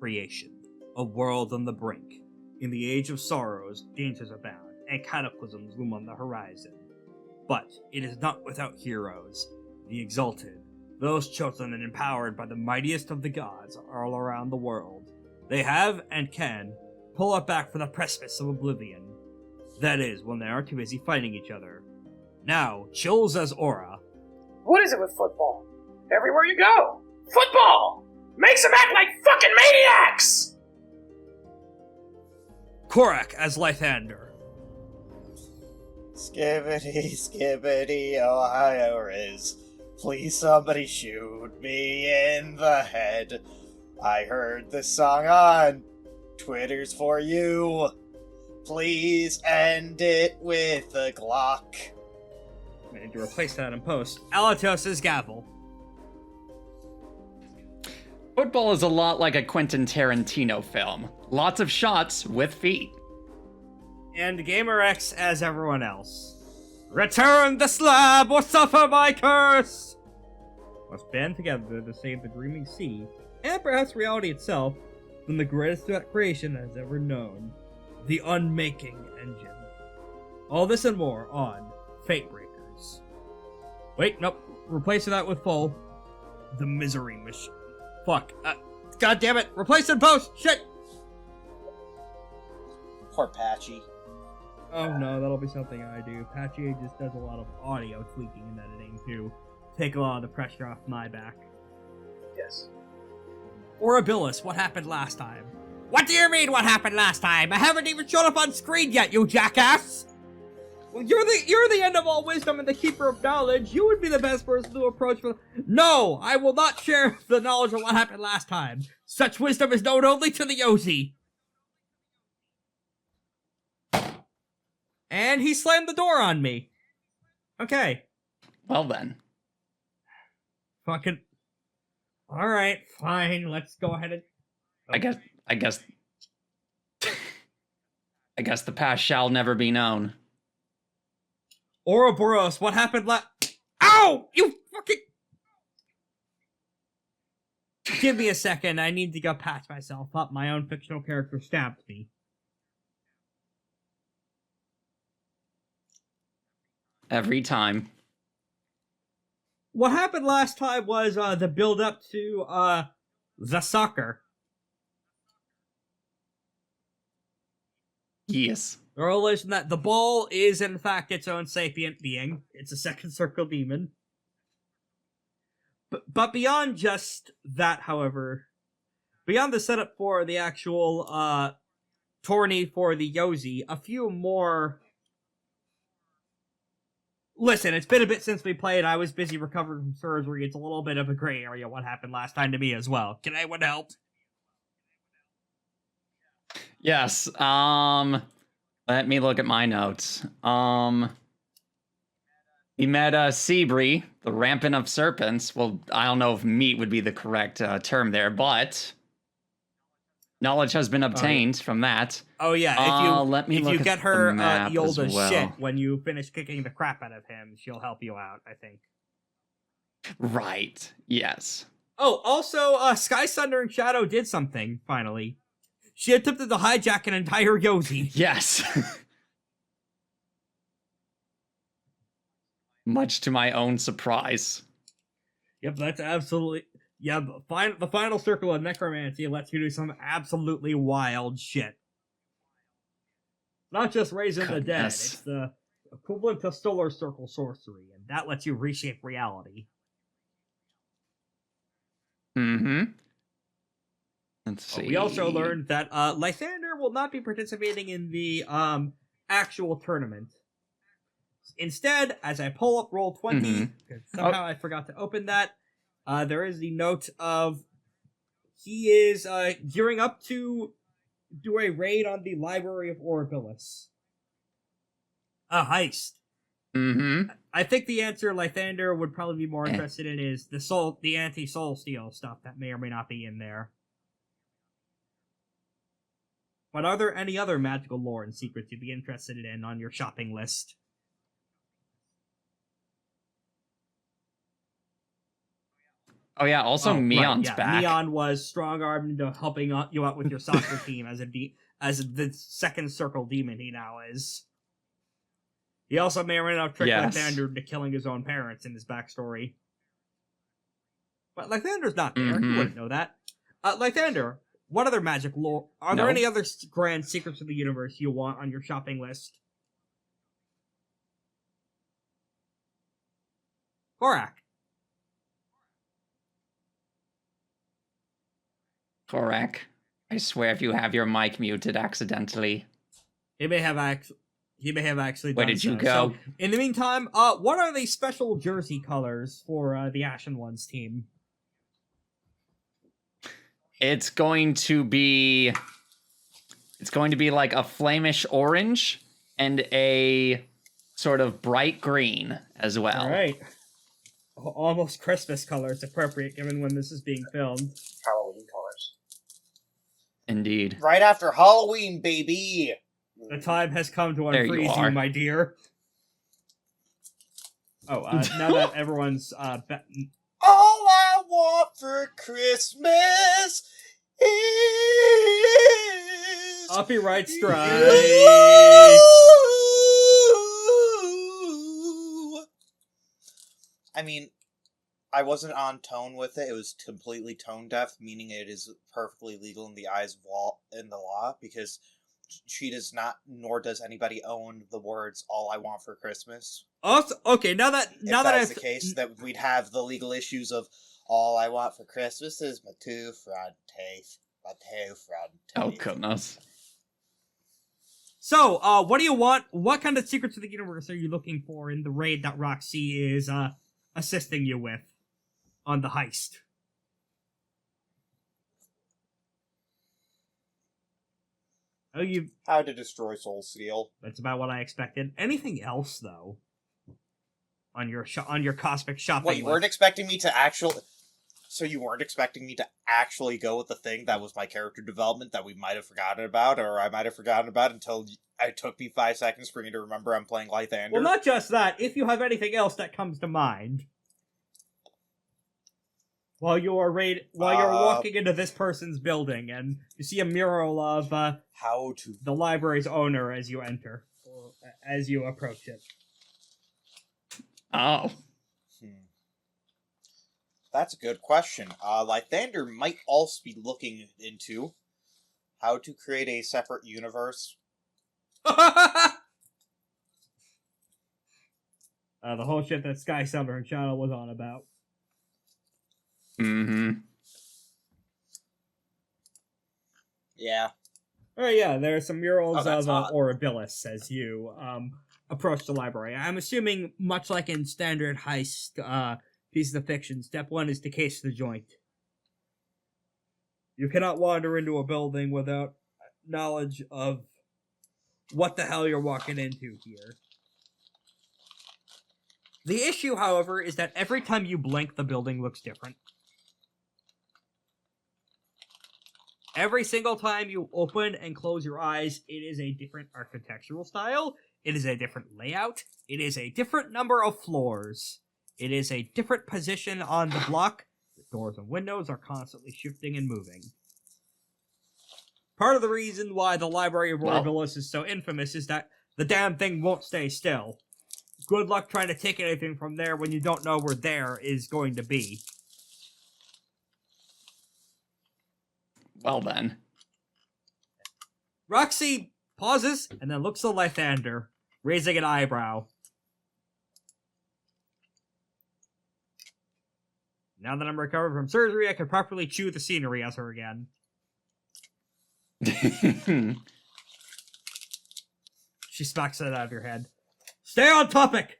creation, a world on the brink. In the age of sorrows, dangers abound, and cataclysms loom on the horizon. But it is not without heroes. The exalted, those chosen and empowered by the mightiest of the gods all around the world. They have, and can, pull us back from the precipice of oblivion. That is, when they aren't too busy fighting each other. Now, chills as aura. What is it with football? Everywhere you go, football! Makes them act like fucking maniacs! Korak as Lythander. Skibbity, skibbity, Ohio Riz. Please somebody shoot me in the head. I heard this song on Twitter's For You. Please end it with a Glock. I need to replace that in post. Alatos as Gavel. Football is a lot like a Quentin Tarantino film. Lots of shots with feet. And Gamer X as everyone else. Return the slab or suffer my curse! Must band together to save the dreaming sea, and perhaps reality itself, from the greatest threat creation has ever known. The Unmaking Engine. All this and more on FateBreakers. Wait, nope. Replacing that with full. The Misery Machine. Fuck. God damn it. Replace it in post. Shit. Poor Patchy. Oh no, that'll be something I do. Patchy just does a lot of audio tweaking and editing to take a lot of the pressure off my back. Yes. Orabilis, what happened last time? What do you mean, what happened last time? I haven't even shown up on screen yet, you jackass! Well, you're the end of all wisdom and the keeper of knowledge. You would be the best person to approach for. No, I will not share the knowledge of what happened last time. Such wisdom is known only to the Yozi. And he slammed the door on me. Okay. Well then. Fucking. Alright, fine. Let's go ahead and. I guess the past shall never be known. Ouroborous, what happened Ow! You fucking. Give me a second. I need to go patch myself up. My own fictional character stabbed me. Every time. What happened last time was the build-up to the soccer. Yes. The revelation that the ball is in fact its own sapient being. It's a second circle demon. But beyond just that, however, beyond the setup for the actual tourney for the Yozi, a few more. Listen, it's been a bit since we played. I was busy recovering from surgery. It's a little bit of a gray area what happened last time to me as well. Can anyone help? Yes. Let me look at my notes. We met Seabree, the rampant of serpents. Well, I don't know if meat would be the correct term there, but knowledge has been obtained from that. Oh yeah, if you get her Yolda's well. shit when you finish kicking the crap out of him, she'll help you out, I think. Right, yes. Oh, also, Sky Thunder and Shadow did something, finally. She attempted to hijack an entire Yozi. Yes. Much to my own surprise. Yep, that's absolutely... Yeah, the final circle of necromancy lets you do some absolutely wild shit. Not just raising the dead, it's the equivalent to solar circle sorcery, and that lets you reshape reality. Mm-hmm. Let's see. We also learned that Lythander will not be participating in the actual tournament. Instead, as I pull up Roll20, because somehow I forgot to open that, there is the note of he is gearing up to do a raid on the Library of Orabilis. A heist. Mm-hmm. I think the answer Lythander would probably be more interested in is the anti-soul steal stuff that may or may not be in there. But are there any other magical lore and secrets you'd be interested in on your shopping list? Oh yeah, also Meon's back. Meon was strong-armed into helping you out with your soccer team as the second circle demon he now is. He also may or may not have tricked Lythander into killing his own parents in his backstory. But Lythander's not there. You wouldn't know that. Lythander, what other magic lore? Are there any other grand secrets of the universe you want on your shopping list? Korak. I swear if you have your mic muted accidentally. He may have actually done Where did you so. go? So, in the meantime, what are the special jersey colors for the Ashen Ones team? It's going to be like a flamish orange and a sort of bright green as well. All right. Almost Christmas colors, appropriate given when this is being filmed. Halloween colors. Indeed. Right after Halloween, baby! The time has come to There you unfreeze are. you, my dear. Oh, now that everyone's All I want for Christmas is... copyright strike. I mean, I wasn't on tone with it. It was completely tone deaf, meaning it is perfectly legal in the eyes of the law, because she does not, nor does anybody own the words "All I Want for Christmas." Also, okay, now that that's the case, that we'd have the legal issues of "All I want for Christmas is my two front teeth, my two front teeth." Oh goodness. So, what do you want? What kind of secrets of the universe are you looking for in the raid that Raksi is assisting you with on the heist? Oh, How to destroy Soul Steel. That's about what I expected. Anything else, though? On your cosmic shopping What, you weren't expecting me to actually... So you weren't expecting me to actually go with the thing that was my character development that we might have forgotten about, or I might have forgotten about until it took me 5 seconds for me to remember I'm playing Lythander? Well, not just that. If you have anything else that comes to mind while you're walking into this person's building and you see a mural of the library's owner as you enter, or as you approach it. Oh. That's a good question. Lythander might also be looking into how to create a separate universe. The whole shit that Sky Summer and Shadow was on about. Mm-hmm. Yeah. Oh yeah, there are some murals of odd. Orabilis as you approach the library. I'm assuming, much like in standard heist pieces of fiction, step 1 is to case the joint. You cannot wander into a building without knowledge of what the hell you're walking into here. The issue, however, is that every time you blink, the building looks different. Every single time you open and close your eyes, it is a different architectural style, it is a different layout, it is a different number of floors, it is a different position on the block, the doors and windows are constantly shifting and moving. Part of the reason why the Library of Orabilis is so infamous is that the damn thing won't stay still. Good luck trying to take anything from there when you don't know where there is going to be. Well then. Raksi pauses and then looks at Lythander, raising an eyebrow. Now that I'm recovered from surgery, I can properly chew the scenery as her again. She smacks it out of your head. Stay on topic!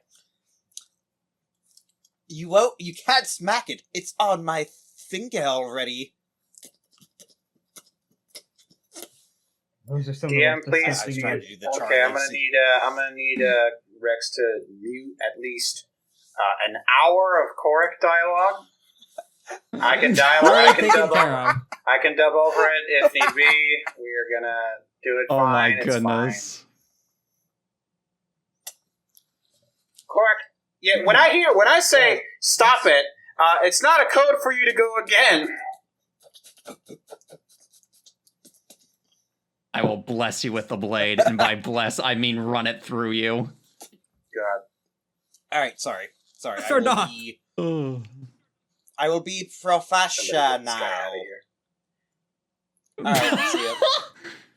You can't smack it. It's on my finger already. Those are some DM, of the please. disgusting I magic. Okay, I'm gonna need Rex to mute at least an hour of Korak dialogue. I can I can dub over it if need be. We are gonna do it. Oh fine. my It's goodness. Korak. Yeah, when I say stop it, It's not a code for you to go again. I will bless you with the blade, and by bless, I mean run it through you. God. Alright, sorry. Sir Doc. I will be professional. Get this guy out of here. Alright, see ya.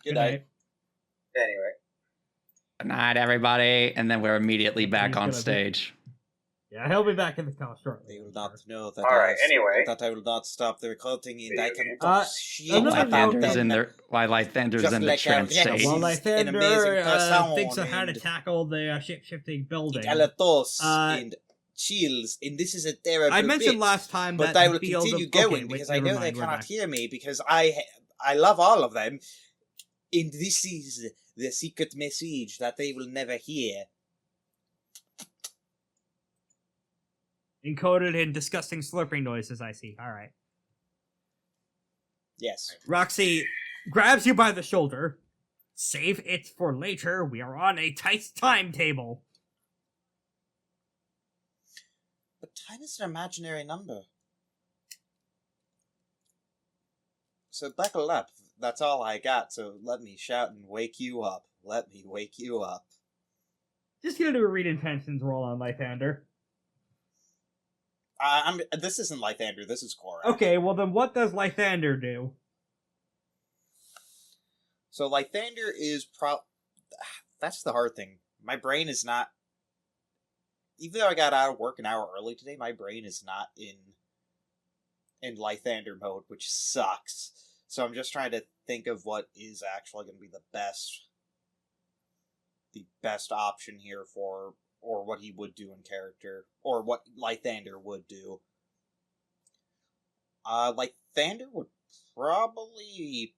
Good night. Anyway. Good night, everybody. And then we're immediately back He's on gonna be- stage. Yeah, he'll be back in the call shortly. They will not know that. Alright, anyway. That I will not stop the recording, and I can another my note band Lythander's then. in there. While Lythander's Just in the like trance our state. While He's an amazing Lythander person thinks of how to and- tackle the shape-shifting building. Alatos Uh, and chills, and this is a terrible I mentioned bit, last time but that I the will field continue of, going okay, wait, because I never know they mind, we're cannot back. hear me because I love all of them, and this is the secret message that they will never hear. Encoded in disgusting slurping noises, I see. Alright. Yes. Raksi grabs you by the shoulder. Save it for later. We are on a tight timetable. But time is an imaginary number. So buckle up. That's all I got, so let me shout and wake you up. Let me wake you up. Just gonna do a read intentions roll on Lythander. This isn't Lythander, this is Cora. Okay, well then what does Lythander do? So Lythander is that's the hard thing. My brain is not... Even though I got out of work an hour early today, my brain is not in Lythander mode, which sucks. So I'm just trying to think of what is actually going to be the best option here for, or what he would do in character, or what Lythander would do. Lythander would probably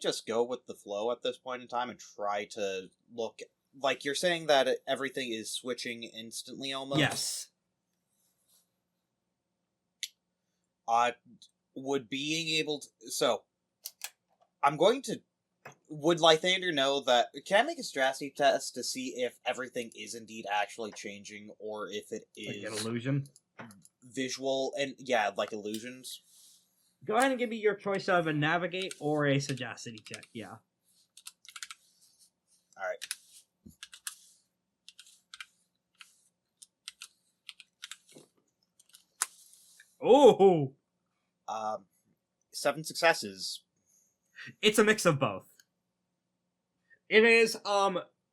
just go with the flow at this point in time and try to look... Like, you're saying that everything is switching instantly almost? Yes. Would being able to... So, I'm going to... Would Lythander know that... Can I make a strategy test to see if everything is indeed actually changing, or if it is... Like an illusion. Visual, and yeah, like illusions? Go ahead and give me your choice of a navigate or a sagacity check, yeah. Alright. Oh! 7 successes. It's a mix of both. It is,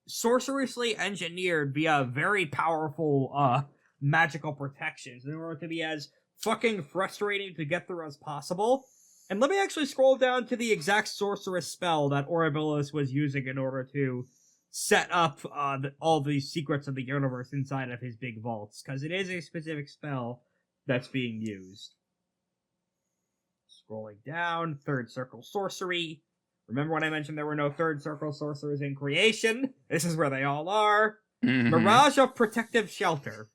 sorcerously engineered via very powerful, magical protections in order to be as fucking frustrating to get through as possible. And let me actually scroll down to the exact sorceress spell that Orabilis was using in order to set up, all the secrets of the universe inside of his big vaults, because it is a specific spell that's being used. Scrolling down, third circle sorcery. Remember when I mentioned there were no third circle sorcerers in creation? This is where they all are. Mhm. Mirage of Protective Shelter.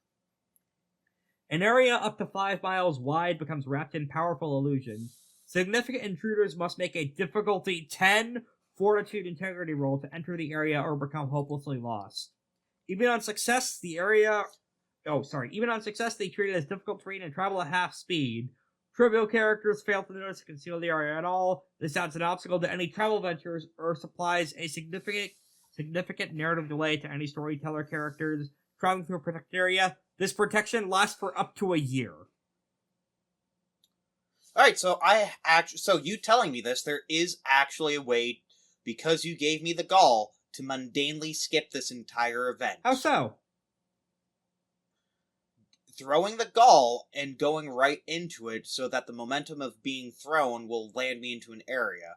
An area up to 5 miles wide becomes wrapped in powerful illusion. Significant intruders must make a difficulty 10 fortitude integrity roll to enter the area or become hopelessly lost. Even on success, they treat it as difficult terrain and travel at half speed. Trivial characters fail to notice or conceal the area at all. This adds an obstacle to any travel ventures or supplies a significant narrative delay to any storyteller characters traveling through a protected area. This protection lasts for up to a year. Alright, so so you telling me this, there is actually a way, because you gave me the gall, to mundanely skip this entire event. How so? Throwing the gall and going right into it so that the momentum of being thrown will land me into an area.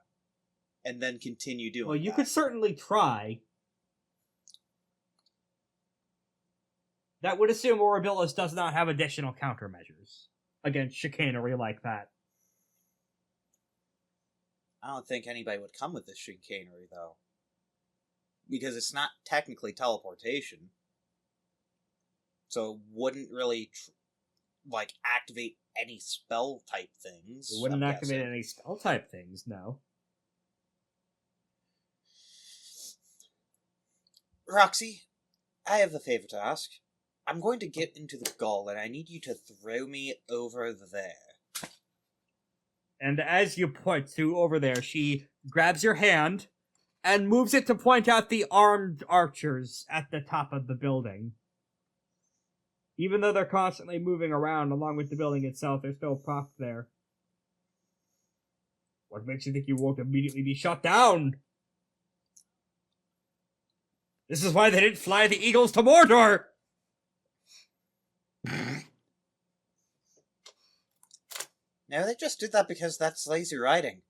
And then continue doing Well, you that. could certainly try. That would assume Orabilis does not have additional countermeasures against chicanery like that. I don't think anybody would come with this chicanery, though. Because it's not technically teleportation. So it wouldn't really, activate any spell type things. It wouldn't I'm activate guessing. any spell type things, no. Raksi, I have a favor to ask. I'm going to get into the gall, and I need you to throw me over there. And as you point to over there, she grabs your hand and moves it to point out the armed archers at the top of the building. Even though they're constantly moving around along with the building itself, they're still propped there. What makes you think you won't immediately be shot down? This is why they didn't fly the eagles to Mordor! No, they just did that because that's lazy riding.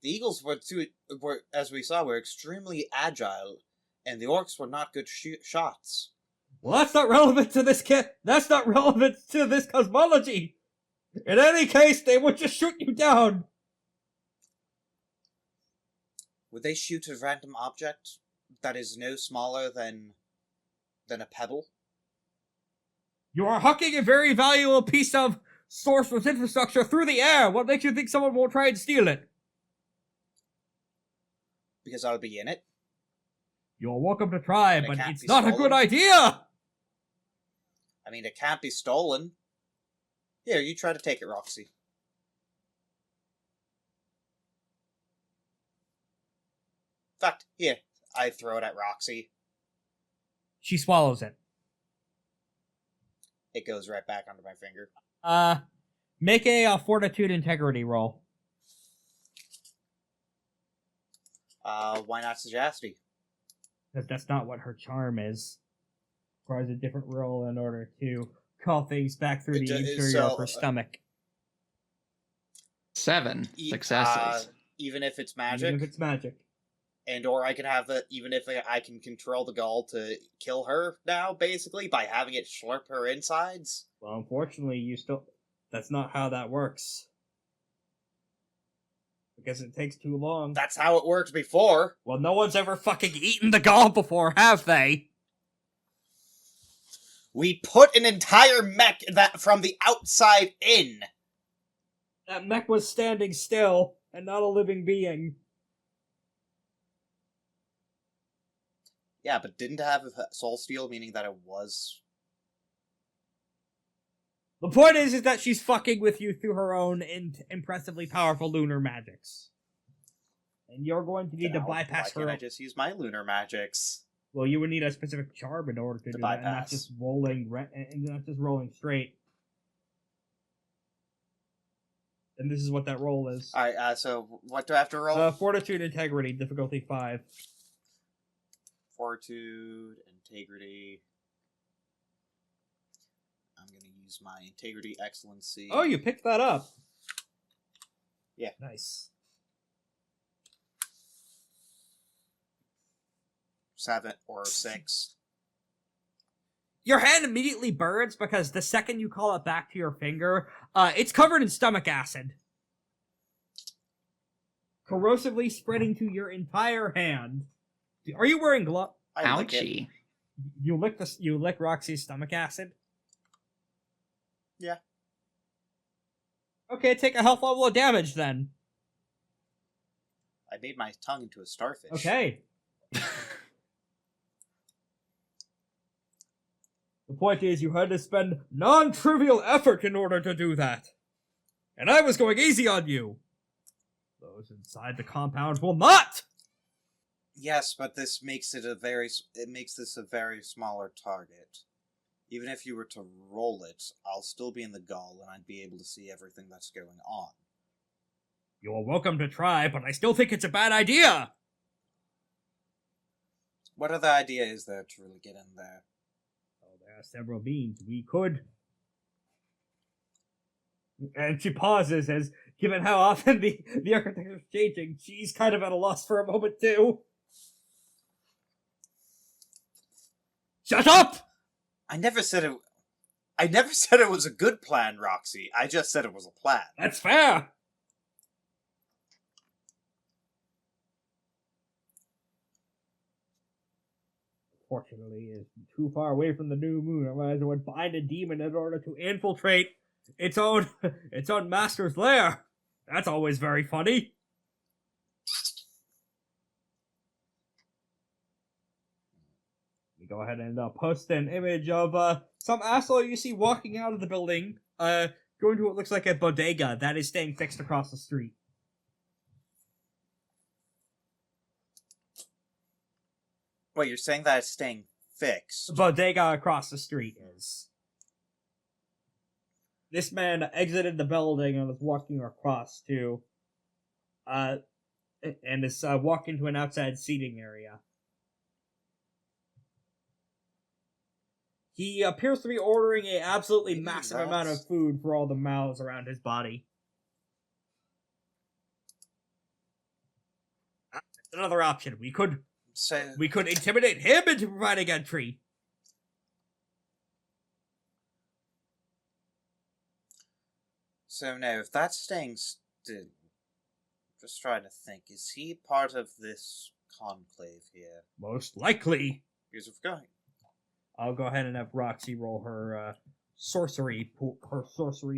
The eagles were, as we saw, were extremely agile, and the orcs were not good shots. Well, that's not relevant to this that's not relevant to this cosmology! In any case, they would just shoot you down! Would they shoot a random object that is no smaller than a pebble? You are hucking a very valuable piece of sourceless infrastructure through the air! What makes you think someone won't try and steal it? Because I'll be in it. You're welcome to try, but can't it's be not a stolen. good idea! I mean, it can't be stolen. Here, you try to take it, Raksi. In fact, here, I throw it at Raksi. She swallows it. It goes right back onto my finger. Make a fortitude integrity roll. Why not sagacity? Because that's not what her charm is. Requires a different roll in order to call things back through the interior of her stomach. 7 successes. Even if it's magic? Even if it's magic. And or I can have it, even if I can control the gall to kill her now, basically, by having it slurp her insides? Well, unfortunately, that's not how that works. Because it takes too long. That's how it worked before. Well, no one's ever fucking eaten the gall before, have they? We put an entire mech that from the outside in. That mech was standing still, and not a living being. Yeah, but didn't it have a soul steal, meaning that it was... The point is that she's fucking with you through her own impressively powerful lunar magics. And you're going to need to bypass her... Why can't I just use my lunar magics? Well, you would need a specific charm in order to do that, and not just rolling straight. And this is what that roll is. Alright, so what do I have to roll? Fortitude, integrity, difficulty 5. Fortitude, integrity. I'm gonna use my integrity excellency. Oh, you picked that up. Yeah. Nice. 7 or 6. Your hand immediately burns because the second you call it back to your finger, it's covered in stomach acid. Corrosively spreading to your entire hand. Are you wearing gloves? Ouchie. You lick Roxy's stomach acid? Yeah. Okay, take a health level of damage then. I made my tongue into a starfish. Okay. The point is, you had to spend non-trivial effort in order to do that. And I was going easy on you. Those inside the compound will not! Yes, but this makes this a very smaller target. Even if you were to roll it, I'll still be in the gall and I'd be able to see everything that's going on. You're welcome to try, but I still think it's a bad idea! What other idea is there to really get in there? Oh, there are several means. We could... And she pauses as, given how often the architecture is changing, she's kind of at a loss for a moment too. Shut up! I never said it was a good plan, Raksi. I just said it was a plan. That's fair! Fortunately, it's too far away from the new moon, otherwise it would bind a demon in order to infiltrate its own master's lair. That's always very funny. go ahead and post an image of some asshole you see walking out of the building, going to what looks like a bodega that is staying fixed across the street. Wait, you're saying that it's staying fixed? The bodega across the street is. This man exited the building and is walking across to, and is walking to an outside seating area. He appears to be ordering a absolutely massive amount of food for all the mouths around his body. Another option. We could intimidate him into providing entry. So no, if that's staying still, just trying to think, is he part of this conclave here? Most likely. Because of going. I'll go ahead and have Raksi roll her sorcery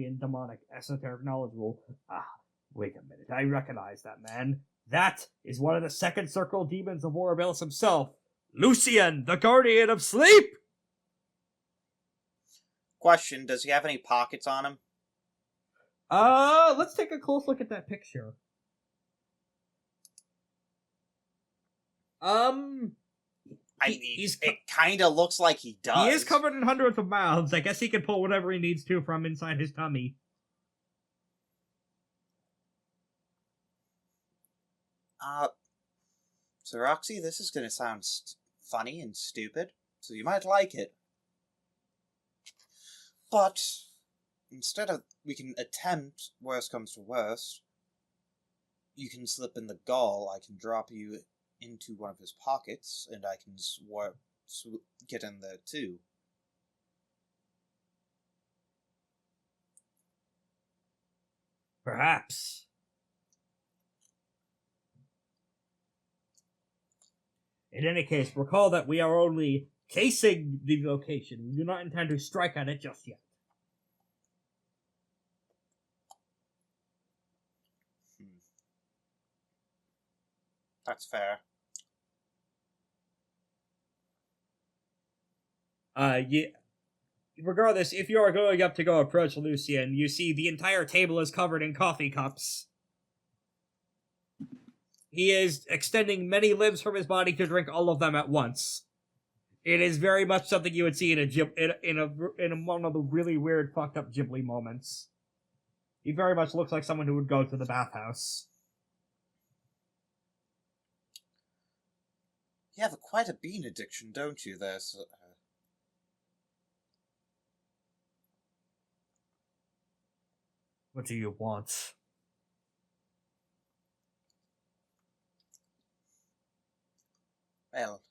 and demonic esoteric knowledge roll. Ah, wait a minute, I recognize that man. That is one of the second circle demons of Orabilis himself, Lucian, the guardian of sleep! Question, does he have any pockets on him? Let's take a close look at that picture. It kind of looks like he does. He is covered in hundreds of mouths. I guess he can pull whatever he needs to from inside his tummy. So Raksi, this is going to sound funny and stupid, so you might like it. But instead of, we can attempt, worst comes to worst, you can slip in the gall, I can drop you into one of his pockets, and I can get in there too. Perhaps. In any case, recall that we are only casing the location. We do not intend to strike at it just yet. That's fair. Yeah. Regardless, if you are going up to go approach Lucian, you see the entire table is covered in coffee cups. He is extending many limbs from his body to drink all of them at once. It is very much something you would see in one of the really weird, fucked up Ghibli moments. He very much looks like someone who would go to the bathhouse. You have quite a bean addiction, don't you, there? What do you want? Well,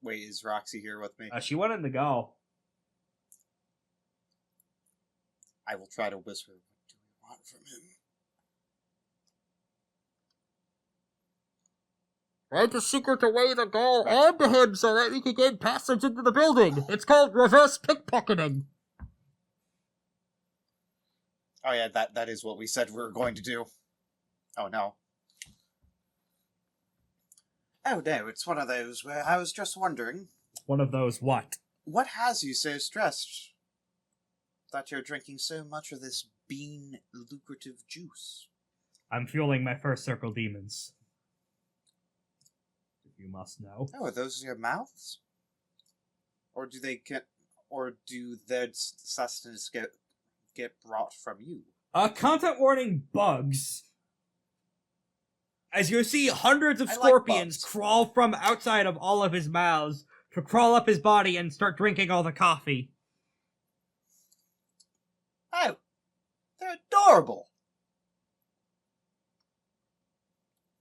wait, is Raksi here with me? She went in the go. I will try to whisper, what do we want from him? Write the secret away the goal and to him so that we can gain passage into the building. It's called reverse pickpocketing. Oh yeah, that is what we said we were going to do. Oh no. Oh no, it's one of those where I was just wondering. One of those what? What has you so stressed that you're drinking so much of this bean lucrative juice? I'm fueling my first circle demons. If you must know. Oh, are those your mouths? Or do they do their sustenance get brought from you? Content warning bugs. As you see, hundreds of scorpions crawl from outside of all of his mouths to crawl up his body and start drinking all the coffee. Oh, they're adorable.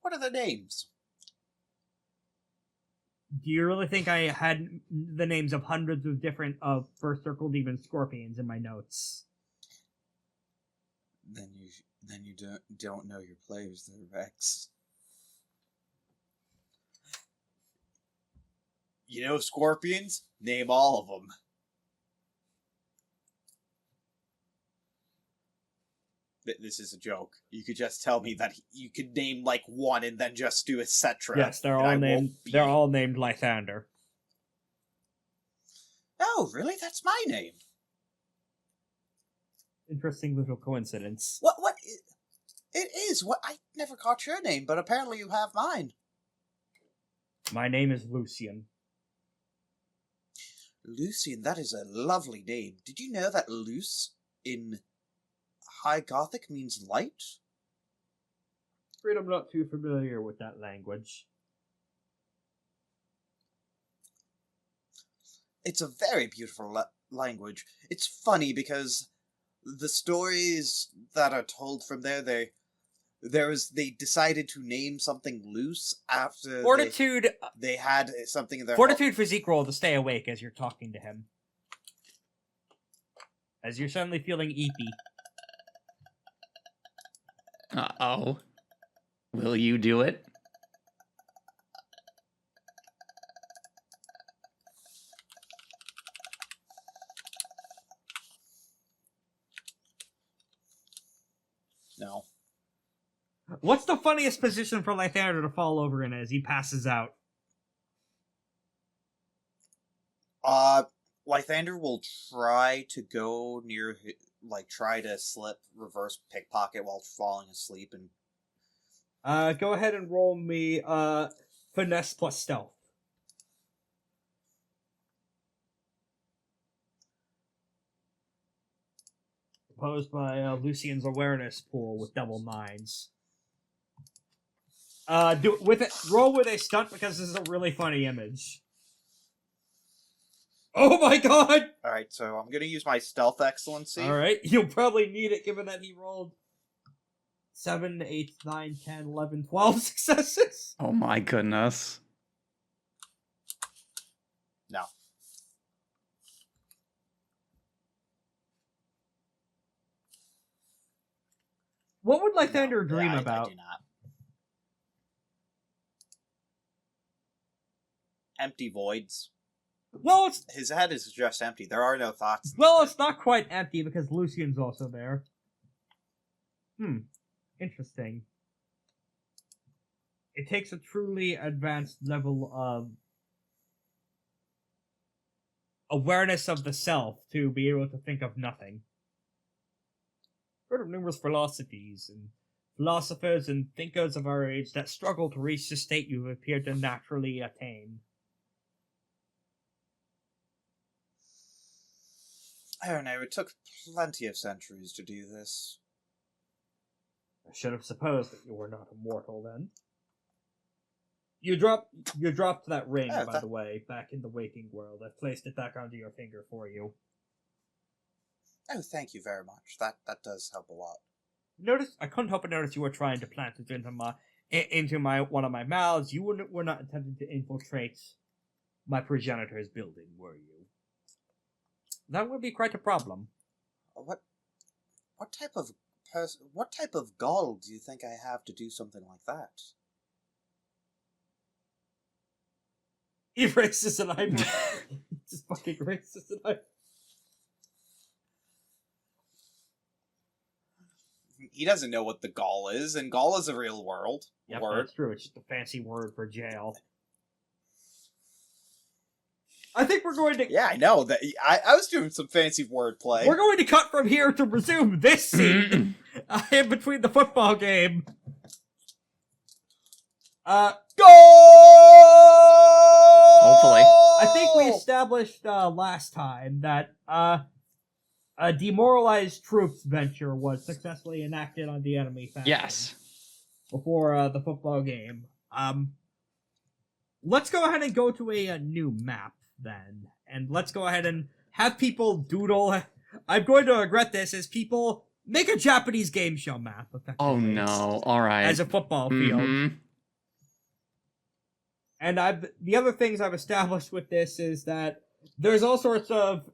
What are their names? Do you really think I had the names of hundreds of different first circle demon scorpions in my notes? Then you don't know your players, there, Rex. You know scorpions? Name all of them. This is a joke. You could just tell me that you could name like one and then just do etc. Yes, they're all named Lythander. Oh, really? That's my name. Interesting little coincidence. What? It is. What? I never caught your name, but apparently you have mine. My name is Lucian. Lucian, that is a lovely name. Did you know that luce in High Gothic means light? Afraid I'm not too familiar with that language. It's a very beautiful language. It's funny because the stories that are told from there, they decided to name something loose after Fortitude. They had something in their Fortitude physique roll to stay awake as you're talking to him. As you're suddenly feeling eepy. Uh-oh. Will you do it? No. What's the funniest position for Lythander to fall over in as he passes out? Lythander will try to go near, try to slip, reverse pickpocket while falling asleep, and Go ahead and roll me, finesse plus stealth. Opposed by Lucian's awareness pool with double nines. Roll with a stunt because this is a really funny image. Oh my god! Alright, so I'm gonna use my stealth excellency. Alright, you'll probably need it given that he rolled 7, 8, 9, 10, 11, 12 successes. Oh my goodness. No. What would Lythander No, dream I about? do not. Empty voids. Well, His head is just empty. There are no thoughts. it's not quite empty because Lucian's also there. Interesting. It takes a truly advanced level of awareness of the self to be able to think of nothing. Heard of numerous philosophies and philosophers and thinkers of our age that struggle to reach the state you appear to naturally attain. I don't know, it took plenty of centuries to do this. I should have supposed that you were not immortal then. You dropped that ring, by the way, back in the waking world. I've placed it back onto your finger for you. Oh, thank you very much. That does help a lot. Notice, I couldn't help but notice you were trying to plant it into one of my mouths. You were not attempting to infiltrate my progenitor's building, were you? That would be quite a problem. What type of gall do you think I have to do something like that? He raises an eyebrow. Just fucking raises an eyebrow. He doesn't know what the gall is, and gall is a real word. Yep, that's true. It's just a fancy word for jail. I think we're going to... Yeah, I know. That I was doing some fancy wordplay. We're going to cut from here to resume this scene in between the football game. Goal! Hopefully. I think we established last time that a demoralized troops venture was successfully enacted on the enemy faction. Yes. Before the football game. Let's go ahead and go to a new map then. And let's go ahead and have people doodle. I'm going to regret this as people make a Japanese game show map. Oh no, alright. As a football field. And the other things I've established with this is that there's all sorts of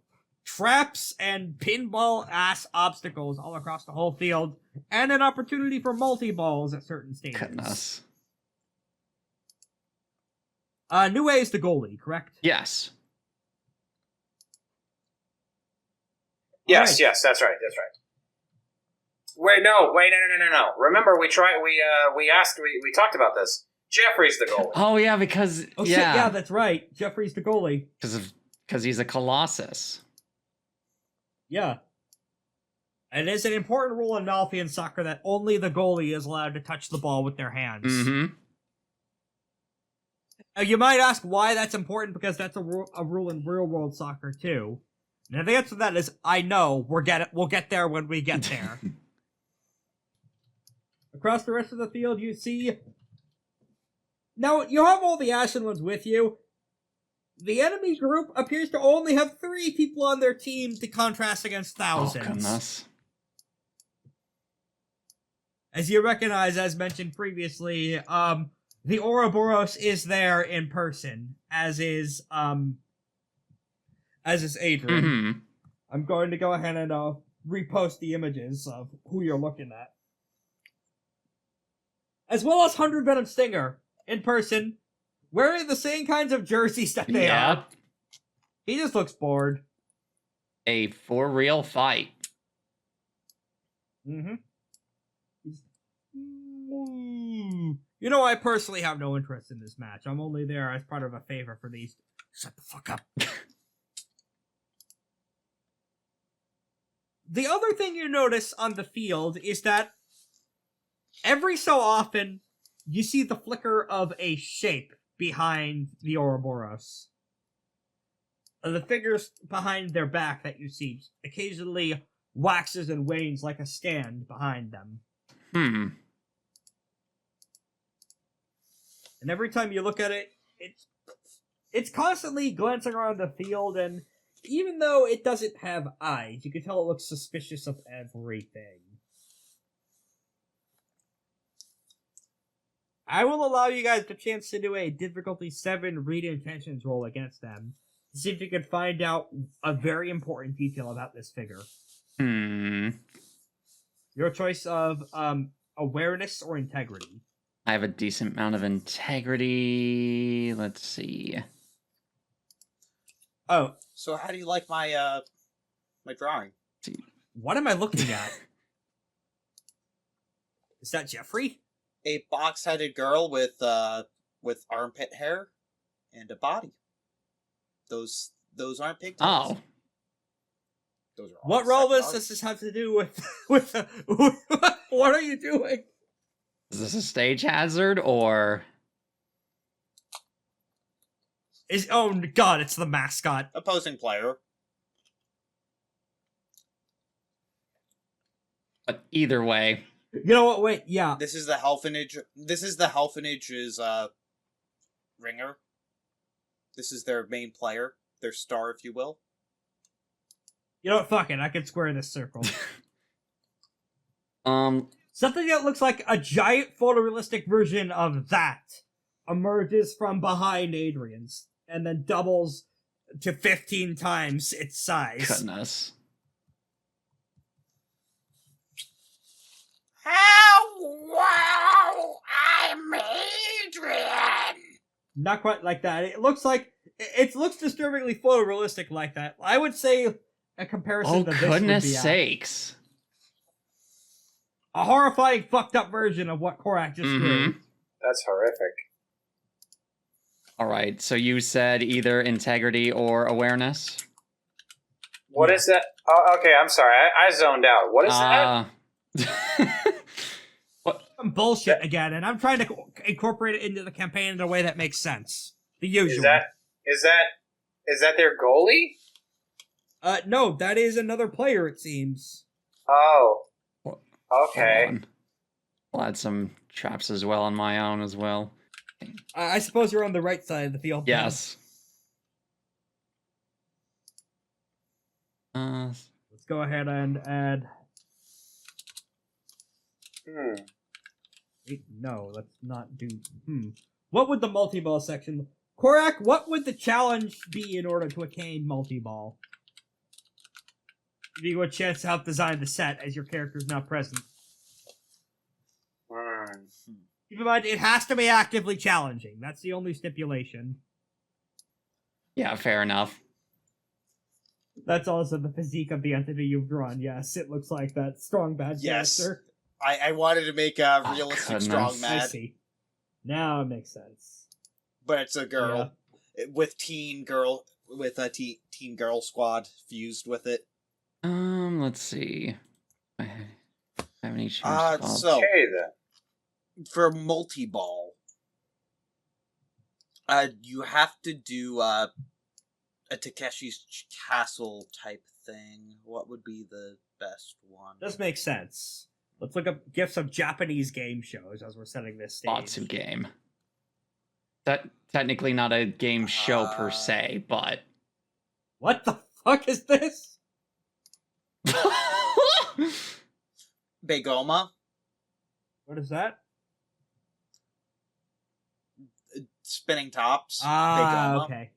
traps and pinball-ass obstacles all across the whole field, and an opportunity for multi-balls at certain stages. Goodness. New A is the goalie, correct? Yes. Yes, Right. yes, that's right. Wait, no. Remember, we talked about this. Jeffrey's the goalie. Oh yeah, because Oh shit, yeah, that's right. Jeffrey's the goalie. because of Because he's a colossus. Yeah. And it is an important rule in Malfian soccer that only the goalie is allowed to touch the ball with their hands. Mm-hmm. You might ask why that's important, because that's a rule in real-world soccer, too. And the answer to that is, I know, we'll get there when we get there. Across the rest of the field, you see... Now, you have all the Ashen Ones with you. The enemy group appears to only have 3 people on their team to contrast against thousands. Oh, goodness. As you recognize, as mentioned previously, the Ouroborous is there in person, as is Adrian. Mm-hmm. I'm going to go ahead and repost the images of who you're looking at. As well as Hundred Venoms Stinger, in person, wearing the same kinds of jerseys that they are. He just looks bored. A for real fight. Mm-hmm. You know, I personally have no interest in this match. I'm only there as part of a favor for these. Shut the fuck up. The other thing you notice on the field is that every so often you see the flicker of a shape behind the Ouroborous. The figures behind their back that you see occasionally waxes and wanes like a stand behind them. And every time you look at it, it's constantly glancing around the field, and even though it doesn't have eyes, you can tell it looks suspicious of everything. I will allow you guys the chance to do a difficulty 7 read intentions roll against them to see if you can find out a very important detail about this figure. Your choice of awareness or integrity. I have a decent amount of integrity. Let's see. Oh, So how do you like my my drawing? what am I looking at? Is that Jeffrey? A box-headed girl with armpit hair and a body. Those aren't pigtails. Oh. Those are all What relevance does this have to do with what are you doing? Is this a stage hazard or? Oh god, it's the mascot. Opposing player. But either way. You know what? Wait, yeah. This is the Helfenage. This is the Helfenage's ringer. This is their main player, their star, if you will. You know what? Fuck it. I can square this circle. Something that looks like a giant photorealistic version of that emerges from behind Adrian's and then doubles to 15 times its size. Goodness. Hello, I'm Adrian. Not quite like that. It looks disturbingly photorealistic like that. I would say a comparison to this would be goodness sakes. a horrifying, fucked up version of what Korak just drew. That's horrific. All right, so you said either integrity or awareness? What is that? Oh, okay, I'm sorry. I zoned out. What is that? Some bullshit again, and I'm trying to incorporate it into the campaign in a way that makes sense. The usual. Is that their goalie? No, that is another player, it seems. Oh. Okay. I'll add some traps as well on my own as well. I suppose you're on the right side of the field. Yes. Let's go ahead and add... Wait, no, let's not do... What would the multi-ball section... Korak, what would the challenge be in order to attain multi-ball? Give you a chance to help design the set as your character is not present. Keep in mind, it has to be actively challenging. That's the only stipulation. Yeah, fair enough. That's also the physique of the entity you've drawn. Yes, it looks like that strong bad character. I wanted to make a realistic strong I mad, see. Now it makes sense. but it's a girl with teen girl with a Teen Girl Squad fused with it. Let's see. I have any chance? So Okay, then. for multi-ball, you have to do a Takeshi's Castle type thing. What would be the best one? This makes sense. Let's look up gifts of Japanese game shows as we're setting this stage. Batsu game. That technically not a game show per se, but What the fuck is this? Begoma. What is that? Spinning tops. Ah, Begoma. okay.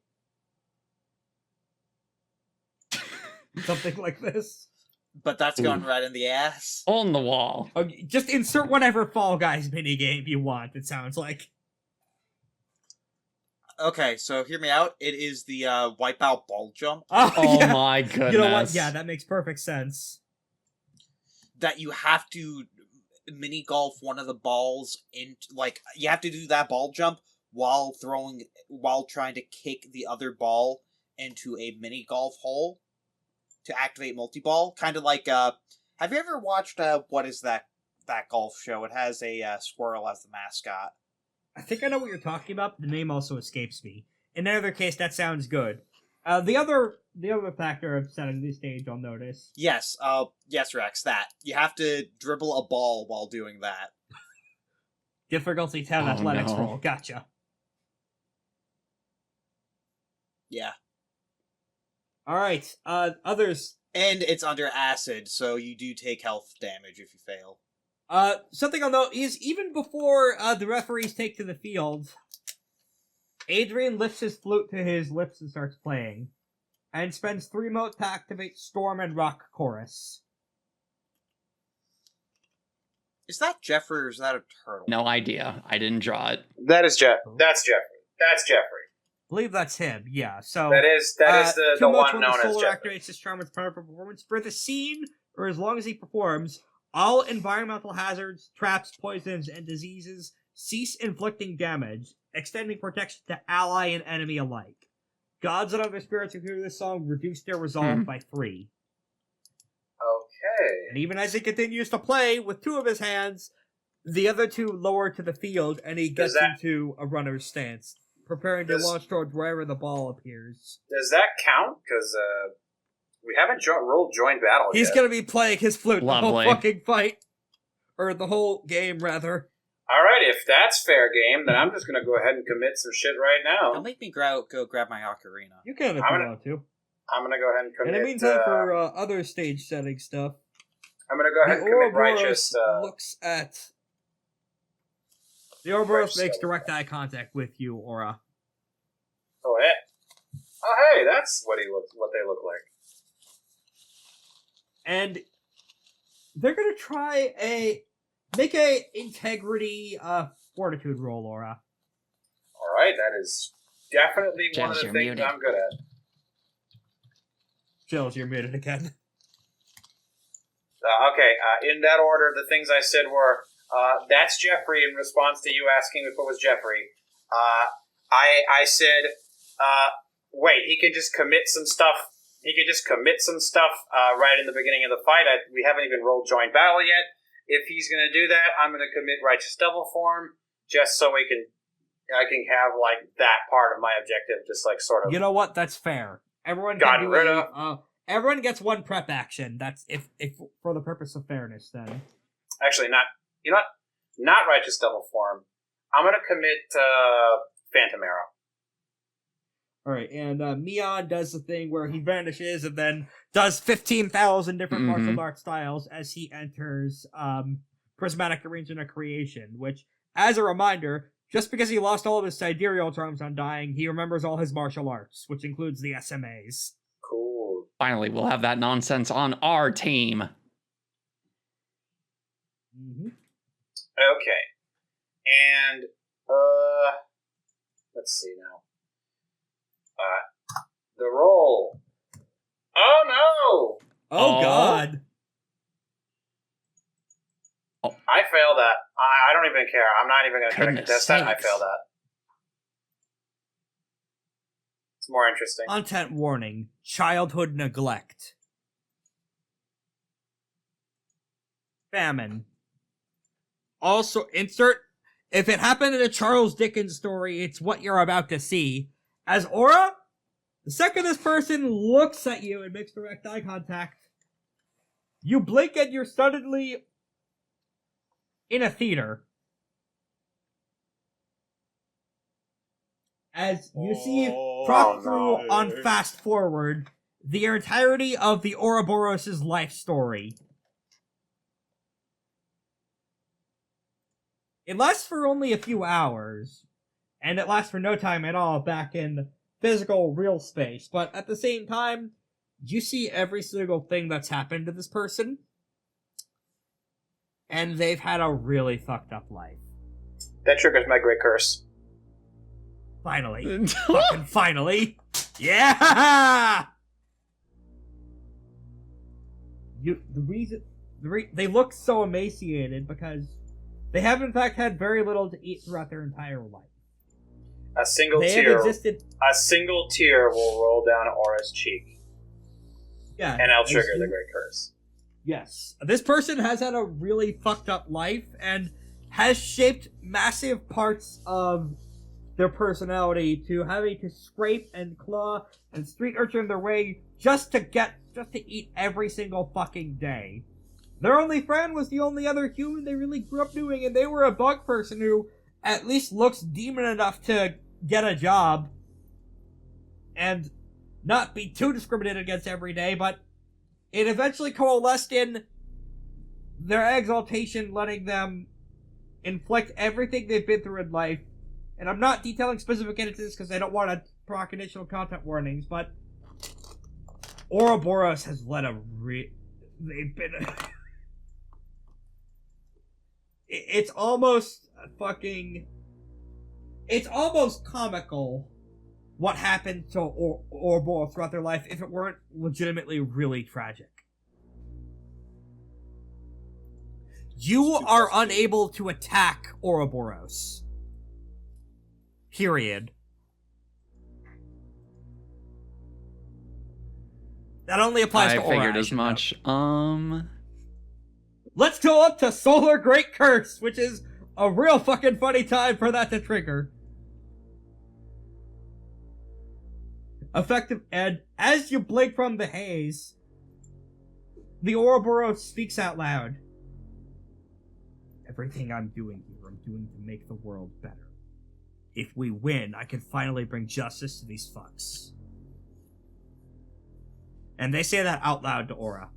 Something like this. But that's going right in the ass. on the wall. Okay, just insert whatever Fall Guys minigame you want, it sounds like. Okay, so hear me out. It is the wipeout ball jump Oh yeah. my goodness. You know what? Yeah, that makes perfect sense. that you have to mini golf one of the balls into, like, you have to do that ball jump while trying to kick the other ball into a mini golf hole to activate multi-ball. Kind of like, have you ever watched, what is that golf show? It has a squirrel as the mascot. I think I know what you're talking about. The name also escapes me. In either case, that sounds good. The other factor of setting the stage, I'll notice. Yes, yes, Rex, that. You have to dribble a ball while doing that. Difficulty 10 athletics no. roll. Gotcha. Yeah. Alright, others. And it's under acid, so you do take health damage if you fail. Something I'll note is even before the referees take to the field, Adrian lifts his flute to his lips and starts playing, and spends 3 motes to activate Storm and Rock Chorus. Is that Jeffrey or is that a turtle? No idea. I didn't draw it. That is That's Jeffrey. That's Jeffrey. I believe that's him, yeah. So That is the 2 motes one when known the as solar Jeffrey. activates his charm with prior performance. For the scene, or as long as he performs, all environmental hazards, traps, poisons, and diseases cease inflicting damage, extending protection to ally and enemy alike. Gods and other spirits who hear this song reduce their resolve by 3. Okay. And even as he continues to play with 2 of his hands, the other 2 lower to the field, and he gets into a runner's stance, preparing to launch towards wherever the ball appears. Does that count? Because we haven't rolled joined battle He's yet. gonna be playing his flute the whole Lovely. fucking fight. Or the whole game, rather. All right, if that's fair game, then I'm just going to go ahead and commit some shit right now. Don't make me go grab my ocarina. You can if you want to. I'm going to go ahead and commit... In the meantime, for other stage setting stuff, I'm going to go ahead the and commit Ouroborous Righteous... looks at... The Ouroborous makes direct eye contact with you, Aura. Oh, hey. Oh, hey, that's what they look like. And they're gonna try make a integrity fortitude roll, Aura. All right, that is definitely one of Jess, the you're things muted. I'm good at. Jills, you're muted again. Okay, in that order, the things I said were, that's Jeffrey in response to you asking if it was Jeffrey. I said, wait, he can just commit some stuff. He could just commit some stuff right in the beginning of the fight. We haven't even rolled joint battle yet. If he's going to do that, I'm going to commit Righteous Devil Form just so I can have like that part of my objective just like sort of. You know what? That's fair. Everyone Got can rid do of. everyone gets 1 prep action. That's if for the purpose of fairness. Then Actually, not Righteous Devil Form. I'm going to commit Phantom Arrow. all right, and Mion does the thing where he vanishes and then does 15,000 different martial art styles as he enters Prismatic Arrangement of Creation. Which, as a reminder, just because he lost all of his sidereal charms on dying, he remembers all his martial arts, which includes the SMAs. Cool. Finally, we'll have that nonsense on our team. Mm-hmm. Okay. And, let's see now. The roll. Oh, no! Oh God! I failed that. I don't even care. I'm not even going to try to Goodness contest that. I sakes. failed that. It's more interesting. Content warning. Childhood neglect. Famine. Also, insert... If it happened in a Charles Dickens story, it's what you're about to see. As Aura, the second this person looks at you and makes direct eye contact, you blink and you're suddenly in a theater. As you see prop through on fast forward the entirety of the Ouroborous' life story. It lasts for only a few hours, and it lasts for no time at all back in physical, real space. But at the same time, you see every single thing that's happened to this person, and they've had a really fucked up life. That triggers my great curse. Finally. Fucking finally. Yeah! They look so emaciated because they have in fact had very little to eat throughout their entire life. A single tear will roll down Aura's cheek. Yeah. And I'll trigger the great curse. Yes. This person has had a really fucked up life and has shaped massive parts of their personality to having to scrape and claw and street urchin their way just to eat every single fucking day. Their only friend was the only other human they really grew up doing, and they were a bug person who at least looks demon enough to get a job and not be too discriminated against every day, but it eventually coalesced in their exaltation, letting them inflict everything they've been through in life. And I'm not detailing specific instances because I don't want to proc additional content warnings, but Ouroborous has led they've been... It's almost comical what happened to Ouroborous throughout their life if it weren't legitimately really tragic. You are unable to attack Ouroborous. Period. That only applies to Aura. I figured as much. Let's go up to Solar Great Curse, which is a real fucking funny time for that to trigger. Effective Ed, as you blink from the haze, the Ouroborous speaks out loud. Everything I'm doing here, I'm doing to make the world better. If we win, I can finally bring justice to these fucks. And they say that out loud to Aura.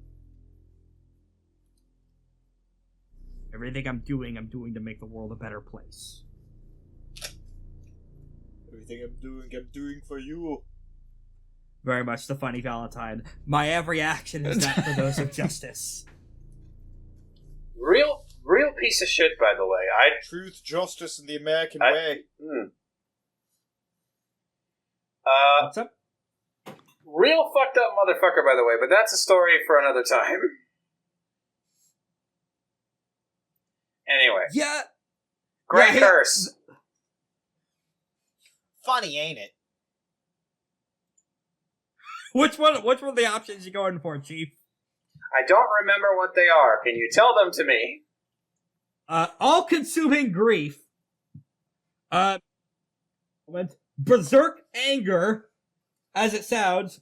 Everything I'm doing to make the world a better place. Everything I'm doing for you. Very much the funny Valentine. My every action is that for those of justice. Real piece of shit, by the way. Truth, justice, and the American way. What's up? Real fucked up motherfucker, by the way, but that's a story for another time. Anyway. Yeah. Great curse. Funny, ain't it? Which one of the options you going for, Chief? I don't remember what they are. Can you tell them to me? All-consuming grief. Berserk anger, as it sounds.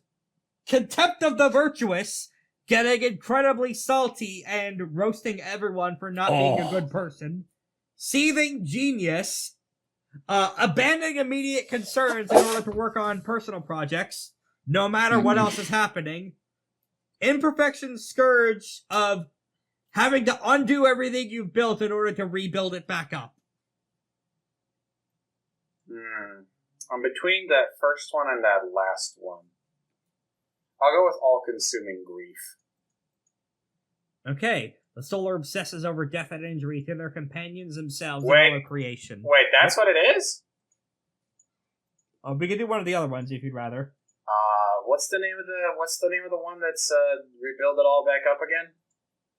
Contempt of the virtuous. Getting incredibly salty and roasting everyone for not being a good person. Seething genius. Abandoning immediate concerns in order to work on personal projects, no matter what else is happening. Imperfection scourge of having to undo everything you've built in order to rebuild it back up. I'm between that first one and that last one. I'll go with all-consuming grief. Okay. The solar obsesses over death and injury to their companions themselves and all of creation. Wait, that's what it is? Oh, we can do one of the other ones if you'd rather. What's the name of the one that's rebuild it all back up again?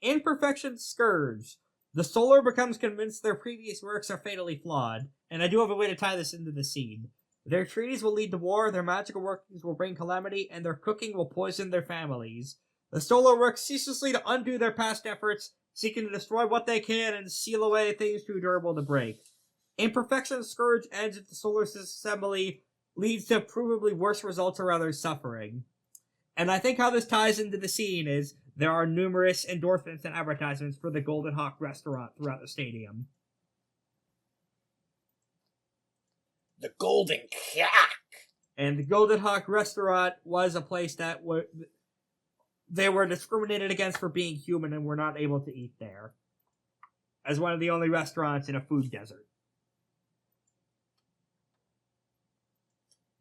Imperfection Scourge. The Solar becomes convinced their previous works are fatally flawed, and I do have a way to tie this into the scene. Their treaties will lead to war, their magical workings will bring calamity, and their cooking will poison their families. The Stolar work ceaselessly to undo their past efforts, seeking to destroy what they can and seal away things too durable to break. Imperfection's scourge ends if the solar assembly leads to provably worse results or rather suffering. And I think how this ties into the scene is there are numerous endorsements and advertisements for the Golden Hawk restaurant throughout the stadium. The Golden Cat! And the Golden Hawk restaurant was a place that they were discriminated against for being human and were not able to eat there. As one of the only restaurants in a food desert.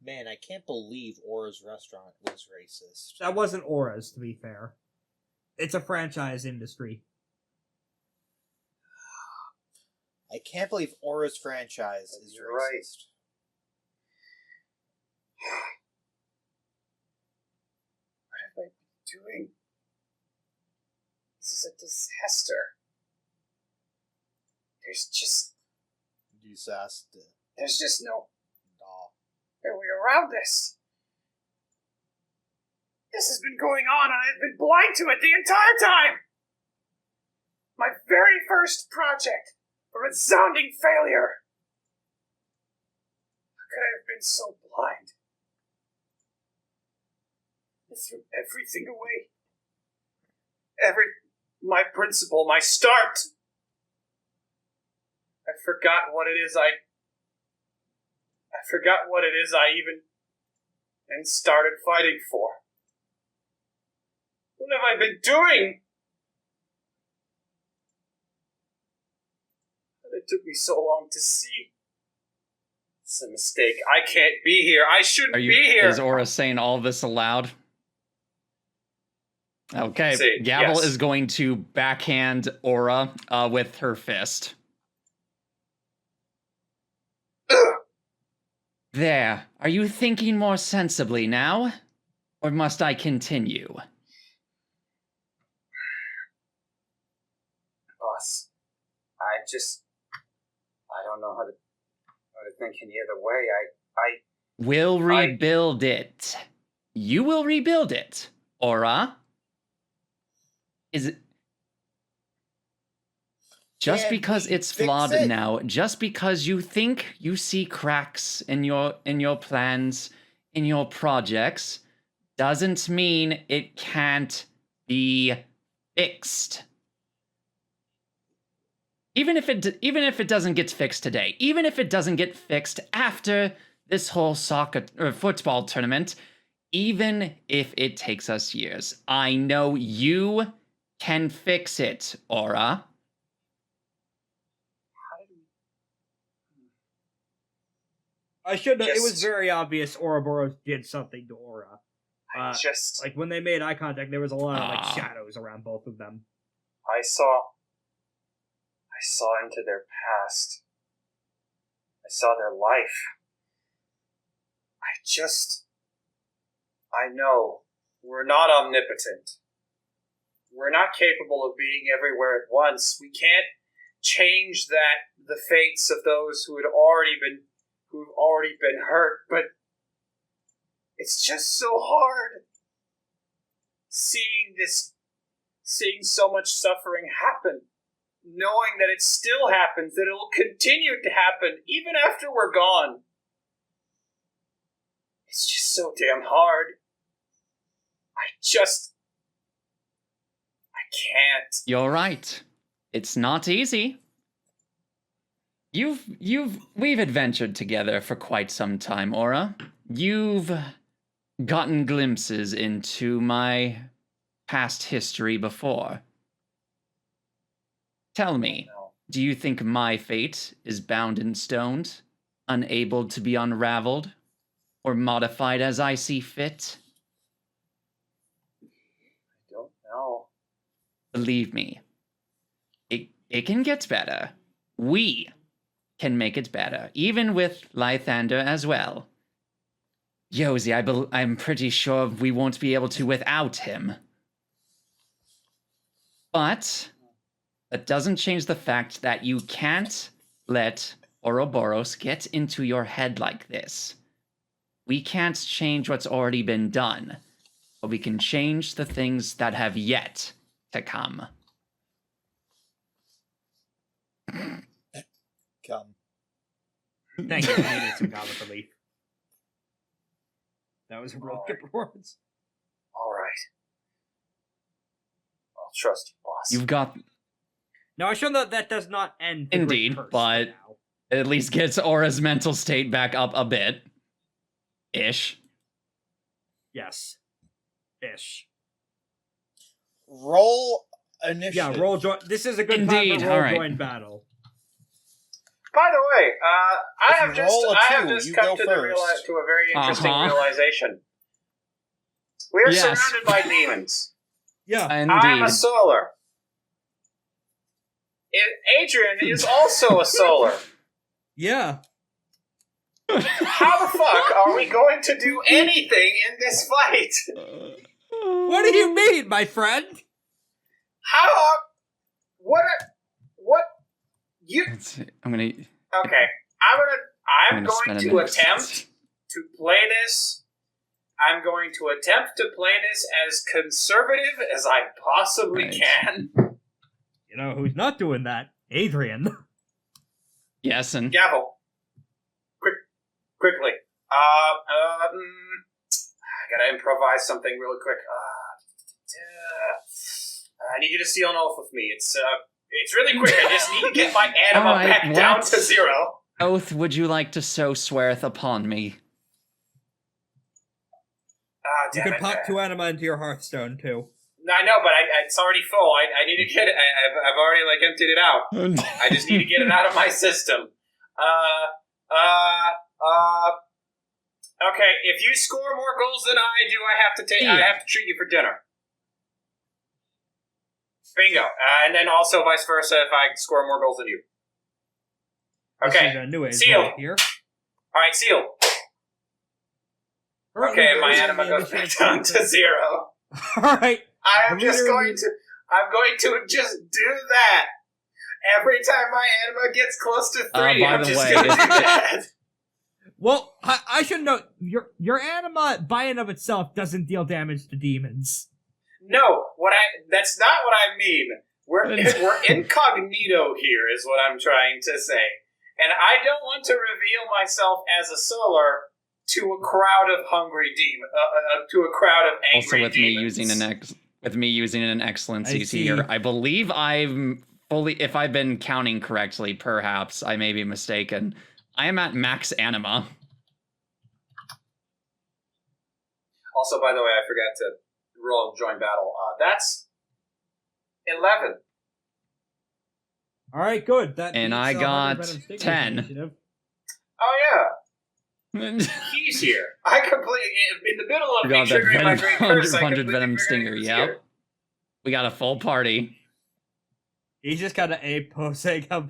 Man, I can't believe Aura's restaurant was racist. That wasn't Aura's, to be fair. It's a franchise industry. I can't believe Aura's franchise is You're racist. What have I been doing? This is a disaster. There's just no way around this. This has been going on and I've been blind to it the entire time. My very first project, a resounding failure. How could I have been so blind? I threw everything away. My principle, my start. I forgot what it is I even and started fighting for. What have I been doing? It took me so long to see. It's a mistake. I can't be here. I shouldn't be here. Is Aura saying all this aloud? Okay, Gavel is going to backhand Aura with her fist. There. Are you thinking more sensibly now? Or must I continue? Boss, I don't know how to think any other way. We'll rebuild it. You will rebuild it, Aura. Is it... Just because it's flawed now, just because you think you see cracks in your plans, in your projects, doesn't mean it can't be fixed. Even if it doesn't get fixed today, even if it doesn't get fixed after this whole soccer or football tournament, even if it takes us years, I know you can fix it, Aura. It was very obvious Ouroborous did something to Aura. Like when they made eye contact, there was a lot of shadows around both of them. I saw into their past. I saw their life. I know we're not omnipotent. We're not capable of being everywhere at once. We can't change the fates of those who've already been hurt, but it's just so hard seeing so much suffering happen, knowing that it still happens, that it'll continue to happen even after we're gone. It's just so damn hard. I can't. You're right. It's not easy. We've adventured together for quite some time, Aura. You've gotten glimpses into my past history before. Tell me, do you think my fate is bound in stone, unable to be unraveled, or modified as I see fit? I don't know. Believe me, it can get better. We can make it better, even with Lythander as well. Yozi, I'm pretty sure we won't be able to without him. But that doesn't change the fact that you can't let Ouroborous get into your head like this. We can't change what's already been done, but we can change the things that have yet to come. Come. Thank you. I needed some comic relief. That was a real good performance. All right. I'll trust you, boss. You've got... Now, I show that does not end the great Indeed, curse but now. it at least gets Aura's mental state back up a bit. Ish. Yes. Ish. Roll initiative. Yeah, roll join. This is a good Indeed, time to roll alright. join battle. By the way, I If have you just roll a I have two, just you come go to first. to a very interesting Uh-huh. realization. We are Yes. surrounded by demons. Yeah. I'm Indeed. a solar. Adrian is also a solar. Yeah. How the fuck are we going to do anything in this fight? What do you mean, my friend? How? What? You? Let's see, I'm gonna... Okay. I'm going spend to a attempt to play this. I'm going to attempt to play this as conservative as I possibly Right. can. You know who's not doing that? Adrian. Yes, and... Gavel. Quickly. I gotta improvise something really quick. I need you to seal an oath with me. It's really quick. I just need to get my anima Alright, back down what? to 0. Oath would you like to so sweareth upon me? You Damn could it. pop 2 anima into your Hearthstone, too. I know, but it's already full. I need to get it. I've already emptied it out. I just need to get it out of my system. Okay, if you score more goals than I do, I have to treat you for dinner. Bingo. And then also vice versa if I score more goals than you. Okay, This is a new age seal. right here. Alright, seal. Okay, my anima goes back down to 0. Alright. I'm going to just do that. Every time my anima gets close to 3, by I'm the just way, going to do that. Well, I should note, your anima by and of itself doesn't deal damage to demons. No, that's not what I mean. We're incognito here, is what I'm trying to say. And I don't want to reveal myself as a solar to a crowd of hungry to a crowd of angry Also, with demons. me using an excellency I see. here, I believe I'm fully. If I've been counting correctly, perhaps I may be mistaken. I am at max anima. Also, by the way, I forgot to roll join battle. That's 11. Alright, good. That And beats, I got 100 Venom Stinger's 10. initiative. Oh yeah, he's here. I completely in the middle of We me got that triggering my Venom, great curse. 100 Venom completely Stinger, forgot he was yep. here. We got a full party. He's just got a posing of,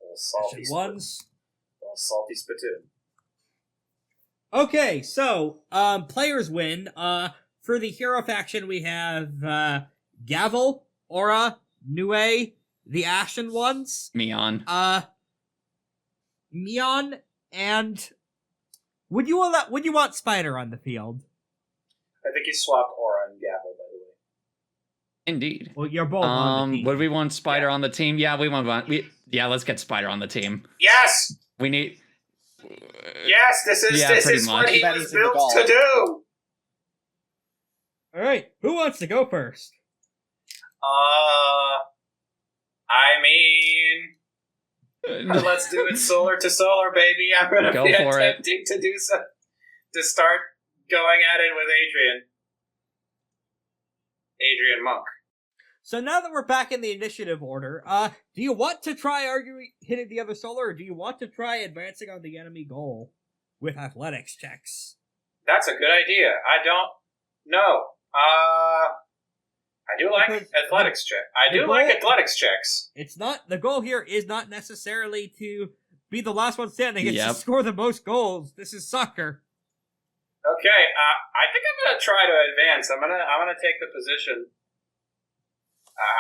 Little salty Ashen Ones. Little salty spittoon. Okay, so, players win. For the hero faction, we have, Gavel, Aura, Nue, the Ashen Ones, Mion. Mion, and would you want Spider on the field? I think you swapped Aura and Gavel, by the way. Indeed. Well, you're both on the team. Would we want Spider on the team? Yeah, yeah, let's get Spider on the team. Yes! We need... Yes, this is pretty what much. he That was is in the built goal. to do! Alright, who wants to go first? I mean... let's do it solar to solar, baby. I'm going to Go be for it. attempting to do so, to start going at it with Adrian. Adrian Monk. So now that we're back in the initiative order, do you want to try hitting the other solar, or do you want to try advancing on the enemy goal with athletics checks? That's a good idea. I don't know. I do like Because athletics check. I the do like goal- athletics checks. It's not, the goal here is not necessarily to be the last one standing, it's to Yep. score the most goals. This is soccer. Okay, I think I'm gonna try to advance. I'm gonna take the position.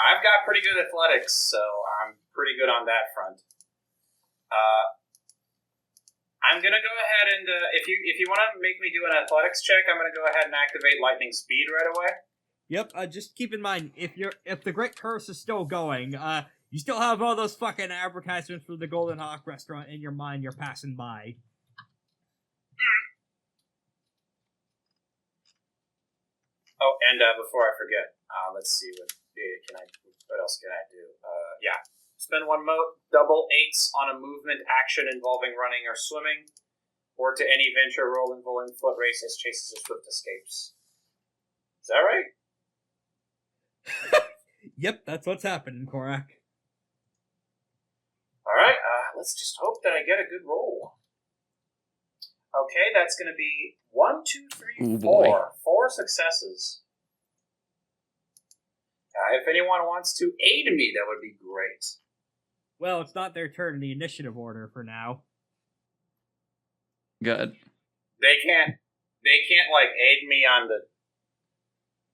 I've got pretty good athletics, so I'm pretty good on that front. I'm gonna go ahead and if you want to make me do an athletics check, I'm gonna go ahead and activate lightning speed right away. Yep. Just keep in mind if the Great Curse is still going, you still have all those fucking advertisements for the Golden Hawk restaurant in your mind. You're passing by. Oh, and before I forget, let's see what else can I do? Yeah. Spend 1 mote, double 8s on a movement action involving running or swimming, or to any venture roll involving foot races, chases, or swift escapes. Is that right? Yep, that's what's happening, Korak. Alright, let's just hope that I get a good roll. Okay, that's going to be 1, 2, 3, 4. 4 successes. If anyone wants to aid me, that would be great. Well, it's not their turn in the initiative order for now. Good. They can't like aid me on the.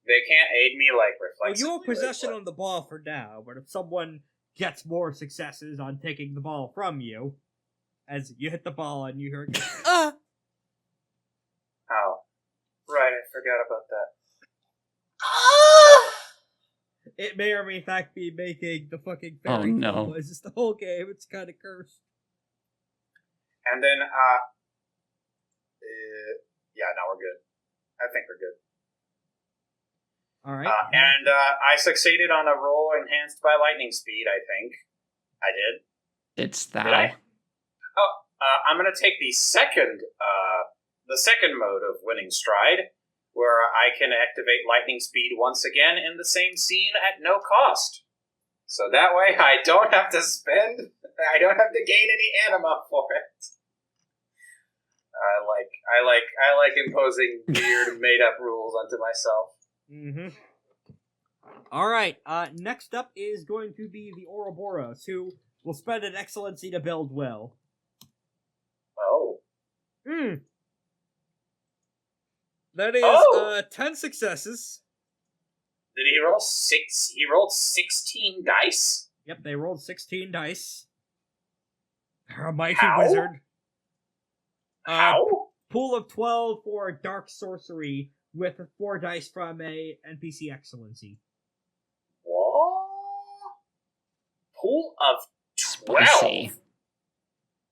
They can't aid me like reflexively. Well, you have possession on the ball for now, but if someone gets more successes on taking the ball from you, as you hit the ball and you hear it, Oh, right, I forgot about that. it may or may in fact be making the fucking Oh, fairy no. noises the whole game. It's kind of cursed. And then, yeah, no, we're good. I think we're good. All right. And I succeeded on a roll enhanced by lightning speed, I think. I did. It's thou. Did I? Oh, I'm going to take the second mode of winning stride, where I can activate lightning speed once again in the same scene at no cost. So that way I don't have to I don't have to gain any anima for it. I like imposing weird made up rules onto myself. Mm-hmm. Alright, next up is going to be the Ouroborous, who will spend an excellency to build will. Oh. That is, 10 successes. Did he roll 6? He rolled 16 dice? Yep, they rolled 16 dice. They're a mighty How? wizard. How? Pool of 12 for dark sorcery, with 4 dice from a NPC excellency. What? Pool of 12? Spicy.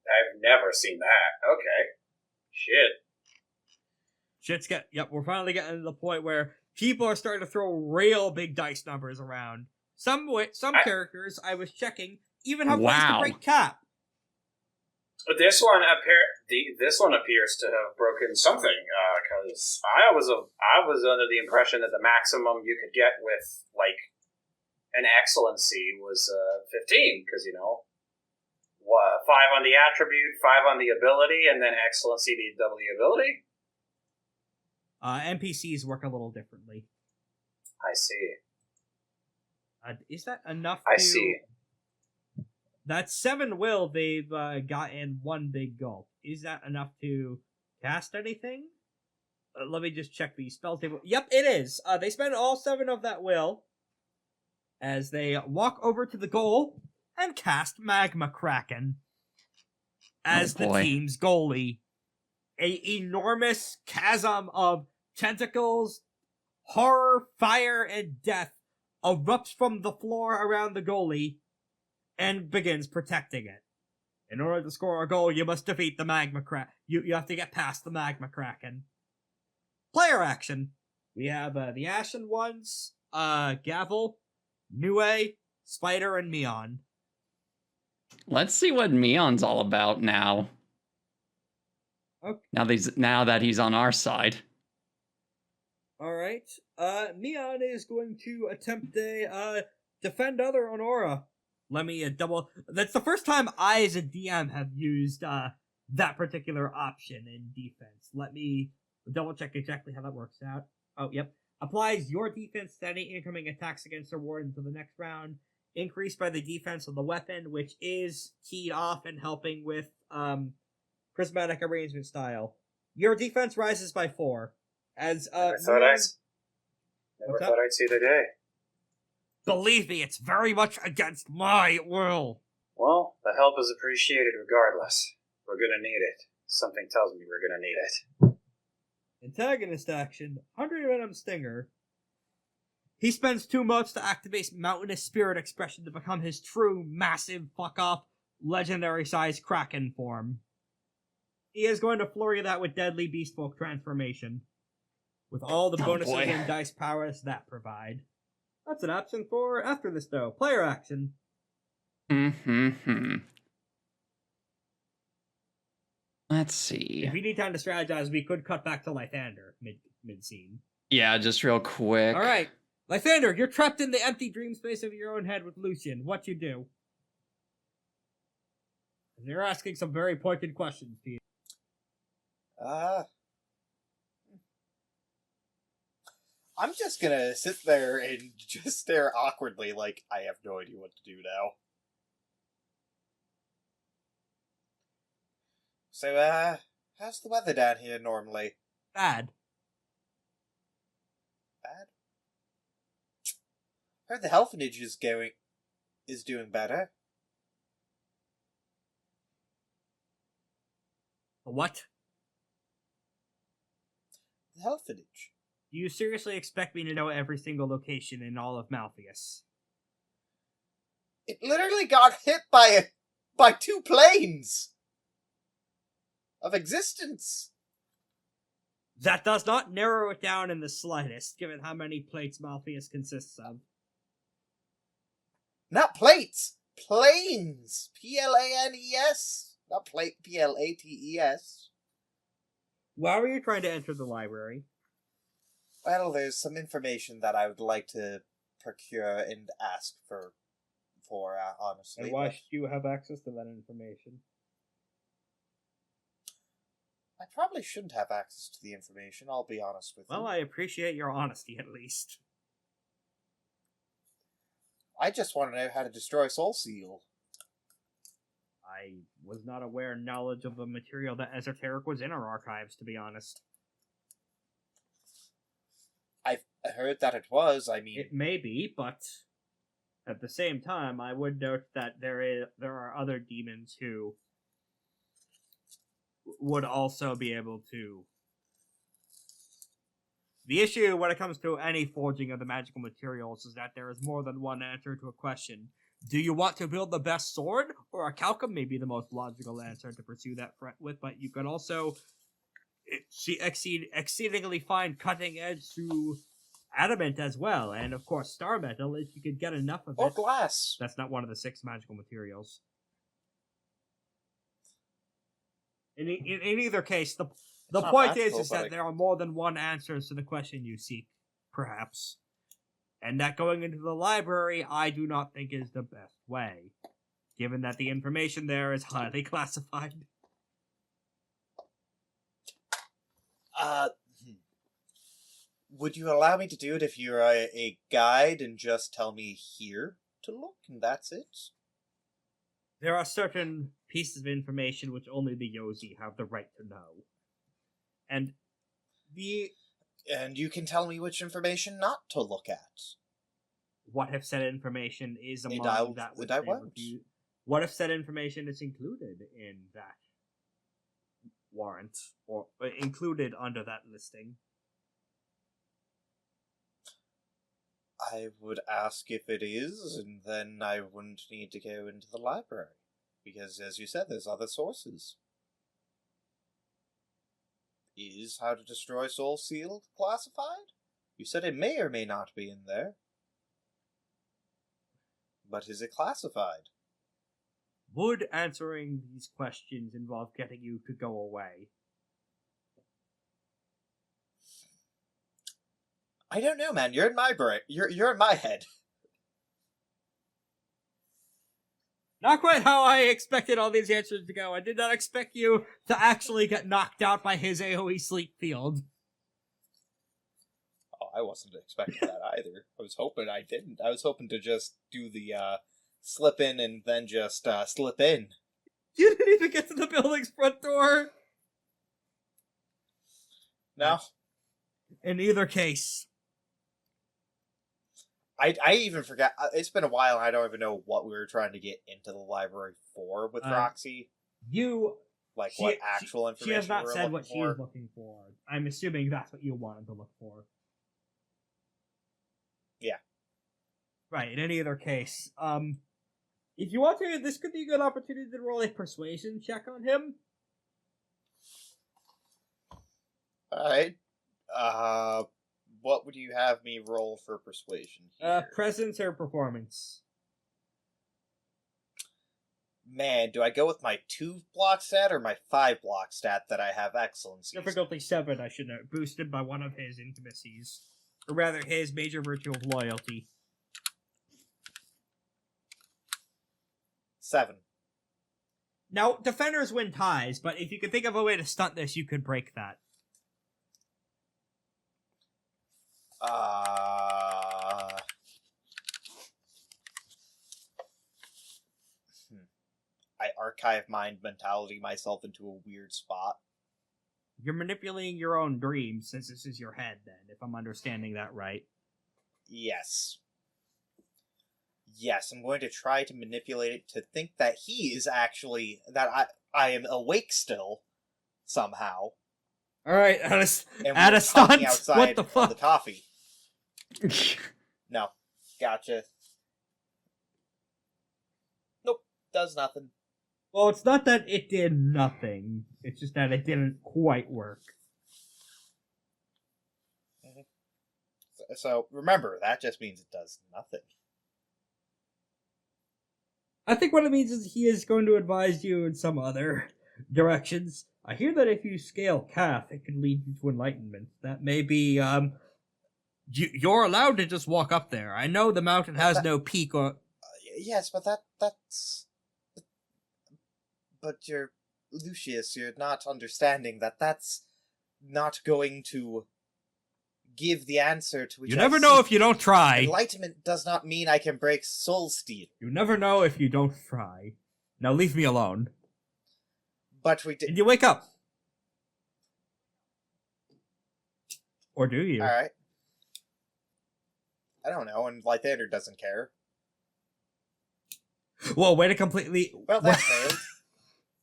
I've never seen that. Okay. Shit. Yep, we're finally getting to the point where people are starting to throw real big dice numbers around. Some characters, I was checking, even have ways to break cap. But this one appears to have broken something, because I was under the impression that the maximum you could get with like an excellency was 15, because 5 on the attribute, 5 on the ability, and then excellency to double the ability. NPCs work a little differently. I see. Is that enough? I see. That's 7 will they've got in one big gulp. Is that enough to cast anything? Let me just check the spell table. Yep, it is. They spend all 7 of that will as they walk over to the goal and cast Magma Kraken as the team's goalie. A enormous chasm of tentacles, horror, fire, and death erupts from the floor around the goalie and begins protecting it. In order to score a goal, you must defeat the Magma Kraken. You have to get past the Magma Kraken. Player action. We have the Ashen Ones, Gavel, Nue, Spider, and Meon. Let's see what Meon's all about now. Okay. Now that he's on our side. Alright. Meon is going to attempt a defend other Honora. Let me double. That's the first time I, as a DM, have used that particular option in defense. Let me double check exactly how that works out. Oh, yep. Applies your defense to any incoming attacks against a ward until the next round. Increased by the defense of the weapon, which is keyed off and helping with prismatic arrangement style. Your defense rises by 4. As Never thought I'd see the day. Believe me, it's very much against my will. Well, the help is appreciated regardless. We're gonna need it. Something tells me we're gonna need it. Antagonist action, Hundred Venoms Stinger. He spends 2 months to activate Mountainous Spirit Expression to become his true, massive, fuck-up, legendary-sized Kraken form. He is going to flurry that with Deadly Beast Folk Transformation, with all the bonuses and dice powers that provide. That's an option for after this, though. Player action. Let's see. If you need time to strategize, we could cut back to Lythander mid-scene. Yeah, just real quick. Alright. Lythander, you're trapped in the empty dream space of your own head with Lucian. What you do? They're asking some very pointed questions to you. I'm just gonna sit there and just stare awkwardly like I have no idea what to do now. So, how's the weather down here normally? Bad. Bad? Heard the Helphinage is doing better. What? The Helphinage. Do you seriously expect me to know every single location in all of Malpheus? It literally got hit by 2 planes of existence. That does not narrow it down in the slightest, given how many plates Malpheus consists of. Not plates! Planes! Planes! Not plate, Plates. Why were you trying to enter the library? Well, there's some information that I would like to procure and ask for honestly. And why should you have access to that information? I probably shouldn't have access to the information, I'll be honest with you. Well, I appreciate your honesty, at least. I just want to know how to destroy Soul Seal. I was not aware knowledge of the material that Esoteric was in our archives, to be honest. I've heard that it was, I mean... It may be, but at the same time, I would note that there are other demons who would also be able to... The issue when it comes to any forging of the magical materials is that there is more than one answer to a question. Do you want to build the best sword? Or a calcum may be the most logical answer to pursue that threat with, but you can also exceedingly find cutting edge through adamant as well, and of course star metal if you could get enough of it. Or glass. That's not one of the 6 magical materials. In either case, the point is that there are more than one answers to the question you seek, perhaps. And that going into the library, I do not think is the best way, given that the information there is highly classified. Would you allow me to do it if you're a guide and just tell me here to look, and that's it? There are certain pieces of information which only the Yozi have the right to know. And you can tell me which information not to look at. What if said information is among that which I they won't. refuse? What if said information is included in that warrant, or included under that listing? I would ask if it is, and then I wouldn't need to go into the library. Because, as you said, there's other sources. Is How to Destroy Soul Seal classified? You said it may or may not be in there. But is it classified? Would answering these questions involve getting you to go away? I don't know, man. You're in my brain. You're in my head. Not quite how I expected all these answers to go. I did not expect you to actually get knocked out by his AoE sleep field. Oh, I wasn't expecting that either. I was hoping I didn't. I was hoping to just do the slip in and then just slip in. You didn't even get to the building's front door. No. In either case. I even forgot. It's been a while and I don't even know what we were trying to get into the library for with Raksi. You Like, what actual information she has not we're said looking what she for? is looking for. I'm assuming that's what you wanted to look for. Yeah. Right, in any other case, if you want to, this could be a good opportunity to roll a persuasion check on him. Alright. What would you have me roll for persuasion here? Presence or performance? Man, do I go with my 2-block stat or my 5-block stat that I have excellence? Difficulty 7, I should note, boosted by one of his intimacies. Or rather, his major virtue of loyalty. 7. Now, defenders win ties, but if you could think of a way to stunt this, you could break that. I archive mind mentality myself into a weird spot. You're manipulating your own dreams, since this is your head, then, if I'm understanding that right. Yes. Yes, I'm going to try to manipulate it to think that he is actually... that I am awake still, somehow. Alright, at a stunt? What the fuck? The coffee. No. Gotcha. Nope. Does nothing. Well, it's not that it did nothing. It's just that it didn't quite work. So, remember, that just means it does nothing. I think what it means is he is going to advise you in some other directions. I hear that if you scale Kath, it could lead you to enlightenment. That may be, you're allowed to just walk up there. I know the mountain has no peak or... Yes, but that's... But you're... Lucius, you're not understanding that that's not going to give the answer to which you never know if you don't try. Enlightenment does not mean I can break soul steel. You never know if you don't try. Now leave me alone. But we did... And you wake up. Or do you? Alright. I don't know, and Lythander doesn't care. Whoa, way to completely... Well, that failed.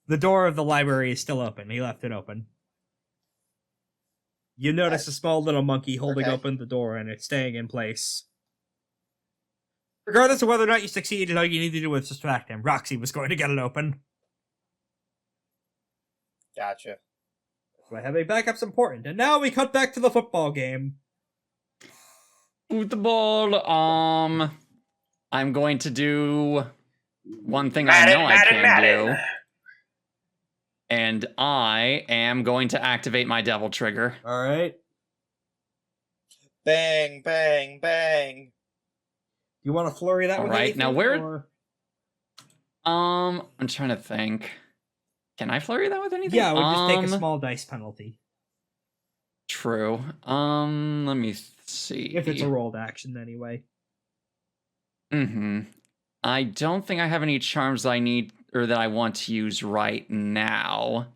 The door of the library is still open. He left it open. You notice a small little monkey holding open the door, and it's staying in place. Regardless of whether or not you succeeded, all you need to do was distract him. Raksi was going to get it open. Gotcha. So having backup's important. And now we cut back to the football game. Football, I'm going to do one thing I know I can do. And I am going to activate my devil trigger. Alright. Bang, bang, bang. You want to flurry that with anything? Now where... Or... I'm trying to think. Can I flurry that with anything? Yeah, it would just take a small dice penalty. True. Let me see. If it's a rolled action, anyway. I don't think I have any charms I need or that I want to use right now.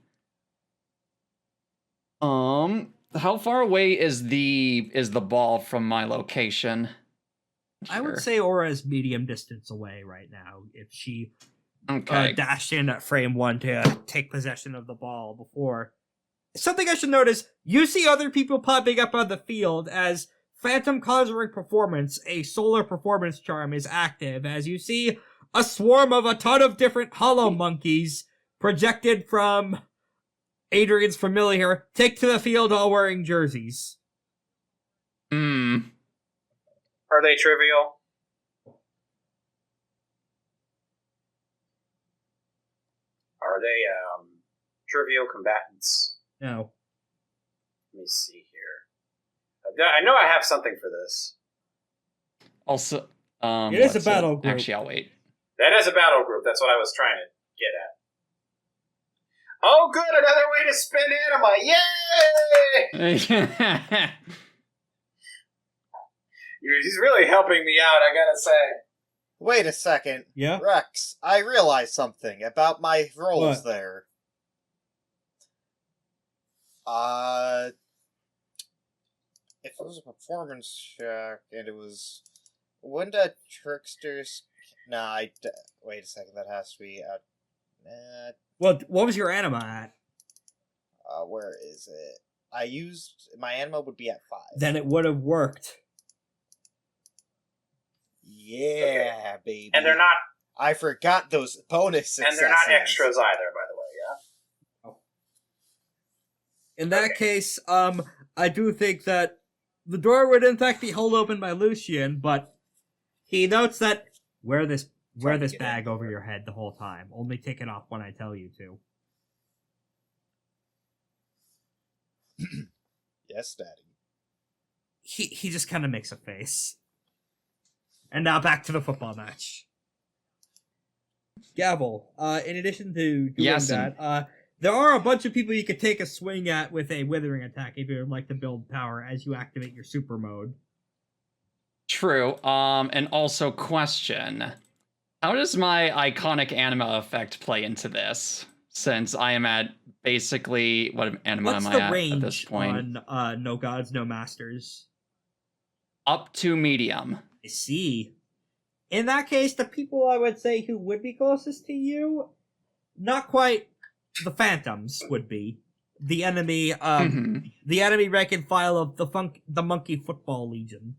How far away is the ball from my location? I would say Aura is medium distance away right now. If she dashed in at frame 1 to take possession of the ball before. Something I should notice, you see other people popping up on the field as Phantom Conjuring Performance, a solar performance charm, is active, as you see a swarm of a ton of different hollow monkeys projected from Adrian's familiar take to the field all wearing jerseys. Are they trivial? Are they trivial combatants? No. Let me see here. I know I have something for this. Also, it is a battle group. Actually, I'll wait. That is a battle group. That's what I was trying to get at. Oh, good! Another way to spin anima! Yay! He's really helping me out, I gotta say. Wait a second. Yeah? Rex, I realized something about my rolls there. If it was a performance check and it was... Wouldn't a trickster's... Nah, wait a second, that has to be... Well, what was your anima at? Where is it? I used... My anima would be at 5. Then it would have worked. Yeah, baby. And they're not... I forgot those bonus successes. And they're not extras either, by the way, yeah? In that case, I do think that the door would in fact be held open by Lucian, but he notes that wear this bag over your head the whole time. Only take it off when I tell you to. Yes, Daddy. He just kind of makes a face. And now back to the football match. Gavel, in addition to doing that, there are a bunch of people you could take a swing at with a withering attack if you would like to build power as you activate your super mode. True. And also question. How does my iconic anima effect play into this? Since I am at basically what anima What's am the I range at this point? On No Gods, No Masters? Up to medium. I see. In that case, the people I would say who would be closest to you, not quite the Phantoms would be. The enemy the enemy rank and file of the Monkey Football Legion.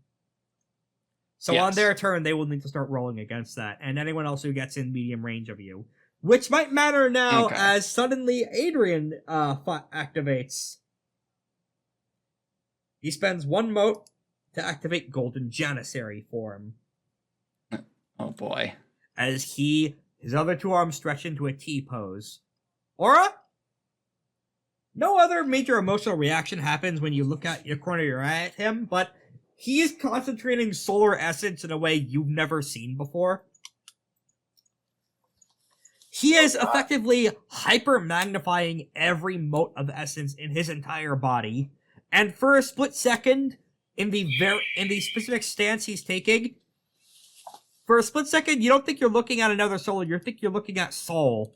So on their turn, they will need to start rolling against that, and anyone else who gets in medium range of you. Which might matter now, as suddenly Adrian activates. He spends 1 mote to activate Golden Janissary form. Oh boy. As his other 2 arms stretch into a T pose. Aura? No other major emotional reaction happens when you look at your corner of your eye at him, but he is concentrating solar essence in a way you've never seen before. He is effectively hyper-magnifying every mote of essence in his entire body, and for a split second, in the specific stance he's taking, for a split second, you don't think you're looking at another soul, you think you're looking at Soul.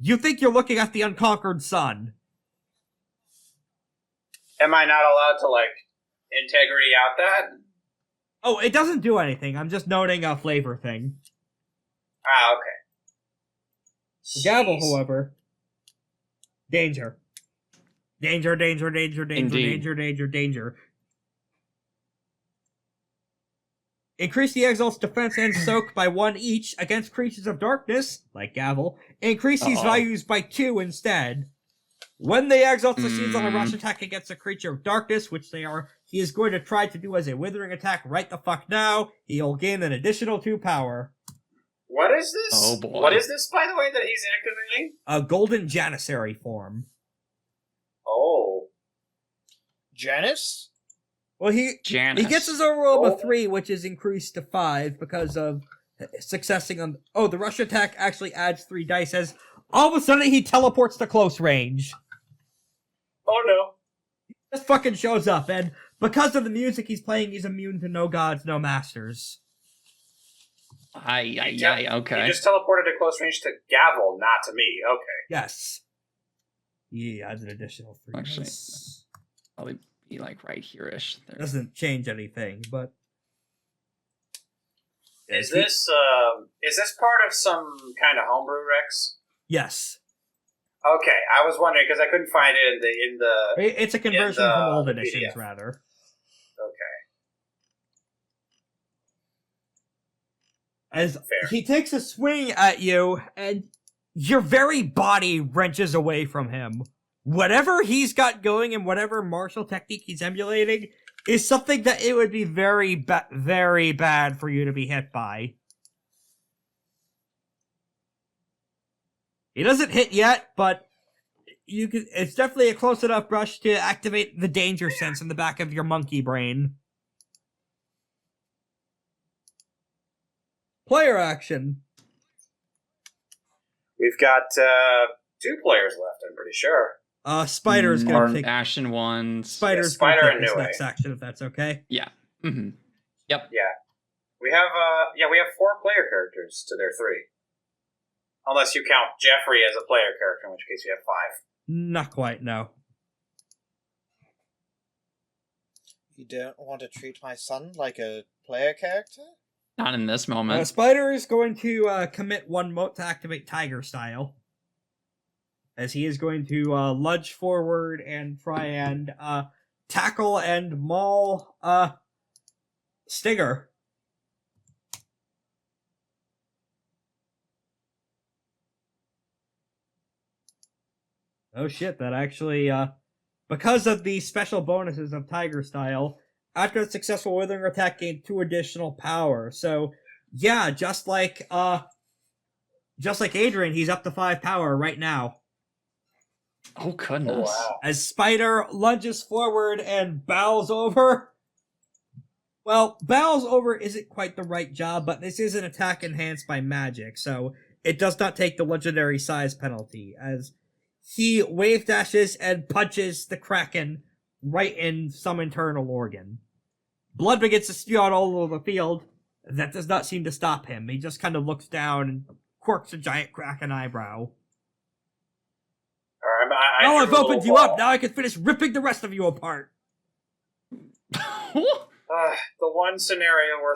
You think you're looking at the unconquered sun. Am I not allowed to, integrity out that? Oh, it doesn't do anything. I'm just noting a flavor thing. Ah, okay. Gavel, however, danger. Danger, danger, danger, danger, Indeed. danger, danger, danger. Increase the Exalt's defense and soak by 1 each against creatures of darkness, like Gavel. Increase these values by 2 instead. When the Exalt succeeds on a rush attack against a creature of darkness, which they are, he is going to try to do as a withering attack right the fuck now. He'll gain an additional 2 power. What is this? Oh boy. What is this, by the way, that he's activating? A Golden Janissary form. Oh. Janice? Well, he gets his overall of 3, which is increased to 5 because of successing on... Oh, the rush attack actually adds 3 dice as all of a sudden he teleports to close range. Oh no. He just fucking shows up, and because of the music he's playing, he's immune to No Gods, No Masters. Okay. He just teleported to close range to Gavel, not to me. Okay. Yes. He adds an additional 3 Actually, dice. probably be right here-ish. There. Doesn't change anything, but... Is this part of some kind of homebrew, Rex? Yes. Okay, I was wondering because I couldn't find it in the. It's a conversion from old editions, PDF. rather. Okay. As Fair. he takes a swing at you, and your very body wrenches away from him. Whatever he's got going and whatever martial technique he's emulating is something that it would be very bad for you to be hit by. He doesn't hit yet, but it's definitely a close enough brush to activate the danger sense in the back of your monkey brain. Player action. We've got 2 players left, I'm pretty sure. Spider's gonna take... Ashen Ones. Spider's Spider gonna and take this Nue. next action, if that's okay. Yeah. Mm-hmm. Yep. Yeah. We have 4 player characters to their 3. Unless you count Jeffrey as a player character, in which case we have 5. Not quite, no. You don't want to treat my son like a player character? Not in this moment. Spider is going to commit one mote to activate Tiger Style. As he is going to lunge forward and try and tackle and maul Stinger. Oh shit, that actually, because of the special bonuses of Tiger Style, after a successful withering attack, gain 2 additional power. So, yeah, just like Adrian, he's up to 5 power right now. Oh, goodness. Oh, wow. As Spider lunges forward and bows over. Well, bows over isn't quite the right job, but this is an attack enhanced by magic, so it does not take the legendary size penalty, as he wave dashes and punches the Kraken right in some internal organ. Blood begins to spew out all over the field. That does not seem to stop him. He just kind of looks down and quirks a giant Kraken eyebrow. Now I've opened you up. Now I can finish ripping the rest of you apart. The one scenario where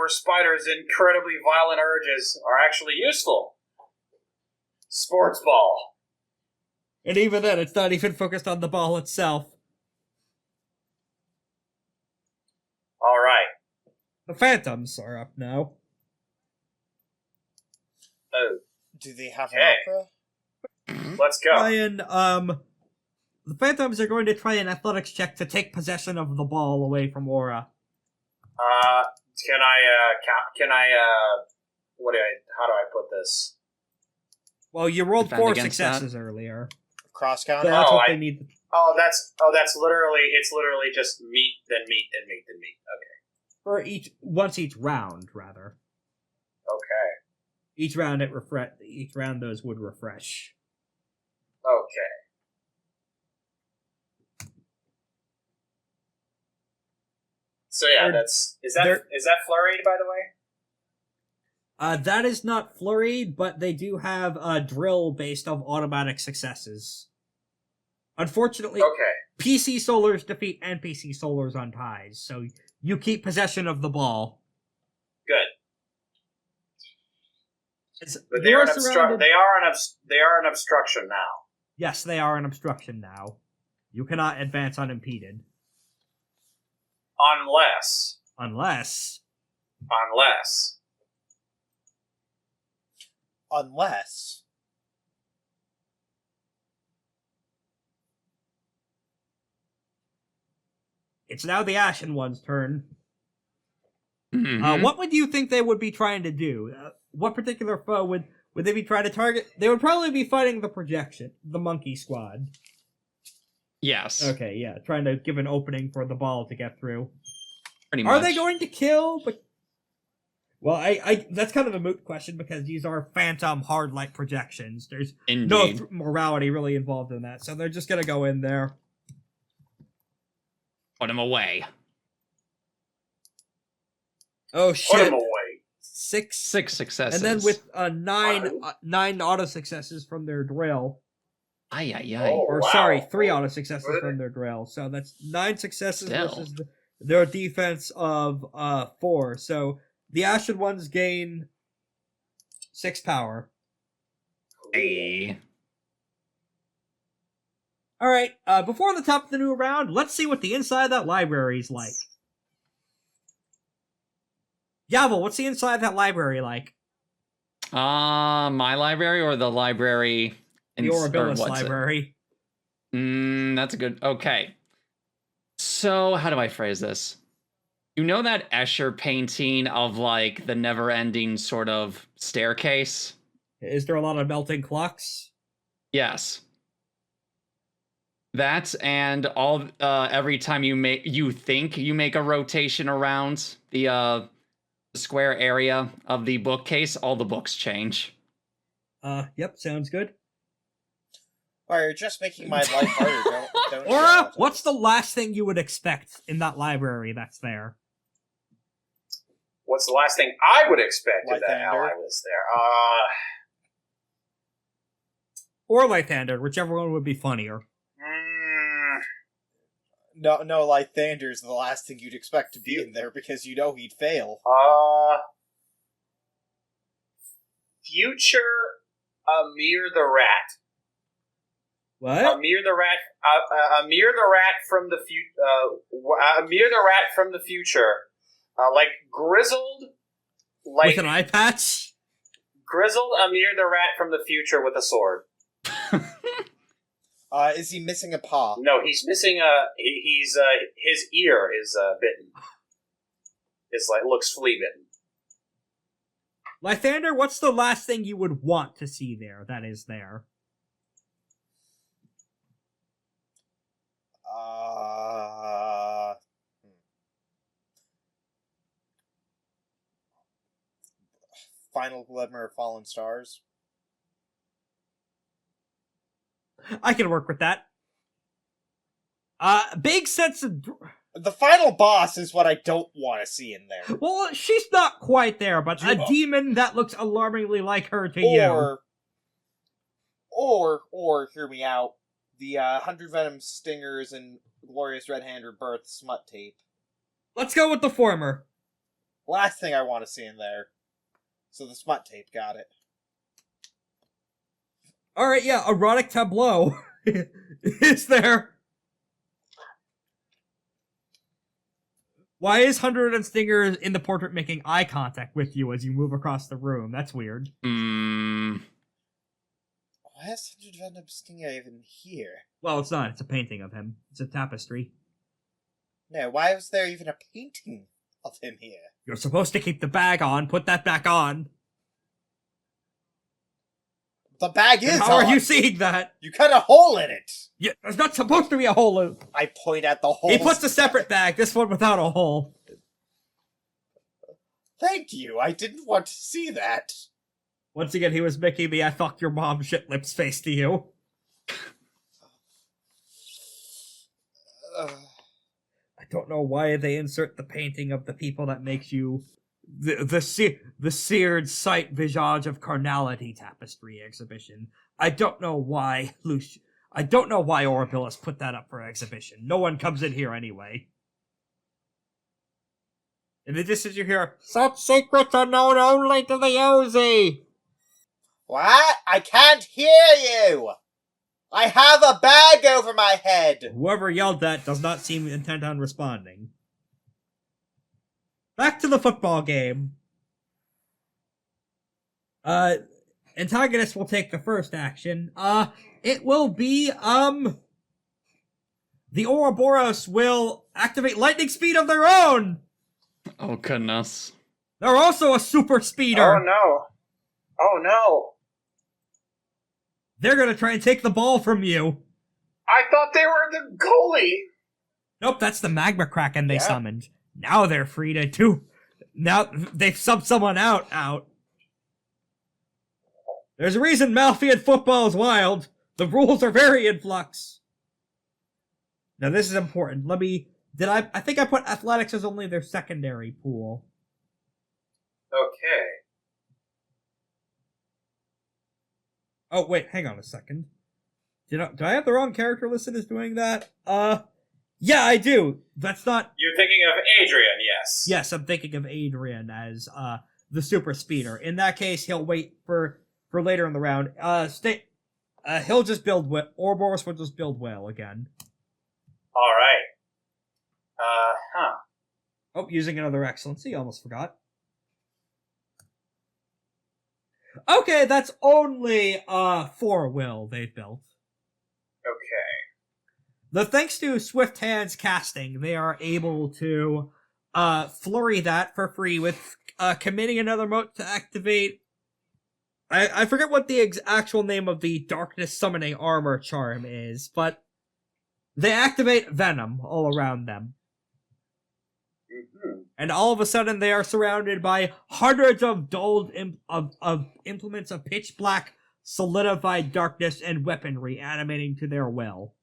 Spider's incredibly violent urges are actually useful. Sports ball. And even then, it's not even focused on the ball itself. All right. The Phantoms are up now. Oh. Do they have Okay. an opera? Let's go. Ryan, the Phantoms are going to try an athletics check to take possession of the ball away from Aura. How do I put this? Well, you rolled Defend 4 against successes earlier. Cross So counter? that's Oh, what they need. That's literally, it's literally just meat, then meat, then meat, then meat. Okay. For once each round, rather. Okay. Each round those would refresh. Okay. So yeah, is that flurried, by the way? That is not flurried, but they do have a drill based on automatic successes. Unfortunately, Okay. PC Solars defeat NPC Solars on ties, so you keep possession of the ball. Good. But they You're are an surrounded- they are an obstruction now. Yes, they are an obstruction now. You cannot advance unimpeded. Unless Unless it's now the Ashen Ones' turn. Mhm. What would you think they would be trying to do? What particular foe would they be trying to target? They would probably be fighting the monkey squad. Yes. Okay, yeah, trying to give an opening for the ball to get through. Pretty much. Are they going to kill? Well, I that's kind of a moot question because these are phantom hard light projections. There's Indeed. no morality really involved in that, so they're just gonna go in there. Put him away. Oh put shit! them away. 6 6 successes. and then with nine auto successes from their drill. Ay. Oh. Or wow. sorry, 3 auto successes Really? from their drill. So that's 9 successes Still. versus their defense of 4. So the Ashen Ones gain 6 power. Hey. All right. Before the top of the new round, let's see what the inside of that library is like. Gavel, what's the inside of that library like? My library or the library? The Orabilis library. That's a good. Okay. So how do I phrase this? You know that Escher painting of like the never-ending sort of staircase? Is there a lot of melting clocks? Yes. That and all every time you think you make a rotation around the square area of the bookcase, all the books change. Yep, sounds good. Well, you're just making my life harder, don't you? Aura, what's the last thing you would expect in that library that's there? What's the last thing I would expect if that Lythander. ally was there? Or Lythander, whichever one would be funnier. No, Lythander's the last thing you'd expect to be in there because you know he'd fail. Future Amir the Rat. What? Amir the Rat from the future. Like grizzled, like with an eye patch. Grizzled Amir the Rat from the future with a sword. Is he missing a paw? No, he's missing his ear is bitten. It's like looks flea bitten. Lythander, what's the last thing you would want to see there that is there? Final Glimmer of Fallen Stars. I can work with that. Big sense of... The final boss is what I don't want to see in there. Well, she's not quite there, but a demon that looks alarmingly like her to you. Or, hear me out, the 100 Venoms Stingers and Glorious Red Hand Rebirth smut tape. Let's go with the former. Last thing I want to see in there. So the smut tape, got it. Alright, yeah, erotic tableau is there. Why is 100 and Stinger in the portrait making eye contact with you as you move across the room? That's weird. Why is 100 Venoms Stinger even here? Well, it's not. It's a painting of him. It's a tapestry. No, why was there even a painting of him here? You're supposed to keep the bag on. Put that back on. The bag is How on. are you seeing that? You cut a hole in it. Yeah, there's not supposed to be a hole in. I point at the hole. He puts a separate bag. This one without a hole. Thank you. I didn't want to see that. Once again, he was making the "I fucked your mom" shit lips face to you. I don't know why they insert the painting of the people that makes you the seared sight visage of carnality tapestry exhibition. I don't know why Orabilis put that up for exhibition. No one comes in here anyway. In the distance you hear, "Such secrets are known only to the Yozi." What? I can't hear you! I have a bag over my head! Whoever yelled that does not seem intent on responding. Back to the football game. Antagonist will take the first action. It will be, the Ouroborous will activate lightning speed of their own! Oh, goodness. They're also a super speeder! Oh, no. Oh, no. They're gonna try and take the ball from you. I thought they were the goalie. Nope, that's the magma kraken they summoned. Now they're free to do. Now they've subbed someone out. There's a reason Malfian football is wild. The rules are very in flux. Now this is important. I think I put athletics as only their secondary pool. Okay. Oh, wait, hang on a second. Do I have the wrong character listed as doing that? Yeah, I do. That's not... You're thinking of Adrian, yes. Yes, I'm thinking of Adrian as, the super speeder. In that case, he'll wait for later in the round. He'll just build... Ouroborous will just build well again. Alright. Oh, using another excellency, almost forgot. Okay, that's only 4 will they've built. Okay. Thanks to Swift Hands casting, they are able to flurry that for free with committing another mote to activate. I forget what the actual name of the darkness summoning armor charm is, but they activate venom all around them. Mm-hmm. And all of a sudden, they are surrounded by hundreds of dulled implements of pitch black, solidified darkness and weaponry animating to their will.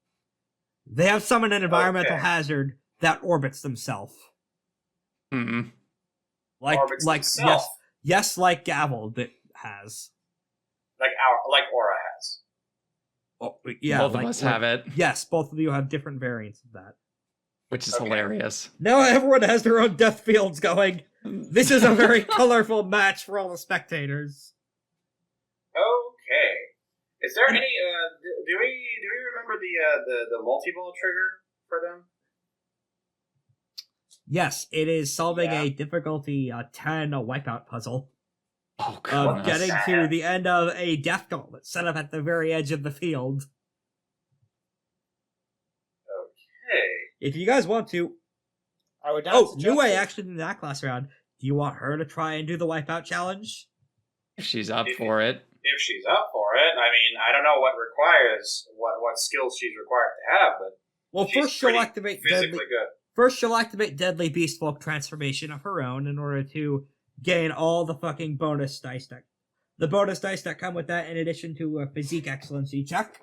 They have summoned an environmental hazard that orbits themselves. Mm-hmm. Like themself. Yes, like Gavel that has. Like Aura has. Oh, yeah, Both of us have it. Yes, both of you have different variants of that. which is Okay. hilarious. Now everyone has their own death fields going. This is a very colorful match for all the spectators. Okay. Is there any? Do we remember the multi-ball trigger for them? Yes, it is solving Yeah. a difficulty 10 wipeout puzzle Oh, of goodness. getting to the end of a death gauntlet set up at the very edge of the field. Okay. If you guys want to, I would not suggest Nue it. actually did that class round. Do you want her to try and do the wipeout challenge? If she's up for it. If she's up for it, I mean, I don't know what requires what skills she's required to have, but Well, she's first she'll pretty activate physically deadly. good. First, she'll activate Deadly Beast Folk transformation of her own in order to gain all the fucking bonus dice that come with that, in addition to a physique excellency check.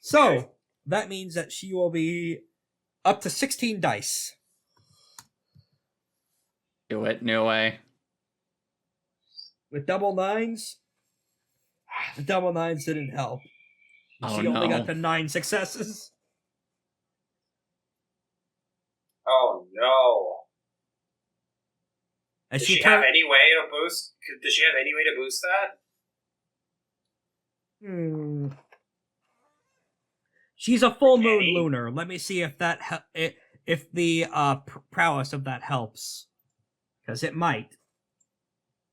So Okay. that means that she will be up to 16 dice. Do it, New Way. With double nines, the double nines didn't help. Oh, She only no. got the 9 successes. Oh no! As Does she she have turned, any way to boost? Does she have any way to boost that? She's a full moon Okay. lunar. Let me see if that if the prowess of that helps, because it might.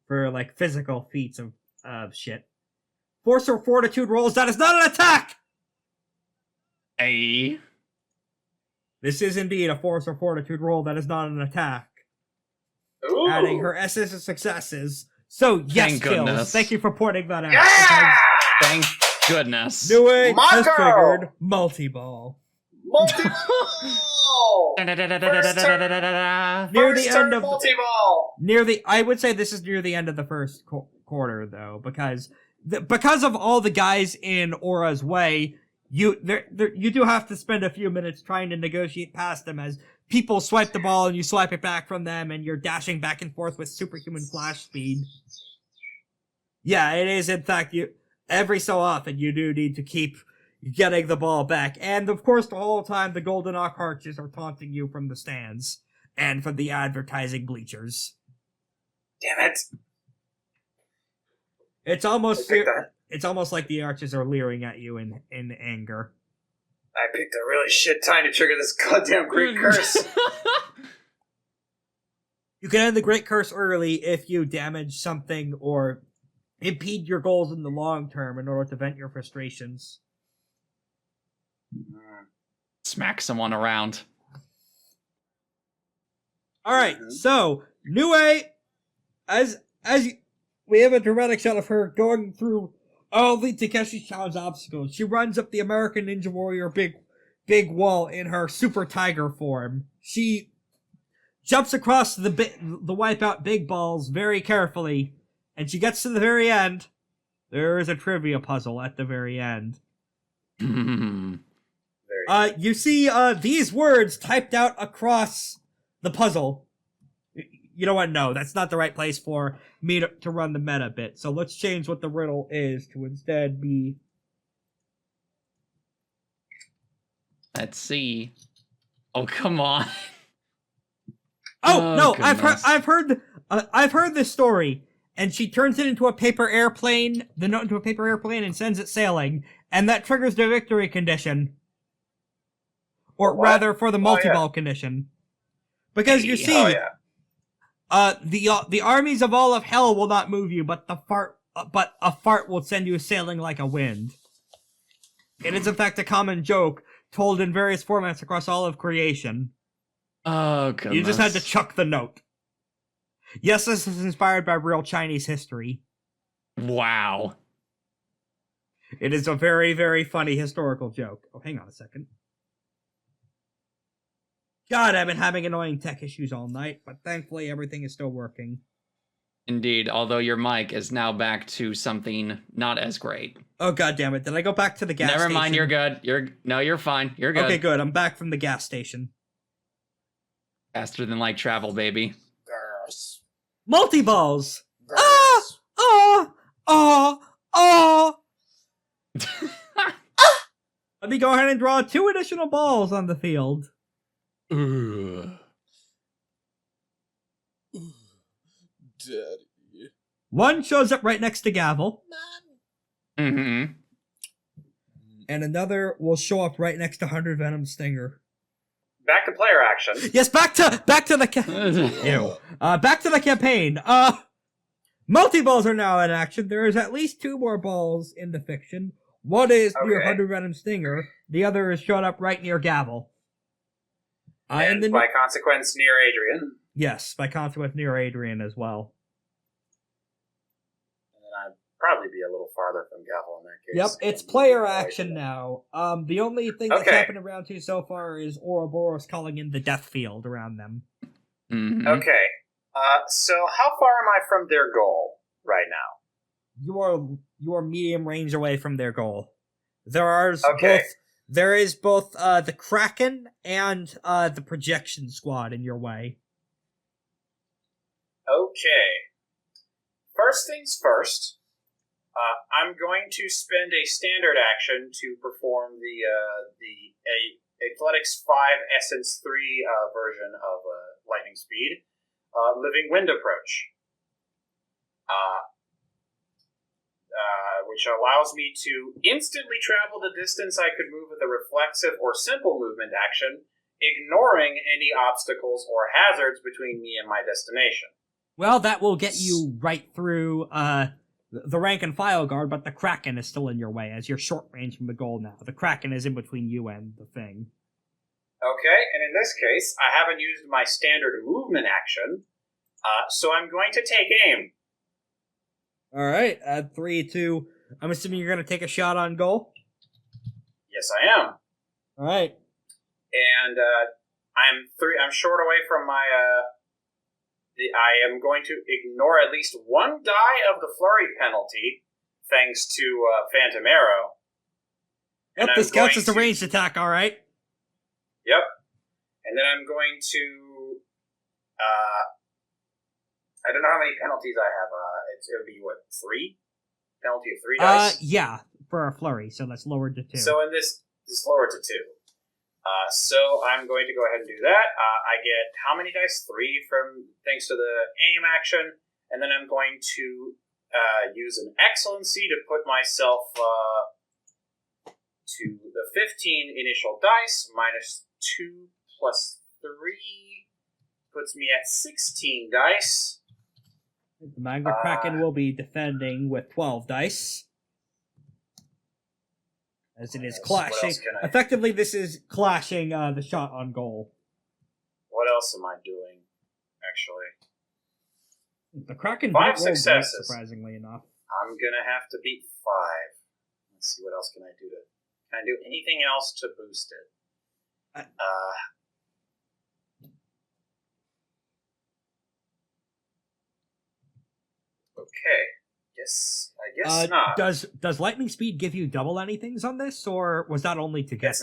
For like physical feats of shit. Force or fortitude rolls. That is not an attack. Hey. This is indeed a force or fortitude roll. That is not an attack. Ooh. Adding her SS of successes. So yes, Thank kills. goodness. Thank you for pointing that out. Yeah! Thank goodness. Nue has Marco! triggered multi-ball. Multi-ball! Near First the turn end of multi-ball! I would say this is near the end of the first quarter, though, because of all the guys in Aura's way, you do have to spend a few minutes trying to negotiate past them as people swipe the ball and you swipe it back from them, and you're dashing back and forth with superhuman flash speed. Yeah, it is. In fact, every so often you do need to keep getting the ball back, and of course, the whole time the Golden Ock Archers are taunting you from the stands and from the advertising bleachers. Damn it! It's almost I picked that. it's almost like the archers are leering at you in anger. I picked a really shit time to trigger this goddamn Great Curse. You can end the Great Curse early if you damage something or impede your goals in the long term in order to vent your frustrations. Smack someone around. All right, Mhm. so Nue, we have a dramatic shot of her going through all the Takeshi's Challenge obstacles. She runs up the American Ninja Warrior big wall in her Super Tiger form. She jumps across the wipeout big balls very carefully, and she gets to the very end. There is a trivia puzzle at the very end. Hmm. You see these words typed out across the puzzle. You know what? No, that's not the right place for me to run the meta bit. So let's change what the riddle is to instead be. Let's see. Oh, come on. Oh no! Goodness. I've heard this story, and she turns it into a paper airplane. The note into a paper airplane and sends it sailing, and that triggers the victory condition, or What? rather, for the Oh, multi-ball condition, because you see. Oh yeah. The armies of all of hell will not move you, but a fart will send you sailing like a wind. It is in fact a common joke told in various formats across all of creation. Oh, goodness. You just had to chuck the note. Yes, this is inspired by real Chinese history. Wow. It is a very, very funny historical joke. Oh, hang on a second. God, I've been having annoying tech issues all night, but thankfully everything is still working. Indeed, although your mic is now back to something not as great. Oh, god damn it. Did I go back to the gas Never station? mind, you're good. You're fine. You're good. Okay, good. I'm back from the gas station. Faster than light travel, baby. Girls. Multi-balls! Girls. Oh! Oh! Oh! Let me go ahead and draw 2 additional balls on the field. Daddy. One shows up right next to Gavel, Mm-hmm. and another will show up right next to Hundred Venoms Stinger. Back to player action. Yes, back to the back to the campaign. Multi-balls are now in action. There is at least 2 more balls in the fiction. One is near Hundred Venom Stinger. The other is showing up right near Gavel. And by consequence, near Adrian. Yes, by consequence, near Adrian as well. And then I'd probably be a little farther from Gavel in that case. Yep, it's player action now. The only thing that's happened in round 2 so far is Ouroborous calling in the death field around them. Mm-hmm. Okay. So how far am I from their goal right now? You are medium range away from their goal. There is both the Kraken and the projection squad in your way. Okay. First things first. I'm going to spend a standard action to perform the Athletics 5 Essence 3 version of Lightning Speed, Living Wind Approach, which allows me to instantly travel the distance I could move with a reflexive or simple movement action, ignoring any obstacles or hazards between me and my destination. Well, that will get you right through the rank and file guard, but the Kraken is still in your way, as you're short range from the goal now. The Kraken is in between you and the thing. Okay, and in this case, I haven't used my standard movement action, so I'm going to take aim. Alright, add 3 to... I'm assuming you're going to take a shot on goal? Yes, I am. Alright. And I'm short away from my... I am going to ignore at least 1 die of the flurry penalty, thanks to Phantom Arrow. Yep, this counts as a ranged attack, alright. Yep. And then I'm going to... I don't know how many penalties I have. It would be, 3? Penalty of 3 dice? Yeah, for a flurry, so that's lowered to 2. So in this is lowered to 2. So I'm going to go ahead and do that. I get how many dice? 3 thanks to the aim action, and then I'm going to use an excellency to put myself to the 15 initial dice minus 2 plus 3 puts me at 16 dice. The Magma Kraken will be defending with 12 dice. As it is clashing. Effectively, this is clashing the shot on goal. What else am I doing, actually? The Kraken 5 successes. Surprisingly enough. I'm going to have to beat 5. Let's see, what else can I do can I do anything else to boost it? Okay. I guess not. Does lightning speed give you double anythings on this, or was that only to get?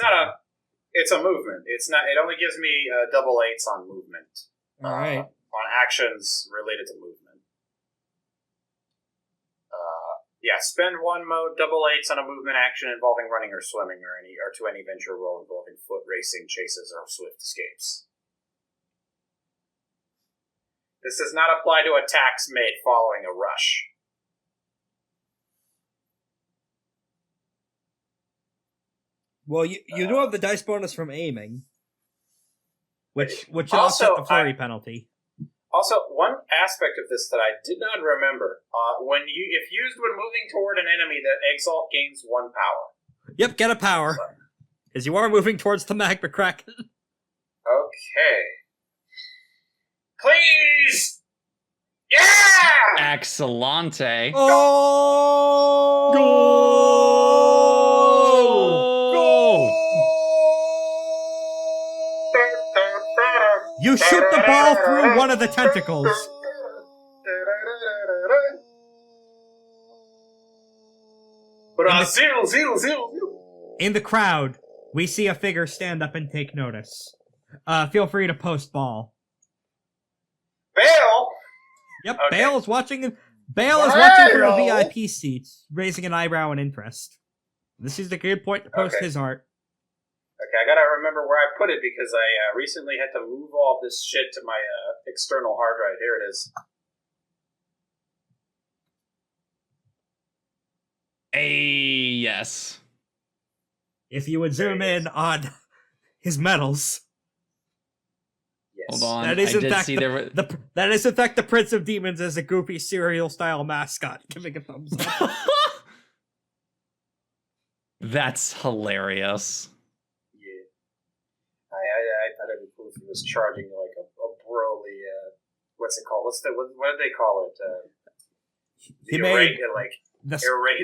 It's a movement. It's not. It only gives me double 8s on movement. All right. On actions related to movement. Spend 1 double 8s on a movement action involving running or swimming, or to any venture roll involving foot racing, chases, or swift escapes. This does not apply to attacks made following a rush. Well, you do have the dice bonus from aiming, which also offset the flurry penalty. Also, one aspect of this that I did not remember: if used when moving toward an enemy, that Exalt gains 1 power. Yep, get a power, because you are moving towards the Magma Kraken. Okay. Please! Yeah! Excellente. Oh! Go! You shoot the ball through one of the tentacles. In the crowd, we see a figure stand up and take notice. Feel free to post ball. Bale? Yep, Okay. Bale is watching. Bale is watching from the VIP seats, raising an eyebrow in interest. This is the good point to post his art. Okay, I gotta remember where I put it because I recently had to move all this shit to my external hard drive. Here it is. Yes. If you would zoom in on his medals. Yes. Hold on. That is, I in did fact, see there were... that is in fact the Prince of Demons as a goofy cereal-style mascot, giving a thumbs up. That's hilarious. Yeah. I thought it'd be cool if he was charging like a broly, what's it called? What do they call it? He made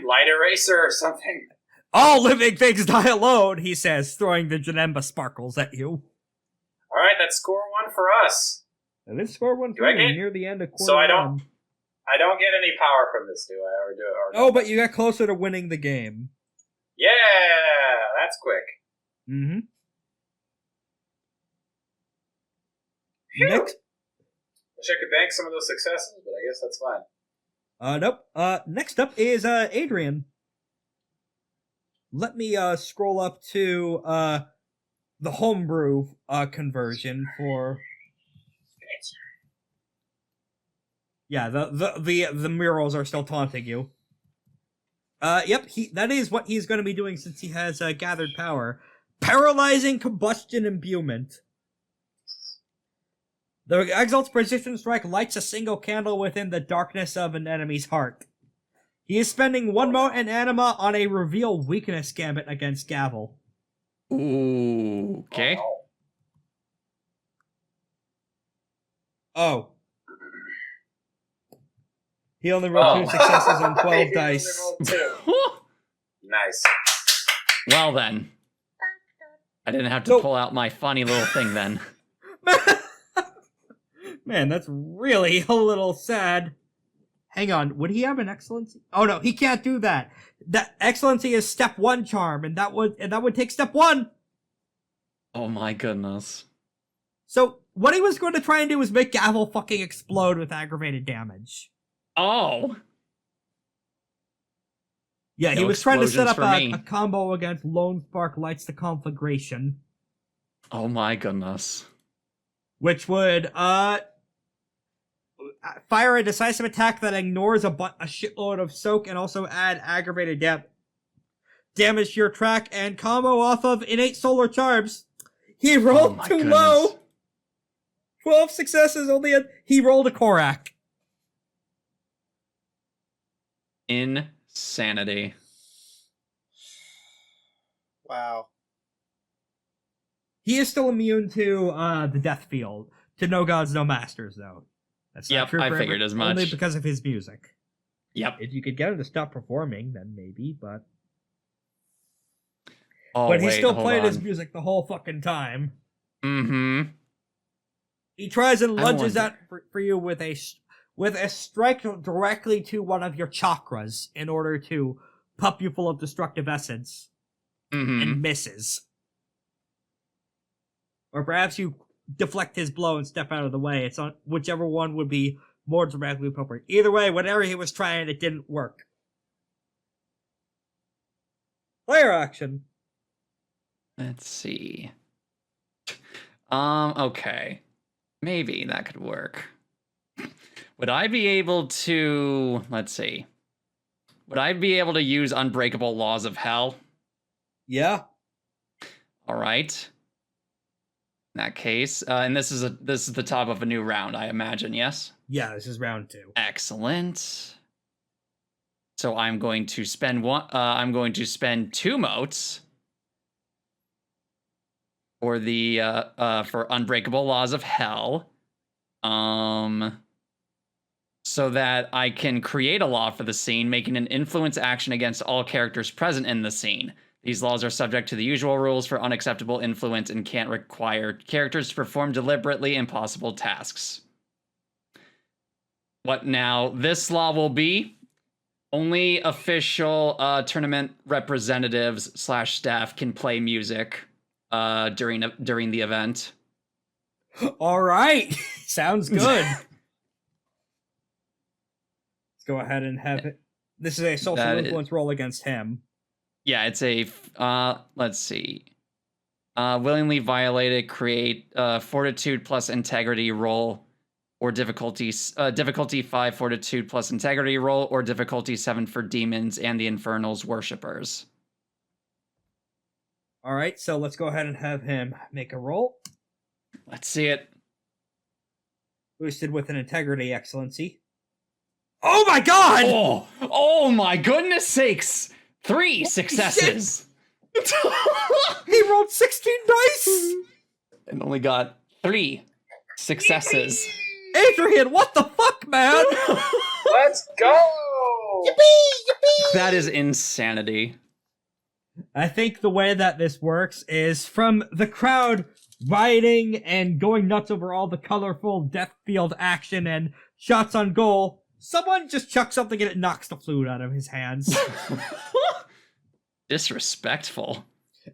light eraser or something. All living things die alone, he says, throwing the Janemba sparkles at you. Alright, that's score 1 for us. And this score 1 for me near the end of quarter So I don't one. I don't get any power from this, do I? Or do I? Oh, but you got closer to winning the game. Yeah, that's quick. Mm-hmm. Phew. Next, Wish I could bank some of those successes, but I guess that's fine. nope. Next up is Adrian. Let me scroll up to the homebrew conversion for. Yeah, the murals are still taunting you. Yep, that is what he's going to be doing since he has gathered power. Paralyzing combustion imbuement. The Exalt's precision strike lights a single candle within the darkness of an enemy's heart. He is spending 1 mote and anima on a reveal weakness gambit against Gavel. Ooh, okay. Oh. He only rolled 2 successes on 12 dice. Nice. Well then. I didn't have to pull out my funny little thing then. Man, that's really a little sad. Hang on, would he have an excellency? Oh no, he can't do that. That excellency is step 1 charm, and that would take step 1. Oh my goodness. So what he was going to try and do was make Gavel fucking explode with aggravated damage. Oh. Yeah, No he was trying to set up explosions a combo against Lone Spark Lights the Conflagration. Oh my goodness. Which would, fire a decisive attack that ignores a shitload of soak and also add aggravated damage to your track and combo off of innate solar charms. He rolled too low. 12 successes, he rolled a Korak. Insanity. Wow. He is still immune to the death field. To No Gods, No Masters, though. That's not true I for figured as much. Only because of his music. Yep. If you could get him to stop performing, then maybe, but... Oh, but he wait, still hold played on. his music the whole fucking time. Mm-hmm. He tries and lunges wonder- out for you with a strike directly to one of your chakras in order to pump you full of destructive essence, Mm-hmm. and misses. Or perhaps you deflect his blow and step out of the way. It's on whichever one would be more dramatically appropriate. Either way, whatever he was trying, it didn't work. Player action. Let's see. Okay. Maybe that could work. Would I be able to... Let's see. Would I be able to use Unbreakable Laws of Hell? Yeah. All right. In that case, and this is the top of a new round, I imagine. Yes. Yeah, this is round 2. Excellent. So I'm going to spend I'm going to spend 2 motes for the for Unbreakable Laws of Hell, so that I can create a law for the scene, making an influence action against all characters present in the scene. These laws are subject to the usual rules for unacceptable influence and can't require characters to perform deliberately impossible tasks. What now? This law will be only official tournament representatives / staff can play music during the event. All right. Sounds good. Let's go ahead and have it. This is a social influence roll against him. Yeah, it's a let's see. Willingly violated, create fortitude plus integrity roll, or difficulty 5 fortitude plus integrity roll, or difficulty 7 for demons and the Infernal's worshippers. All right, so let's go ahead and have him make a roll. Let's see it. Boosted with an integrity excellency. Oh my god! Oh my goodness sakes! 3 successes! He rolled 16 dice! And only got 3 successes. Adrian, what the fuck, man? Let's go! That is insanity. I think the way that this works is from the crowd rioting and going nuts over all the colorful death field action and shots on goal, someone just chucks something and it knocks the flute out of his hands. Disrespectful.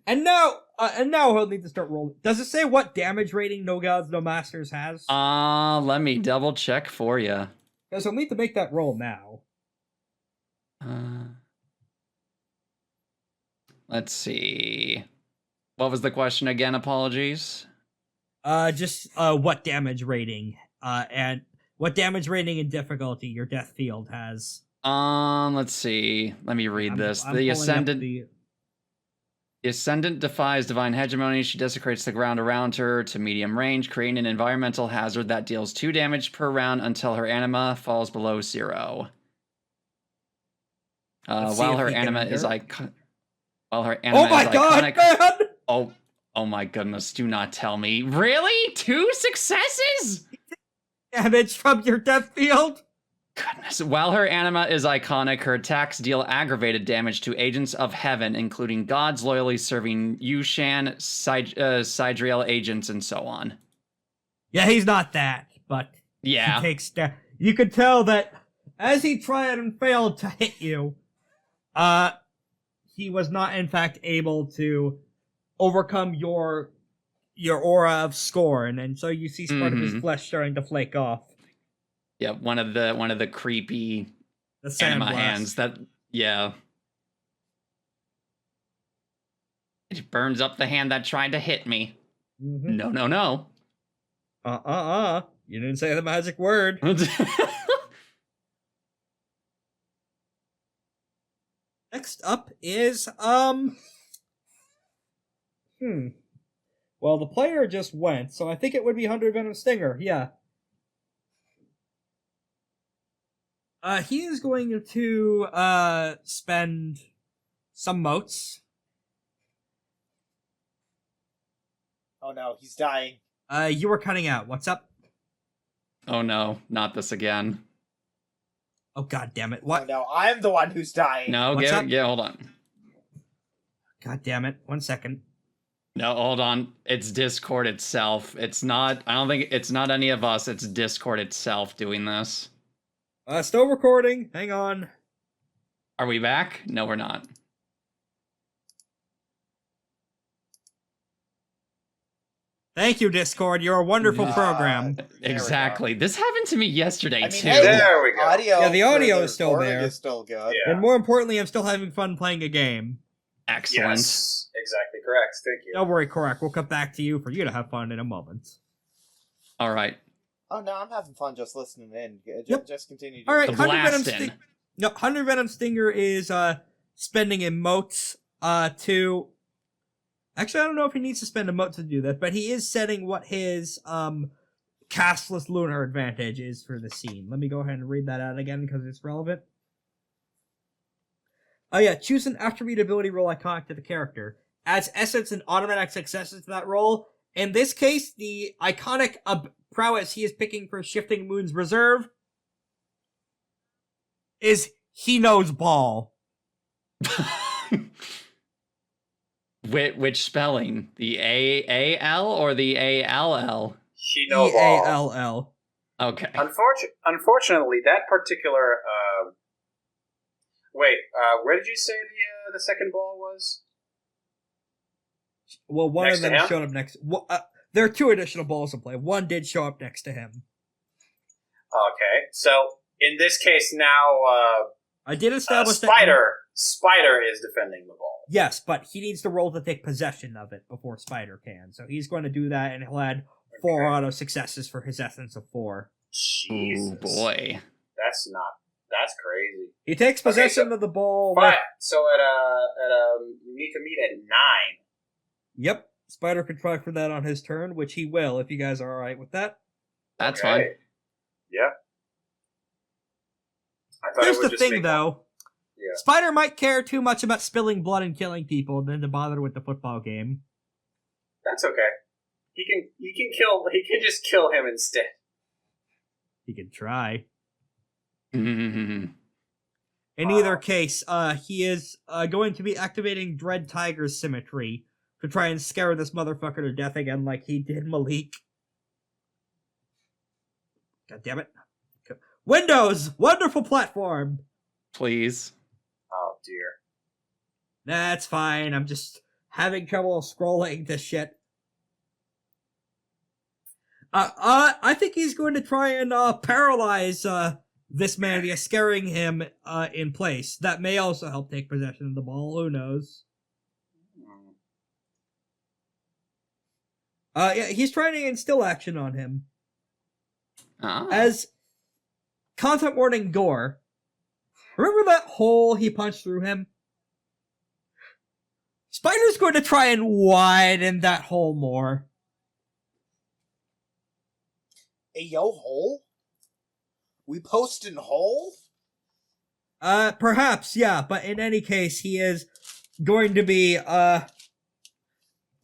And now he'll need to start rolling. Does it say what damage rating No Gods, No Masters has? Let me double check for you. Because he'll need to make that roll now. Let's see. What was the question again? Apologies. Just what damage rating, and what damage rating and difficulty your death field has. Let's see. Let me read this. The Ascendant defies divine hegemony. She desecrates the ground around her to medium range, creating an environmental hazard that deals 2 damage per round until her anima falls below 0. While her anima is iconic. Oh my god, man! Oh my goodness, do not tell me. Really? 2 successes? Damage from your death field? Goodness. While her anima is iconic, her attacks deal aggravated damage to agents of heaven, including gods loyally serving Yushan, Sidriel agents, and so on. Yeah, he's not that, but yeah, he takes you could tell that as he tried and failed to hit you, he was not in fact able to overcome your aura of scorn, and so you see part of his flesh starting to flake off. Yeah, one of the creepy anima hands that it burns up the hand that tried to hit me. Mm-hmm. No. You didn't say the magic word. Next up is well, the player just went, so I think it would be Hundred Venoms Stinger. Yeah. He is going to spend some motes. Oh no, he's dying. You were cutting out. What's up? Oh no, not this again. Oh god damn it. What? Oh no, I'm the one who's dying. No, hold on. God damn it. 1 second. No, hold on. It's Discord itself. It's not, I don't think, it's not any of us. It's Discord itself doing this. Still recording. Hang on. Are we back? No, we're not. Thank you, Discord. You're a wonderful program. Exactly. This happened to me yesterday, too. Hey, there we go. Yeah, the audio is still there. Is still good. Yeah. And more importantly, I'm still having fun playing a game. Excellent. Yes, exactly correct. Thank you. Don't worry, Korak. We'll come back to you for you to have fun in a moment. All right. Oh no, I'm having fun just listening in. Just continue. All right, The blasting. Hundred Venoms Stinger is spending emotes to. Actually, I don't know if he needs to spend emotes to do that, but he is setting what his castless lunar advantage is for the scene. Let me go ahead and read that out again because it's relevant. Oh yeah, choose an attribute ability roll iconic to the character. Adds essence and automatic successes to that roll. In this case, the iconic prowess he is picking for Shifting Moon's Reserve is He Knows Ball. Which spelling? The A-A-L or the A-L-L? She knows all. E-A-L-L. Okay. Unfortunately, that particular. Where did you say the second ball was? Well, one Next of them to him? showed up next. There are 2 additional balls in play. One did show up next to him. Okay, so in this case now, I did establish Spider is defending the ball. Yes, but he needs to roll to take possession of it before Spider can. So he's going to do that, and he'll add 4 auto successes for his essence of 4. Jesus. Oh boy. That's crazy. He takes possession of the ball. So you need to meet at 9. Yep. Spider can try for that on his turn, which he will if you guys are alright with that. That's fine. Yeah. Here's the thing, though. Yeah. Spider might care too much about spilling blood and killing people than to bother with the football game. That's okay. He can just kill him instead. He can try. Mm-hmm. In either case, he is going to be activating Dread Tiger's Symmetry to try and scare this motherfucker to death again like he did Malik. God damn it. Windows! Wonderful platform! Please. Oh, dear. That's fine. I'm just having trouble scrolling this shit. I think he's going to try and paralyze this man via scaring him in place. That may also help take possession of the ball. Who knows? Yeah, he's trying to instill action on him. As content warning gore. Remember that hole he punched through him? Spider's going to try and widen that hole more. Hey, yo, hole? We posting hole? Perhaps, yeah, but in any case, he is going to be,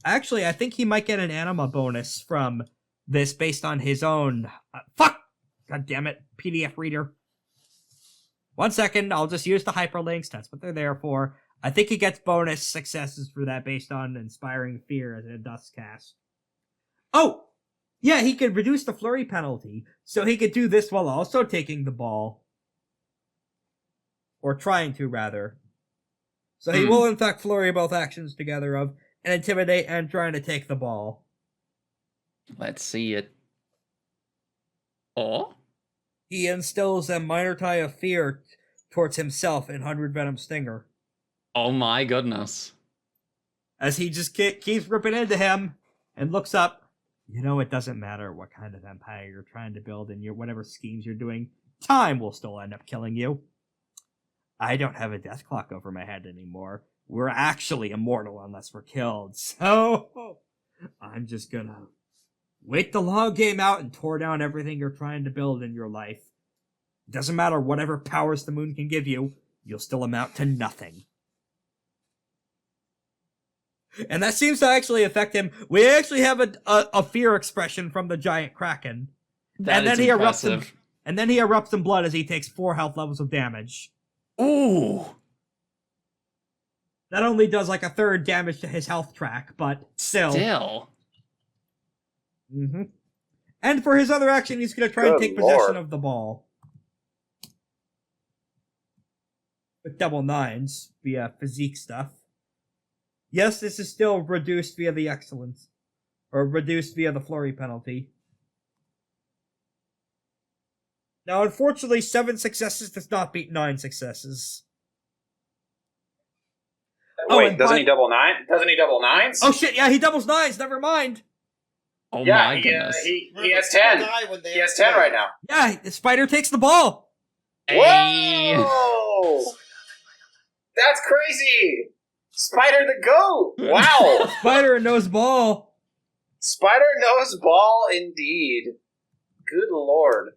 actually, I think he might get an anima bonus from this based on his own, fuck! God damn it, PDF reader. 1 second, I'll just use the hyperlinks, that's what they're there for. I think he gets bonus successes for that based on Inspiring Fear as a Dust cast. Oh! Yeah, he could reduce the flurry penalty, so he could do this while also taking the ball. Or trying to, rather. So he will, in fact, flurry both actions together of an intimidate and trying to take the ball. Let's see it. Oh? He instills a minor tie of fear towards himself in Hundred Venoms Stinger. Oh my goodness. As he just keeps ripping into him and looks up. You know, it doesn't matter what kind of empire you're trying to build and whatever schemes you're doing. Time will still end up killing you. I don't have a death clock over my head anymore. We're actually immortal unless we're killed. So, I'm just gonna wait the long game out and tore down everything you're trying to build in your life. It doesn't matter whatever powers the moon can give you, you'll still amount to nothing. And that seems to actually affect him. We actually have a fear expression from the giant kraken. That is impressive. And then he erupts in blood as he takes 4 health levels of damage. Ooh! That only does like a third damage to his health track, but still. Mm-hmm. And for his other action, he's going to try and take possession of the ball. With double 9s via physique stuff. Yes, this is still reduced via the excellence. Or reduced via the flurry penalty. Now, unfortunately, 7 successes does not beat 9 successes. Wait, doesn't he double 9? Doesn't he double 9s? Oh shit, yeah, he doubles 9s, never mind. Oh yeah, my goodness. He has 10. He has 10 right now. Yeah, the Spider takes the ball. Hey. Whoa! That's crazy! Spider the goat! Wow! Spider knows ball. Spider knows ball indeed. Good lord.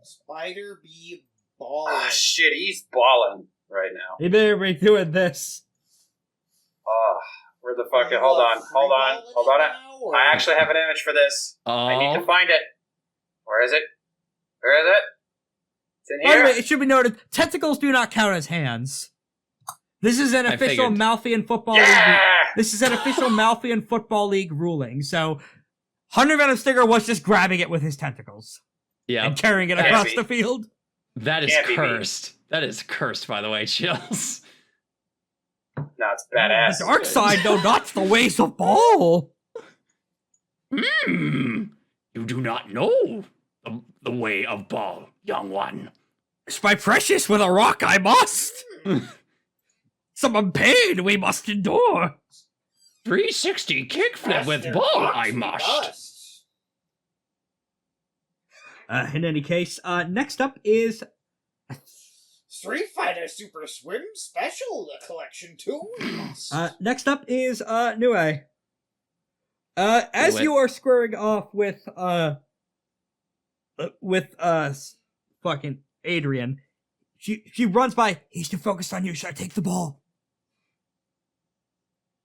Spider be balling. Ah, shit, he's balling right now. He better be doing this. Oh, where the fuck? Hold on. I actually have an image for this. I need to find it. Where is it? It's in here. By the way, it should be noted, tentacles do not count as hands. This is an official Malthian Football League. This is an official Malthian Football League ruling. So, Hundred Venoms Stinger was just grabbing it with his tentacles. Yeah. And carrying it across the field. That is cursed. That is cursed, by the way, Chills. No, it's badass. The dark side, though, not the ways of ball. You do not know the way of ball, young one. My precious, with a rock I must! Some pain we must endure! 360 kickflip with ball I must! In any case, next up is... Street Fighter Super Swim Special Collection 2. Next up is, Nue. As you are squaring off with fucking Adrian, she runs by. He's too focused on you. Should I take the ball?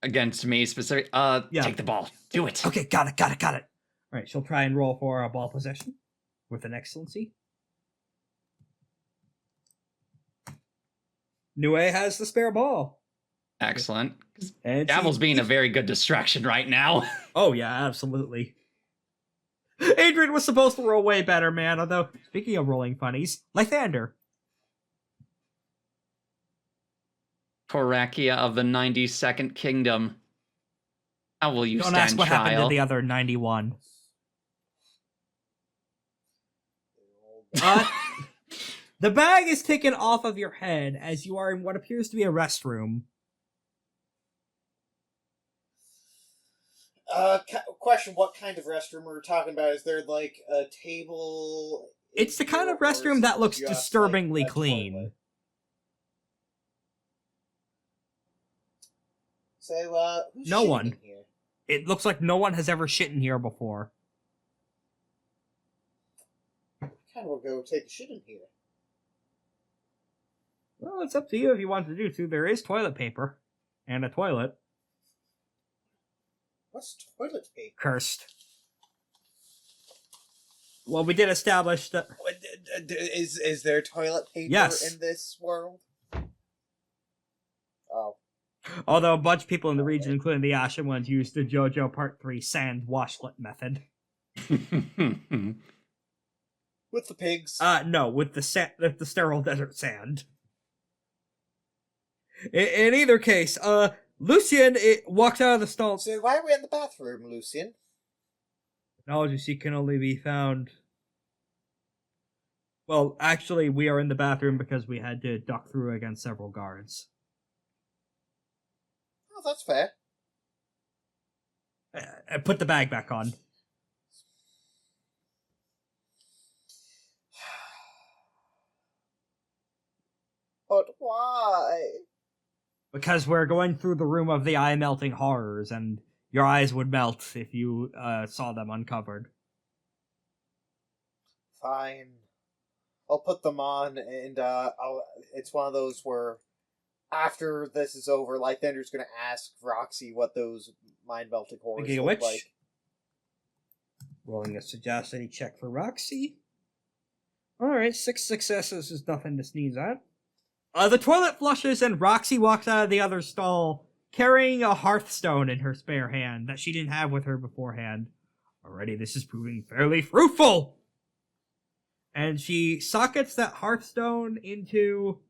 Against me specific. Yeah. Take the ball. Do it. Okay, got it. All right, she'll try and roll for a ball possession with an excellency. Nue has the spare ball. Excellent. And Gavel's being a very good distraction right now. Oh yeah, absolutely. Adrian was supposed to roll way better, man. Although, speaking of rolling funnies, Lythander. Korakia of the 92nd Kingdom. How will you Don't stand ask what trial? happened to the other 91. The bag is taken off of your head as you are in what appears to be a restroom. Question, what kind of restroom are we talking about? Is there, like, a table? It's the kind of restroom that looks disturbingly clean. So, who's No shitting one. in here? It looks like no one has ever shit in here before. I kind of want to go take a shit in here. Well, it's up to you if you want to do so. There is toilet paper. And a toilet. What's toilet paper? Cursed. Well, we did establish that... Is there toilet paper Yes. in this world? Oh. Although a bunch of people in the region, including the Ashen Ones, used the JoJo Part 3 sand washlet method. With the pigs? No, with the sterile desert sand. In either case, Lucian walks out of the stall. So why are we in the bathroom, Lucian? Knowledge you seek can only be found... Well, actually, we are in the bathroom because we had to duck through against several guards. Oh, that's fair. Put the bag back on. But why? Because we're going through the room of the eye-melting horrors, and your eyes would melt if you saw them uncovered. Fine. I'll put them on, and it's one of those where after this is over, Lythander's going to ask Raksi what those mind-melting horrors look like. Rolling a sagacity check for Raksi. Alright, 6 successes is nothing to sneeze at. The toilet flushes and Raksi walks out of the other stall, carrying a hearthstone in her spare hand that she didn't have with her beforehand. Already, this is proving fairly fruitful! And she sockets that hearthstone into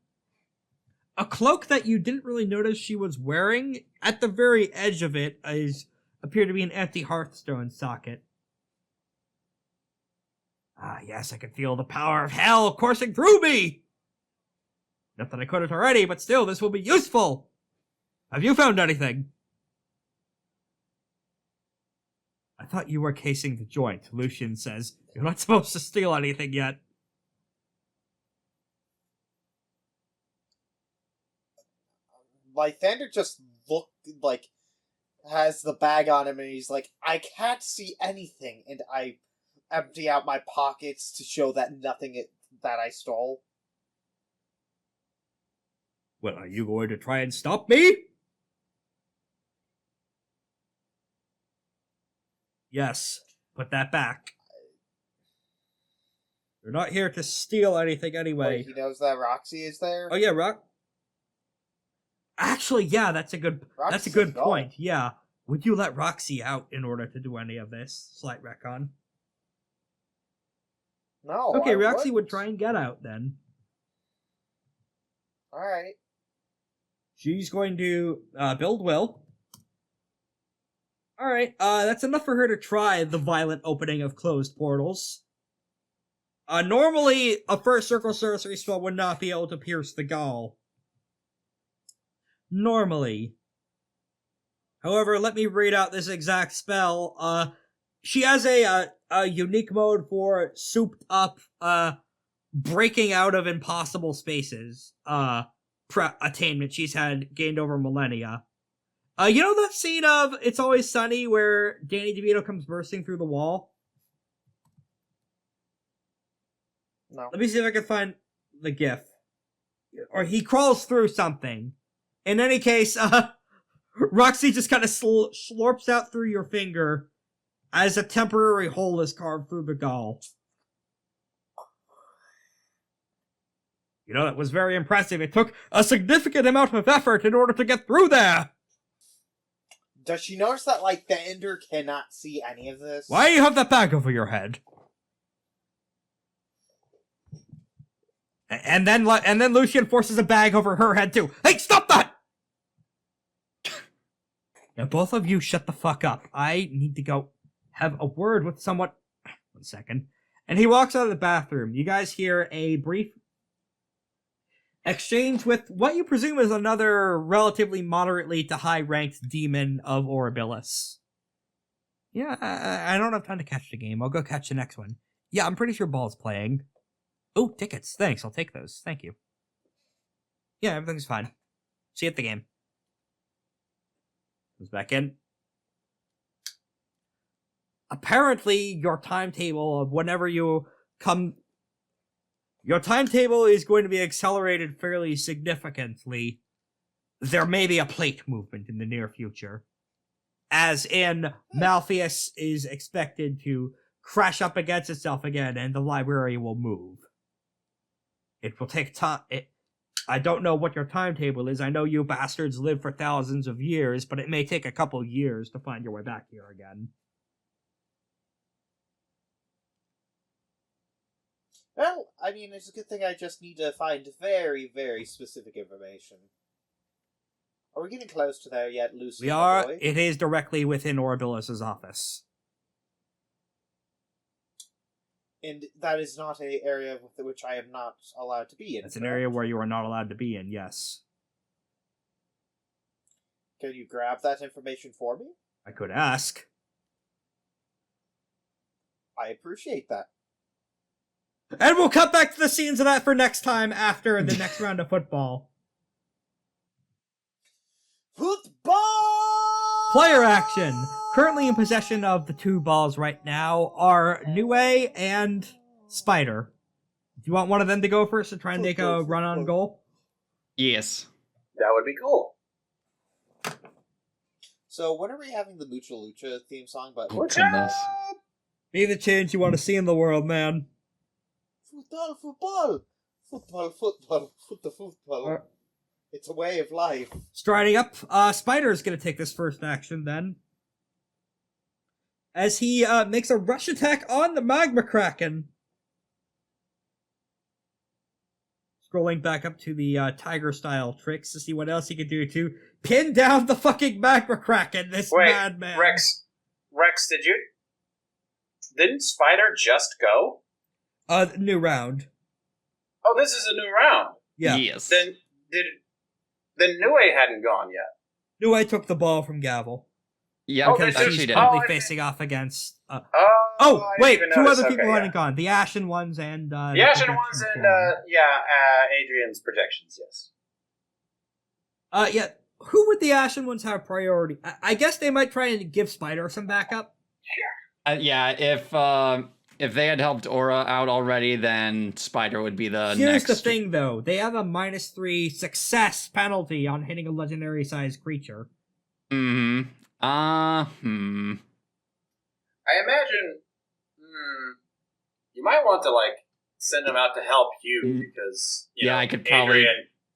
a cloak that you didn't really notice she was wearing. At the very edge of it appeared to be an empty hearthstone socket. Ah, yes, I can feel the power of hell coursing through me! Not that I couldn't already, but still, this will be useful! Have you found anything? I thought you were casing the joint, Lucian says. You're not supposed to steal anything yet. Lythander just has the bag on him, and he's like, I can't see anything, and I empty out my pockets to show that nothing that I stole. Well, are you going to try and stop me? Yes, put that back. You're not here to steal anything anyway. Wait, he knows that Raksi is there? Oh yeah, Rock. Actually, yeah, that's a good point. Yeah. Would you let Raksi out in order to do any of this? Slight retcon. No. Okay, I Raksi wouldn't. would try and get out then. Alright. She's going to build will. Alright, that's enough for her to try the violent opening of closed portals. Normally, a first circle sorcery spell would not be able to pierce the gall. Normally. However, let me read out this exact spell. She has a unique mode for souped up, breaking out of impossible spaces, attainment she's had gained over millennia. You know that scene of It's Always Sunny where Danny DeVito comes bursting through the wall? No. Let me see if I can find the gif. Or he crawls through something. In any case, Raksi just kind of slurps out through your finger as a temporary hole is carved through the gall. You know, that was very impressive. It took a significant amount of effort in order to get through there. Does she notice that, like, the Ender cannot see any of this? Why do you have that bag over your head? And then Lucian forces a bag over her head too. Hey, stop that! Now both of you shut the fuck up. I need to go have a word with someone. 1 second. And he walks out of the bathroom. You guys hear a brief exchange with what you presume is another relatively moderately to high-ranked demon of Orabilis. Yeah, I don't have time to catch the game. I'll go catch the next one. Yeah, I'm pretty sure Ball's playing. Oh, tickets. Thanks, I'll take those. Thank you. Yeah, everything's fine. See you at the game. Goes back in. Apparently, your timetable of whenever you come... Your timetable is going to be accelerated fairly significantly. There may be a plate movement in the near future. As in, Malpheus is expected to crash up against itself again, and the library will move. It will take time. I don't know what your timetable is. I know you bastards live for thousands of years, but it may take a couple years to find your way back here again. Well, I mean, it's a good thing I just need to find very, very specific information. Are we getting close to there yet, Lucy? We are. It is directly within Orabilis' office. And that is not an area with which I am not allowed to be in. It's an area where you are not allowed to be in, yes. Can you grab that information for me? I could ask. I appreciate that. And we'll cut back to the scenes of that for next time after the next round of football. Football! Player action! Currently in possession of the 2 balls right now are Nue and Spider. Do you want one of them to go first to try and make a run on goal? Yes. That would be cool. So when are we having the Mucha Lucha theme song? But Goodness. Be the change you want to see in the world, man. Football! It's a way of life. Striding up, Spider's gonna take this first action then. As he makes a rush attack on the Magma Kraken. Scrolling back up to the Tiger-style tricks to see what else he can do to pin down the fucking Magma Kraken, this madman. Rex, didn't Spider just go? New round. Oh, this is a new round. Yeah. Yes. Then Nue hadn't gone yet. Nue took the ball from Gavel. Yeah, Because actually she's did. currently facing off against... wait, 2 other people hadn't gone. The Ashen Ones and... the Ashen Ones and, Adrian's projections, yes. Yeah. Who would the Ashen Ones have priority? I guess they might try and give Spider some backup. Yeah, if they had helped Aura out already, then Spider would be the Here's next. the thing, though. They have a -3 success penalty on hitting a legendary-sized creature. Mm-hmm. I imagine, you might want to, send them out to help you, because, I could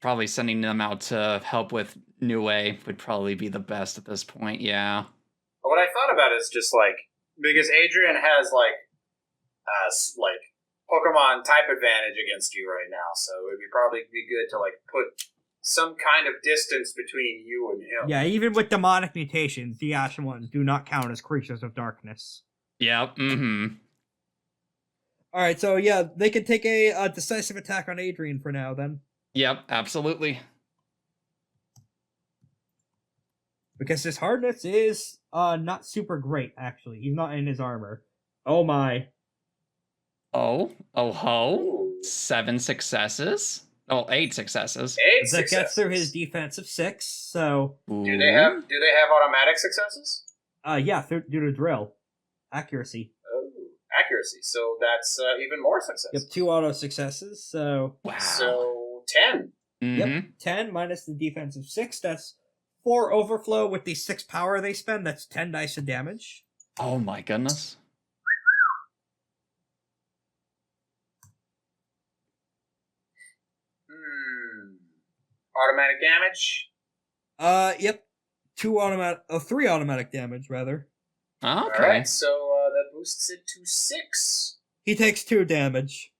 probably sending them out to help with Nue would probably be the best at this point, yeah. What I thought about is just, because Adrian has, Pokemon type advantage against you right now, so it would probably be good to, put some kind of distance between you and him. Yeah, even with demonic mutations, the Ashen Ones do not count as creatures of darkness. Yep, Alright, so yeah, they can take a decisive attack on Adrian for now, then. Yep, absolutely. Because his hardness is not super great, actually. He's not in his armor. Oh my. Oh ho. Ooh. 7 successes. Oh, 8 successes. 8 That successes. gets through his defense of 6, so... Do they have automatic successes? Yeah, due to drill. Accuracy. Oh, accuracy. So that's even more success. Yep, 2 auto successes, so... Wow. So 10. Yep, 10 minus the defense of 6, that's 4 overflow with the 6 power they spend, that's 10 dice of damage. Oh my goodness. Automatic damage? Yep. 3 automatic damage, rather. Okay. Alright, so that boosts it to 6. He takes 2 damage.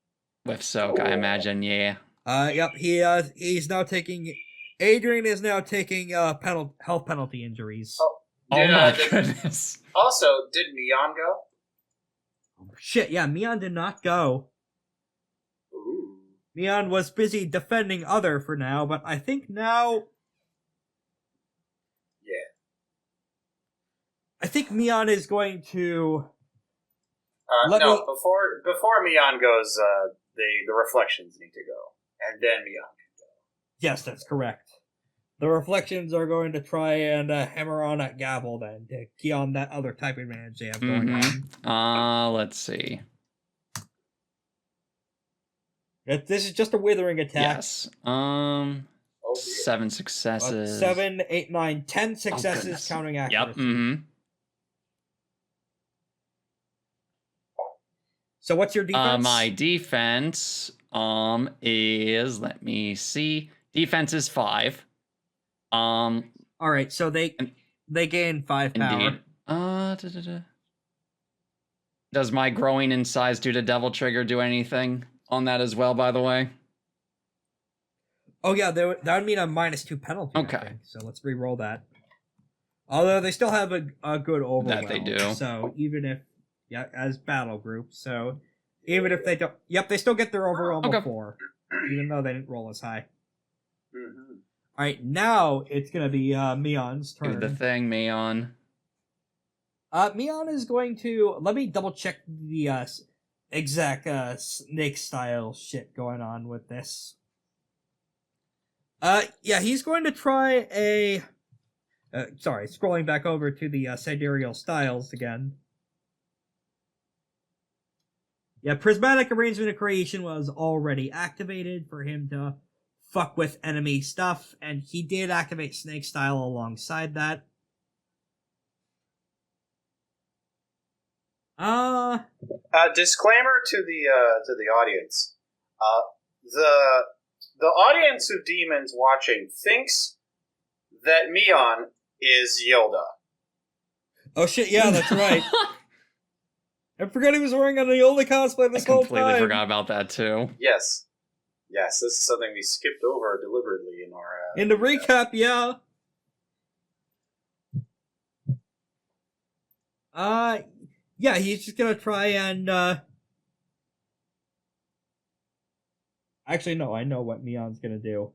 With soak, I imagine, yeah. Yep, he's now taking... Adrian is now taking health penalty injuries. Oh my goodness. Also, did Mion go? Shit, yeah, Mion did not go. Ooh. Mion was busy defending other for now, but I think now... Yeah. I think Mion is going to... Before Mion goes, the reflections need to go. And then Mion can go. Yes, that's correct. The reflections are going to try and hammer on at Gavel then, to key on that other type advantage they have going on. Let's see. This is just a withering attack. Yes. Oh, 7 successes. 7, 8, 9, 10 successes, goodness. counting accuracy. Yep. So what's your defense? My defense is, let me see. Defense is 5. All right, so they gain 5 power. Indeed. Does my growing in size due to Devil Trigger do anything on that as well, by the way? Oh yeah, that would mean a -2 penalty. Okay. I think. So let's re-roll that. Although they still have a good overwhelm. That they do. So even if, as battle group, so even if they don't, they still get their overwhelm of 4, even though they didn't roll as high. Mm-hmm. All right, now it's gonna be Mion's turn. Do the thing, Mion. Mion is going to... Let me double check the exact snake style shit going on with this. Yeah, he's going to try a... sorry, scrolling back over to the sidereal styles again. Yeah, prismatic arrangement of creation was already activated for him to fuck with enemy stuff, and he did activate snake style alongside that. Disclaimer to the audience. The audience of demons watching thinks that Mion is Yoda. Oh shit, yeah, that's right. I forgot he was wearing an Aeola cosplay this whole time. I completely forgot about that too. Yes, this is something we skipped over deliberately in our... in the recap, yeah. Yeah, he's just gonna try and, Actually, no, I know what Mion's gonna do.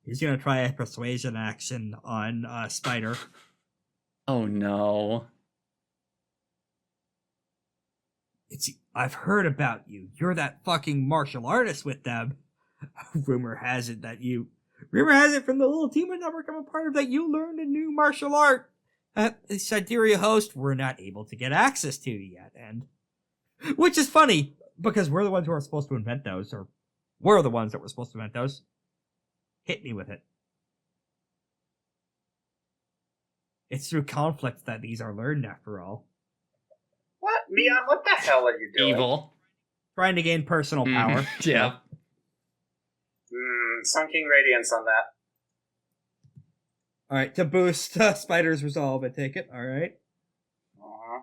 He's gonna try a persuasion action on, Spider. Oh no. I've heard about you. You're that fucking martial artist with them. Rumor has it from the little team I've never come a part of that you learned a new martial art. The Siberia host we're not able to get access to yet, and... Which is funny, because we're the ones who are supposed to invent those, or we're the ones that were supposed to invent those. Hit me with it. It's through conflict that these are learned, after all. What? Mion, what the hell are you doing? Evil. Trying to gain personal power. Yeah. Sun King Radiance on that. Alright, to boost Spider's resolve, I take it. Alright. Uh-huh.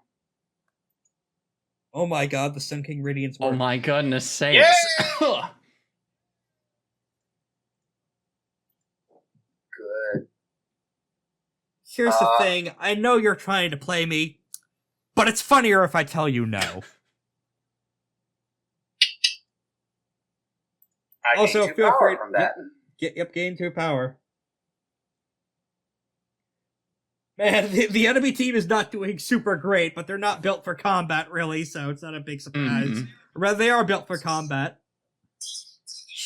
Oh my god, the Sun King Radiance Oh worked. my goodness sakes. Yeah! Good. Here's the thing, I know you're trying to play me, but it's funnier if I tell you no. Also, gained 2 feel power free from that. gain 2 power. Man, the enemy team is not doing super great, but they're not built for combat, really, so it's not a big surprise. Rather, they are built for combat.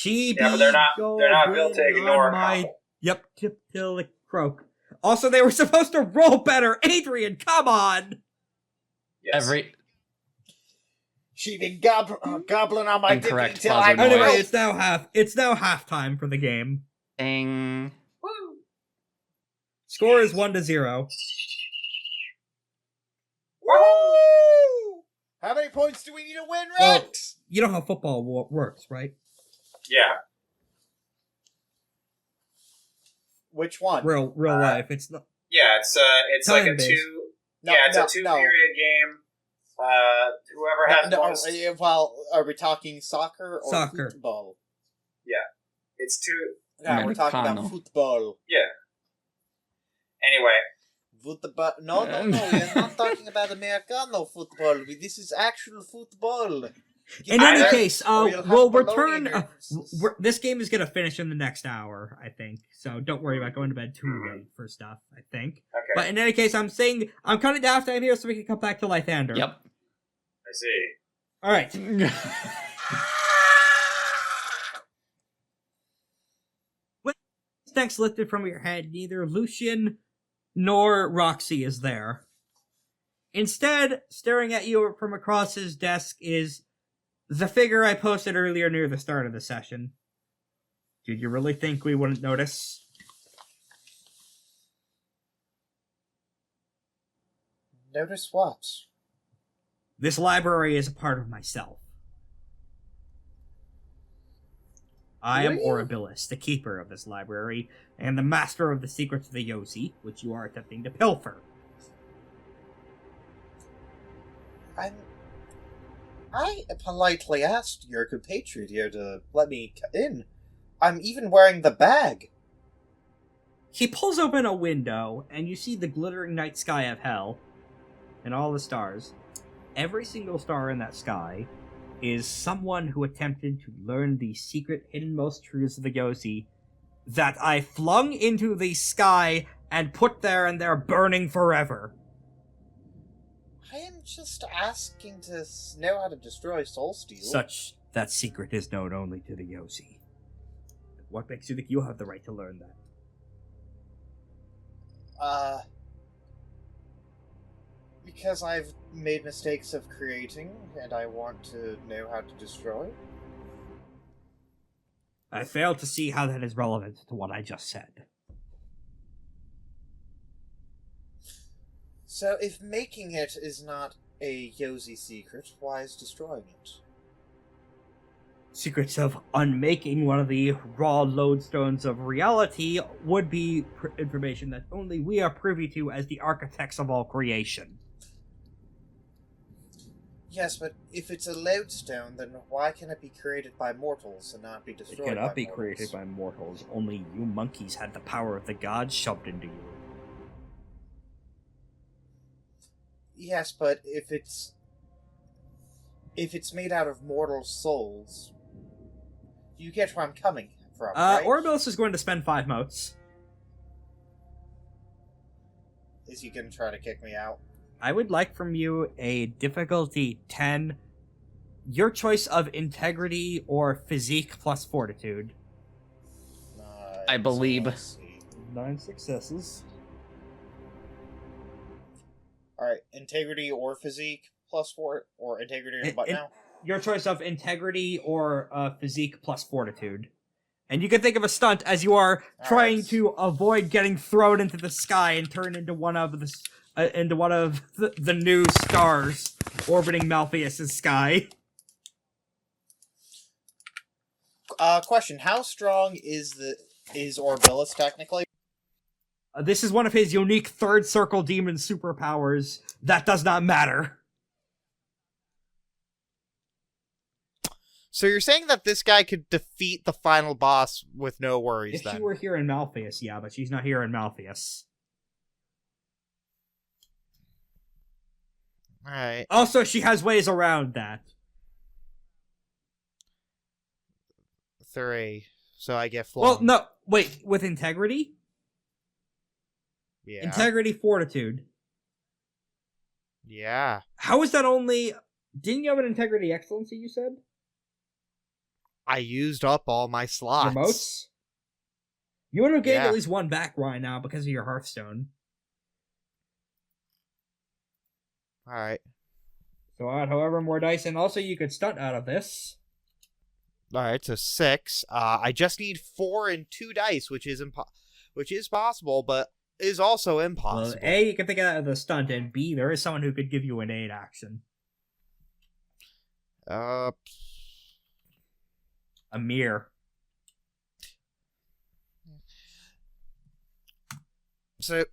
Yeah, but they're not built to ignore combat. Yep, tip till the croak. Also, they were supposed to roll better. Adrian, come on! Yes. Cheating goblin on my Incorrect dipping till I buzzer noise. Anyway, it's now halftime for the game. Ding. Woo! Score is 1-0. Woo! How many points do we need to win, Well, Rex? you know how football works, right? Yeah. Which one? Real life. It's not. Yeah, it's like a Time-based. it's a 2-period game. Whoever has most. Well, are we talking soccer or Soccer. football? It's 2. No, we're talking about Americano. football. Yeah. Anyway, Football? No, we're not talking about Americano football. This is actual football. In any case, Or you'll have we'll bologna return. in your- This game is gonna finish in the next hour, I think. So don't worry about going to bed too late for stuff. I think. okay. But in any case, I'm cutting down time here so we can come back to Lythander. Yep. I see. All right. With next lifted from your head, neither Lucian nor Raksi is there. Instead, staring at you from across his desk is the figure I posted earlier near the start of the session. Did you really think we wouldn't notice? Notice what? This library is a part of myself. I am Really? Orabilis, the keeper of this library, and the master of the secrets of the Yozi, which you are attempting to pilfer. I politely asked your compatriot here to let me in. I'm even wearing the bag. He pulls open a window, and you see the glittering night sky of hell, and all the stars. Every single star in that sky is someone who attempted to learn the secret hiddenmost truths of the Yozi that I flung into the sky and put there, and they're burning forever. I am just asking to know how to destroy Soulsteel. Such that secret is known only to the Yozi. What makes you think you have the right to learn that? Because I've made mistakes of creating, and I want to know how to destroy. I fail to see how that is relevant to what I just said. So, if making it is not a Yozi secret, why is destroying it? Secrets of unmaking one of the raw lodestones of reality would be information that only we are privy to as the architects of all creation. Yes, but if it's a lodestone, then why can it be created by mortals and not be It destroyed cannot by be mortals? created by mortals. Only you monkeys had the power of the gods shoved into you. Yes, but if it's made out of mortal souls, you get where I'm coming from, right? Orabilis is going to spend 5 motes. Is he gonna try to kick me out? I would like from you a difficulty 10. Your choice of integrity or physique plus fortitude. I believe. Let's see. 9 successes. Alright, integrity or physique plus 4, or integrity and what now? Your choice of integrity or physique plus fortitude. And you can think of a stunt as you are trying to avoid getting thrown into the sky and turn into one of the new stars orbiting Malpheus' sky. Question, how strong is Orabilis technically? This is one of his unique third circle demon superpowers. That does not matter. So you're saying that this guy could defeat the final boss with no worries, If then? she were here in Malpheus, yeah, but she's not here in Malpheus. Alright. Also, she has ways around that. 3, so I get flung. Well, no, wait, with integrity? Yeah. Integrity, fortitude. Yeah. How is that only... Didn't you have an integrity excellency, you said? I used up all my slots. Your moats? You would have gained Yeah. at least one back right now because of your Hearthstone. Alright. So add however more dice, and also you could stunt out of this. Alright, so 6. I just need 4 and 2 dice, which is possible, but is also impossible. Well, A, you can think of that as a stunt, and B, there is someone who could give you an aid action. A mirror. So,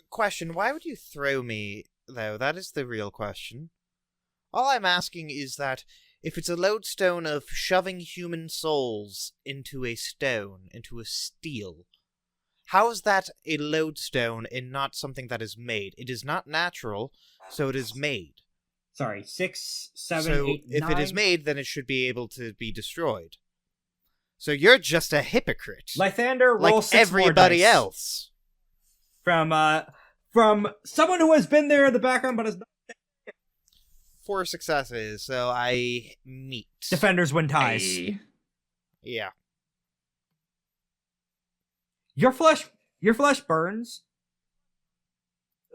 question, why would you throw me, though? That is the real question. All I'm asking is that if it's a lodestone of shoving human souls into a stone, into a steel, how is that a lodestone and not something that is made? It is not natural, so it is made. Sorry, 6, 7, so 8, if 9. it is made, then it should be able to be destroyed. So you're just a hypocrite. Lythander, roll like 6 everybody more dice. else. From someone who has been there in the background but has not... 4 successes, so I meet. Defenders win ties. Hey. Yeah. Your flesh burns.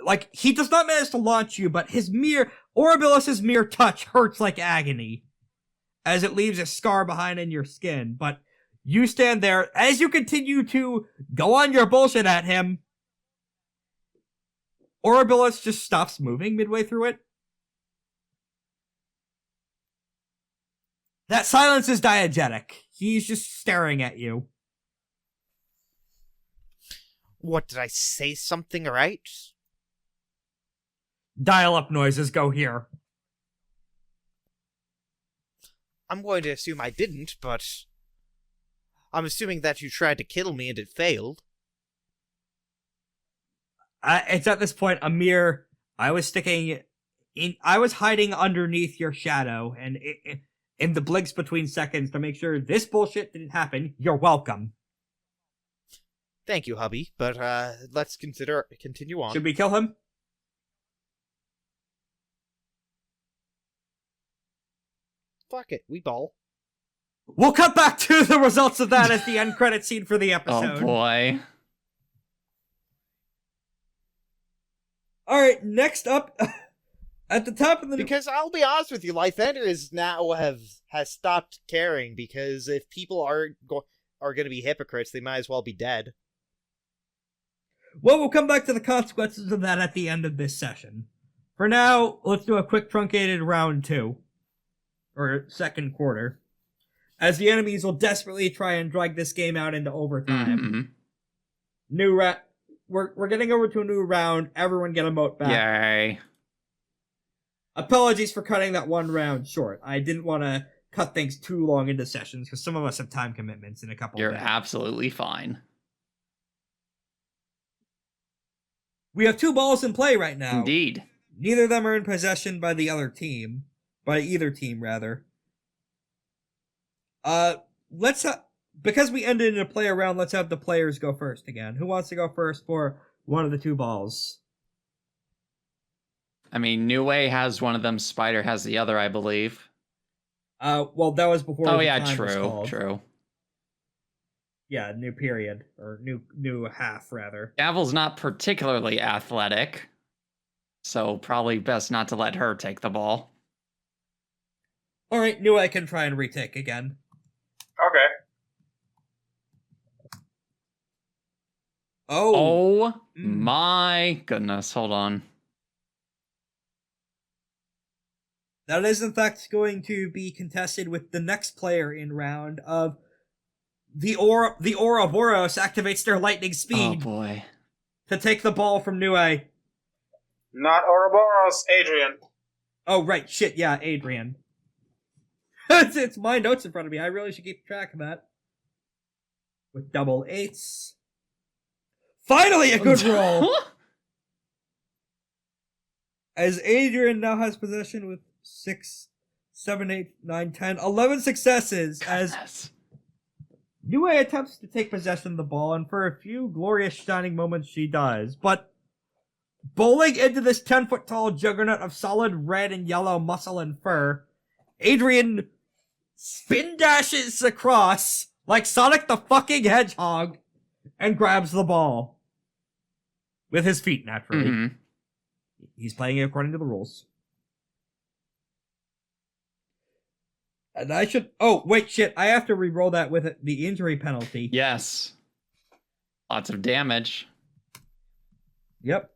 Like, he does not manage to launch you, but Orabilis' mere touch hurts like agony, as it leaves a scar behind in your skin. But you stand there, as you continue to go on your bullshit at him, Orabilis just stops moving midway through it. That silence is diegetic. He's just staring at you. What, did I say something right? Dial-up noises go here. I'm going to assume I didn't, but I'm assuming that you tried to kill me and it failed. It's at this point a mere... I was hiding underneath your shadow, and in the blinks between seconds to make sure this bullshit didn't happen. You're welcome. Thank you, hubby, but let's continue on. Should we kill him? Fuck it, we ball. We'll cut back to the results of that as the end credit scene for the episode. Oh boy. Alright, next up, at the top of the... Because I'll be honest with you, Lythander is now has stopped caring, because if people are going to be hypocrites, they might as well be dead. Well, we'll come back to the consequences of that at the end of this session. For now, let's do a quick truncated round 2. Or second quarter. As the enemies will desperately try and drag this game out into overtime. Mm-hmm. We're getting over to a new round. Everyone get a moat back. Yay. Apologies for cutting that one round short. I didn't want to cut things too long into sessions because some of us have time commitments in a couple You're of days. absolutely fine. We have 2 balls in play right now. Indeed. Neither of them are in possession by the other team. By either team, rather. Because we ended in a player round, let's have the players go first again. Who wants to go first for one of the 2 balls? I mean, New Way has one of them, Spider has the other, I believe. Well, that was before. Oh the yeah, time was true, called. true. Yeah, new period. Or new half, rather. Gavel's not particularly athletic, so probably best not to let her take the ball. Alright, New I can try and retake again. Okay. Oh My goodness, hold on. That is, in fact, going to be contested with the next player in round of the Ouroborous activates their lightning Oh speed boy. to take the ball from New A. Not Ouroborous, Adrian. Oh, right, shit, yeah, Adrian. It's my notes in front of me. I really should keep track of that. With double 8s. Finally, a good roll! As Adrian now has possession with 6, 7, 8, 9, 10, 11 successes. As Yue attempts to take possession of the ball, and for a few glorious shining moments she does, but bowling into this 10-foot-tall juggernaut of solid red and yellow muscle and fur, Adrian spin dashes across like Sonic the fucking Hedgehog and grabs the ball. With his feet, naturally. Mhm. He's playing it according to the rules. And I should... Oh, wait, shit. I have to re-roll that with the injury penalty. Yes. Lots of damage. Yep.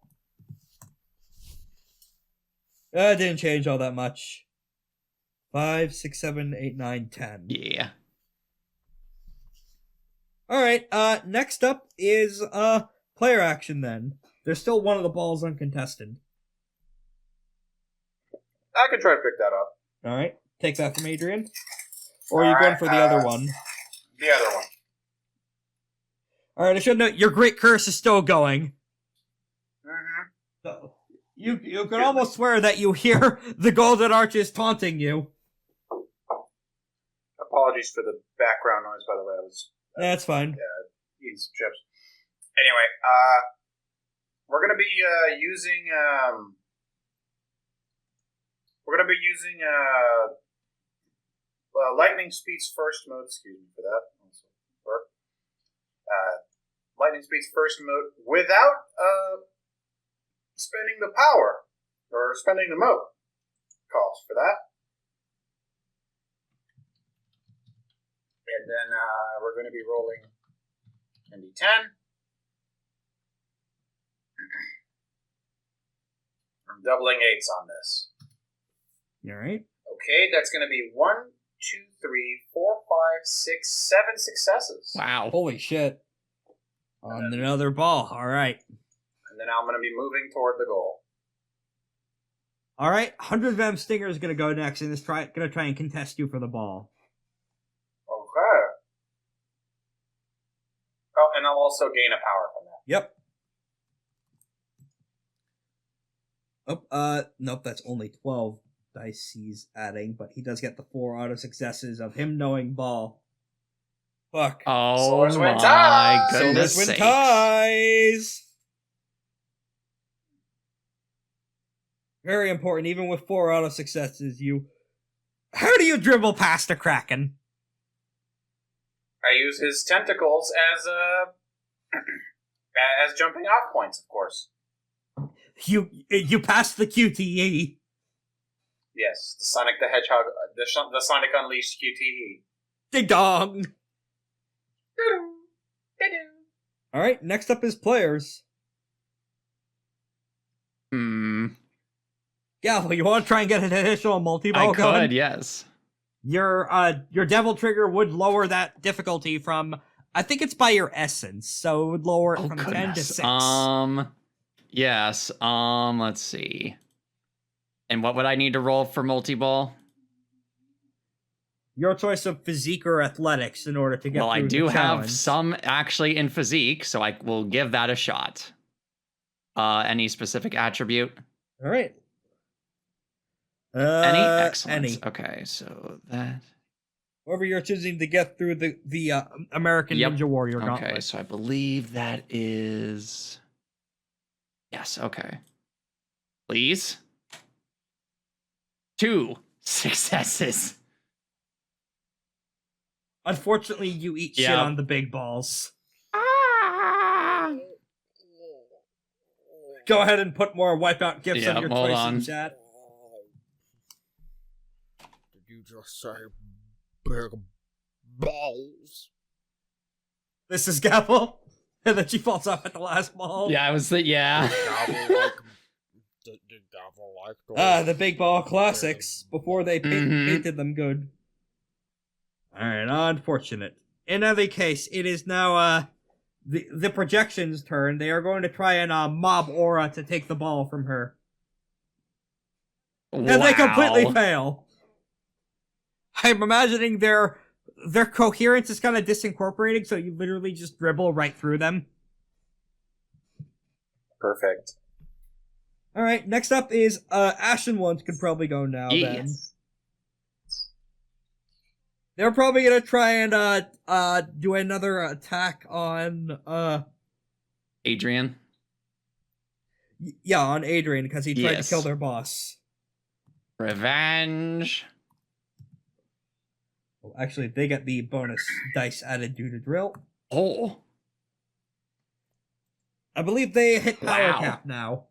That didn't change all that much. 5, 6, 7, 8, 9, 10. Yeah. Alright, next up is, player action then. There's still one of the balls uncontested. I can try to pick that up. Alright, take that from Adrian. Or are you going for the other one? The other one. Alright, I should note, your great curse is still going. Mm-hmm. So, you can almost swear that you hear the golden arches taunting you. Apologies for the background noise, by the way. I was That's fine. eating some chips. Anyway, we're gonna be using lightning speed's first mode. Excuse me for that. Lightning speed's first mode without spending the power or spending the mode cost for that. And then we're going to be rolling an D10. I'm doubling 8s on this. Alright. Okay, that's going to be 1, 2, 3, 4, 5, 6, 7 successes. Wow. Holy shit. On another ball, alright. And then I'm going to be moving toward the goal. Alright, 100 Venom Stinger is going to go next and is going to try and contest you for the ball. Okay. Oh, and I'll also gain a power from that. Yep. Oh, nope, that's only 12 dice he's adding, but he does get the 4 auto successes of him knowing ball. Fuck. Oh Swords win my ties! goodness Swords win sakes. ties! Very important, even with 4 auto successes, how do you dribble past a Kraken? I use his tentacles as as jumping off points, of course. You pass the QTE. Yes, the Sonic the Hedgehog, the Sonic Unleashed QTE. Ding dong! Alright, next up is players. Gavel, you want to try and get an additional multi-ball I going? could, yes. Your devil trigger would lower that difficulty from, I think it's by your essence, so it would lower it from 10 to 6. Yes, let's see. And what would I need to roll for multi-ball? Your choice of physique or athletics in order to get Well, I through do the have challenge. some actually in physique, so I will give that a shot. Any specific attribute? Alright. Any? Excellent. Any. Okay, so that... Whoever you're choosing to get through the American Yep. Ninja Warrior Gauntlet. Okay, so I believe that is... Yes, okay. Please? 2 successes. Unfortunately, you eat shit Yep. on the big balls. Go ahead and put more wipeout gifts Yep, on your hold choice on. in chat. Did you just say big balls? This is Gavel. And then she falls off at the last ball. Yeah, I was the... Yeah. Did Gavel like those? The big ball classics before they Mhm. painted them good. Alright, unfortunate. In any case, it is now the projection's turn. They are going to try and mob Aura to take the ball from her. And they completely Wow. fail. I'm imagining their coherence is kind of disincorporating, so you literally just dribble right through them. Perfect. Alright, next up is Ashen Ones could probably go now then. Yes. They're probably gonna try and do another attack on Adrian. Yeah, on Adrian, because he tried to Yes. kill their boss. Revenge. Well, actually, they get the bonus dice added due to drill. Oh. I believe they hit power Wow. cap now.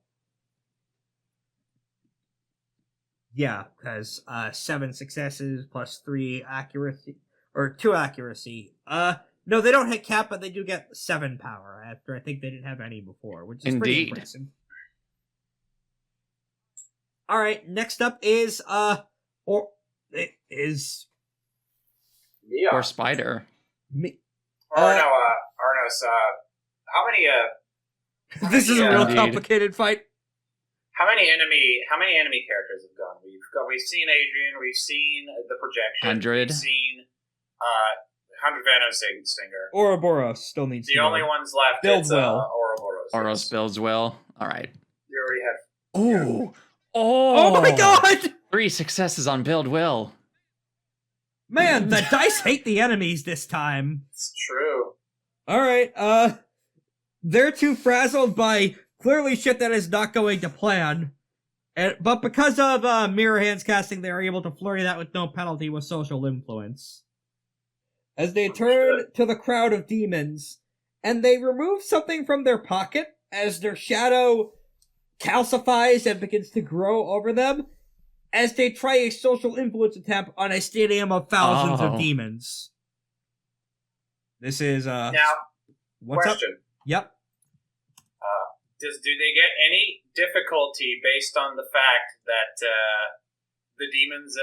Yeah, because 7 successes plus 3 accuracy, or 2 accuracy. No, they don't hit cap, but they do get 7 power after I think they didn't have any before, which is pretty Indeed. impressive. All right, next up is or it is Yeah. Or spider. me. Arnos, how many This is a real Indeed. complicated fight. how many enemy characters have gone? We've seen Adrian, we've seen the projection, 100. we've seen 100 Venoms Stinger. Ouroborous still needs The to only go. ones left Builds is well. Ouroborous. Oros builds will. All right. You already have. Oh. Oh my god! 3 successes on build will. Man, the dice hate the enemies this time. It's true. Alright, they're too frazzled by clearly shit that is not going to plan. But because of Mirror Hands casting, they are able to flurry that with no penalty with social influence. As they turn to the crowd of demons, and they remove something from their pocket as their shadow calcifies and begins to grow over them, as they try a social influence attempt on a stadium of thousands of demons. This is, Now, what's up? question. Yep. Do they get any difficulty based on the fact that the demons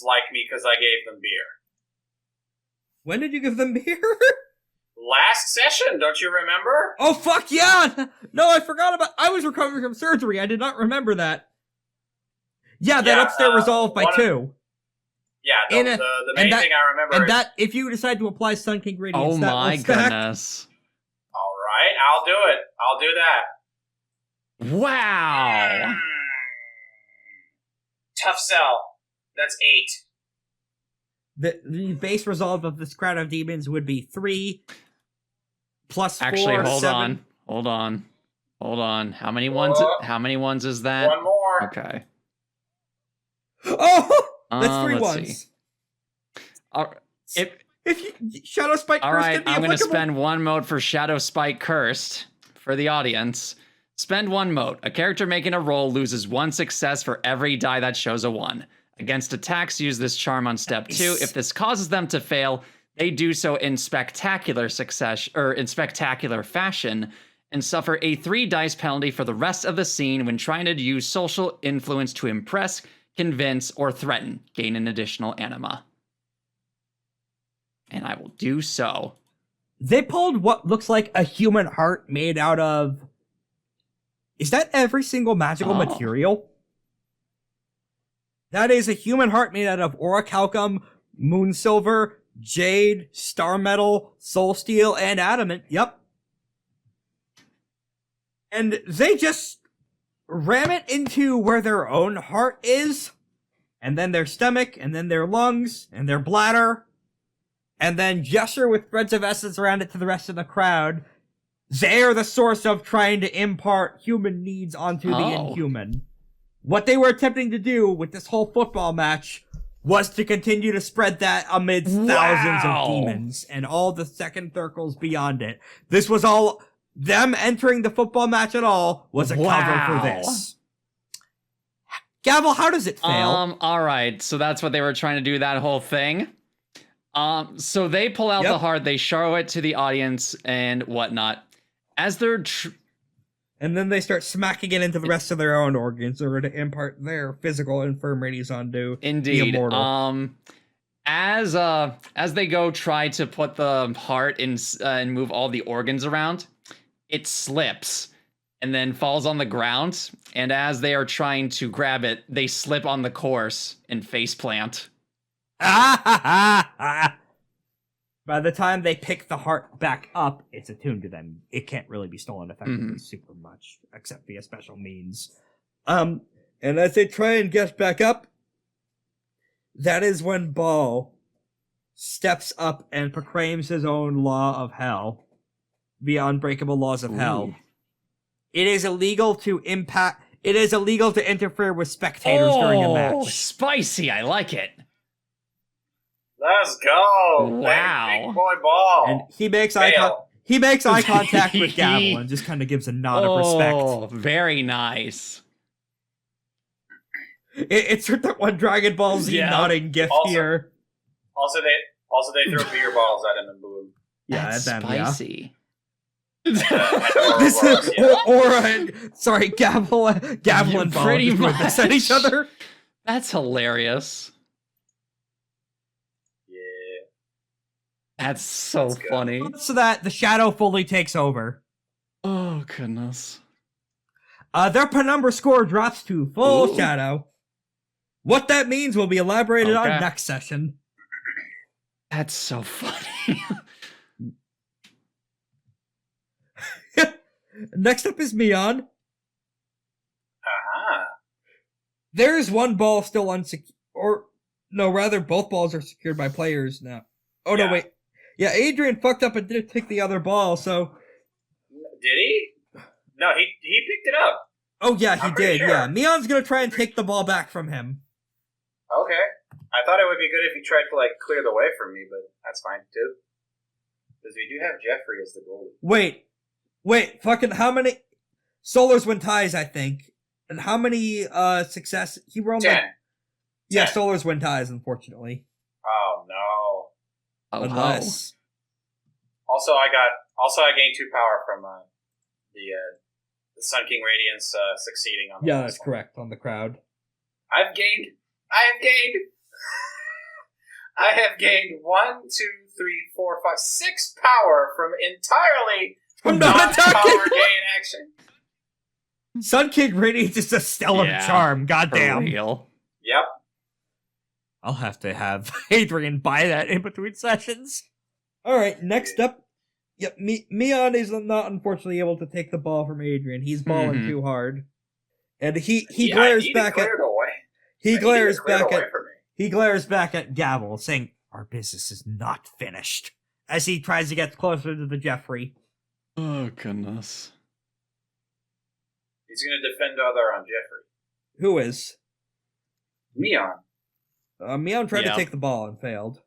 like me because I gave them beer? When did you give them beer? Last session, don't you remember? Oh, fuck yeah! No, I forgot about... I was recovering from surgery. I did not remember that. Yeah, that Yeah, upstairs resolved by one- 2. Yeah, And, the main that- thing I remember And is... that, if you decide to apply Sun King Radiance, Oh that my will stack. goodness. All right, I'll do it. I'll do that. Wow. Tough sell. That's 8. The base resolve of this crowd of demons would be 3 plus 4, Actually, hold 7. on. How many ones? Whoa. How many ones is that? One more. Okay. Oh! That's 3 let's ones. see. If you... Shadow Spike All Curse right, could be I'm going to applicable. spend 1 mode for Shadow Spike Cursed for the audience. Spend 1 mode. A character making a roll loses 1 success for every die that shows a 1. Against attacks, use this charm on step 2. If this causes them to fail, they do so in spectacular success or in spectacular fashion and suffer a 3 dice penalty for the rest of the scene when trying to use social influence to impress, convince, or threaten. Gain an additional anima. And I will do so. They pulled what looks like a human heart made out of... Is that every single magical Oh. material? That is a human heart made out of orichalcum, moon silver, jade, star metal, soul steel, and adamant. Yep. And they just ram it into where their own heart is, and then their stomach, and then their lungs, and their bladder, and then gesture with threads of essence around it to the rest of the crowd. They are the source of trying to impart human needs onto the inhuman. What they were attempting to do with this whole football match was to continue to spread that amidst thousands of demons and all the second circles beyond it. This was all... Them entering the football match at all was a cover for this. Gavel, how does it fail? All right. So that's what they were trying to do, that whole thing. So they pull out the heart, they show it to the audience and whatnot. As they're and then they start smacking it into the rest of their own organs in order to impart their physical infirmities onto the immortal. As they go try to put the heart in and move all the organs around, it slips and then falls on the ground. And as they are trying to grab it, they slip on the course and faceplant. By the time they pick the heart back up, it's attuned to them. It can't really be stolen effectively super much, except via special means. And as they try and get back up, that is when Ball steps up and proclaims his own law of hell. The unbreakable laws of hell. It is illegal to interfere with spectators during a match. Oh, spicy. I like it. Let's go. Wow. Big boy ball. And he makes eye contact with Gavel and just kind of gives a nod of respect. Oh, very nice. It's that one Dragon Ball Z nodding gif here. Also, they throw beer bottles at him and boo him. Yeah, that's them, spicy. This is Gavel and Ball Pretty just much. throw this at each other. That's hilarious. Yeah. That's so funny. So that the shadow fully takes over. Oh, goodness. Their penumbra score drops to full Ooh. shadow. What that means will be elaborated on Okay. next session. That's so funny. Next up is Mion. Uh-huh. There is one ball still unsecured, or no, rather both balls are secured by players now. Oh no, Yeah. wait. Yeah, Adrian fucked up and didn't pick the other ball, so... Did he? No, he picked it up. Oh yeah, he I'm pretty did, sure. yeah. Mion's gonna try and take the ball back from him. Okay. I thought it would be good if he tried to, clear the way from me, but that's fine, too. Because we do have Jeffrey as the goalie. Wait, fucking how many... Solars win ties, I think. And how many success... He rolled 10. Yeah, 10. Solars win ties, unfortunately. Oh, no. Oh, Unless... Also, I gained 2 power from the Sun King Radiance succeeding on the Yeah, last that's one. correct, on the crowd. I have gained 1, 2, 3, 4, 5, 6 power from entirely I'm not non-power attacking! gain action. Sun King Radiance is a stellar Yeah, charm, For goddamn. real. Yep. I'll have to have Adrian buy that in between sessions. Alright, next up. Yep, Mion is not unfortunately able to take the ball from Adrian. He's balling Mhm. too hard. And he Yeah, glares I need back to at... clear it away. He I need glares to clear it back away at... from me. He glares back at Gavel, saying, "Our business is not finished," as he tries to get closer to the Jeffrey. Oh, goodness. He's going to defend other on Jeffrey. Who is? Mion. Mion tried Yep. to take the ball and failed.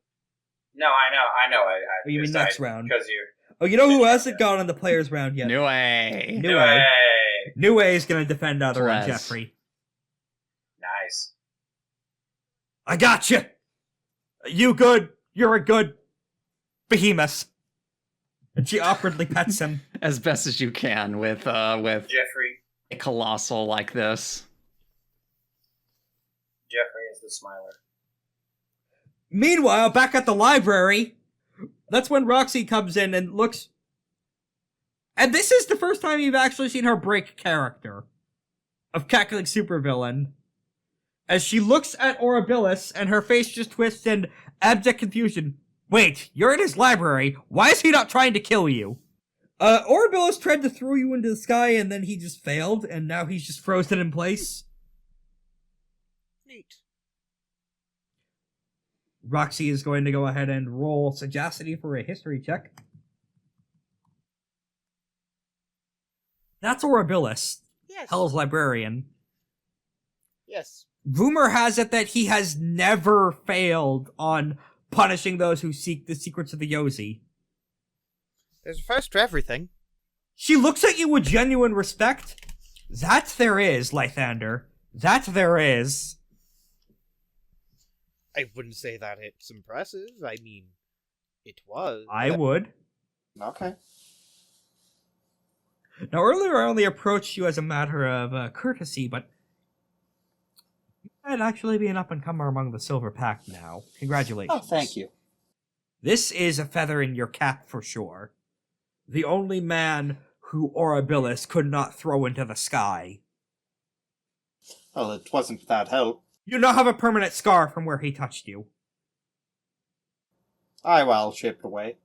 No, I know. Oh, you mean next round? Because you're... Oh, you know who hasn't gone in the players round yet? New way. New Way. New Way is going to defend other on Bless. Jeffrey. Nice. I got you. You good? You're a good behemoth. And she awkwardly pets him. As best as you can with Jeffrey a colossal like this. is the smiler. Meanwhile, back at the library, that's when Raksi comes in and looks. And this is the first time you've actually seen her break character of cackling supervillain. As she looks at Orabilis and her face just twists in abject confusion. Wait, you're in his library. Why is he not trying to kill you? Orabilis tried to throw you into the sky and then he just failed, and now he's just frozen in place. Neat. Raksi is going to go ahead and roll sagacity for a history check. That's Orabilis, Yes. Hell's librarian. Yes. Rumor has it that he has never failed on punishing those who seek the secrets of the Yozi. There's a first to everything. She looks at you with genuine respect. That there is, Lythander. That there is. I wouldn't say that it's impressive. I mean, it was. I would. Okay. Now, earlier I only approached you as a matter of courtesy, but you might actually be an up-and-comer among the Silver Pack now. Congratulations. Oh, thank you. This is a feather in your cap for sure. The only man who Orabilis could not throw into the sky. Well, it wasn't without help. You now have a permanent scar from where he touched you. I well chipped away.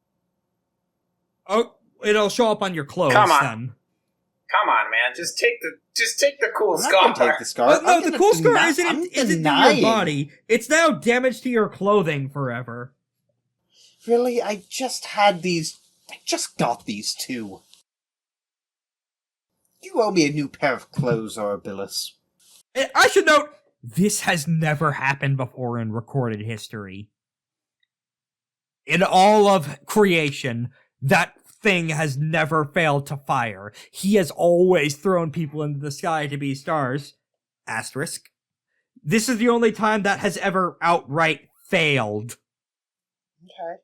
Oh, it'll show up on your clothes Come on. then. Come on, man. Just take the cool I'm not gonna scar. take the scar. No, I'm the gonna cool scar I'm isn't in your denying. body. It's now damage to your clothing forever. Really? I just got these two. You owe me a new pair of clothes, Orabilis. I should note, this has never happened before in recorded history. In all of creation, that thing has never failed to fire. He has always thrown people into the sky to be stars. Asterisk. This is the only time that has ever outright failed. Okay.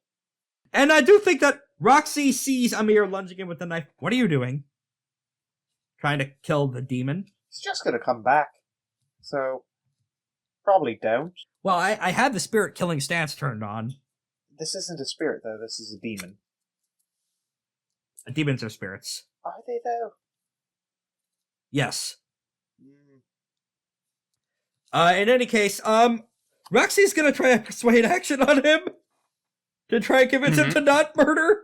And I do think that Raksi sees Amir lunging in with the knife. What are you doing? Trying to kill the demon? It's just gonna come back. So, probably don't. Well, I had the spirit killing stance turned on. This isn't a spirit, though. This is a demon. Demons are spirits. Are they, though? Yes. In any case, Raxi's gonna try a persuade action on him to try and convince him to not murder.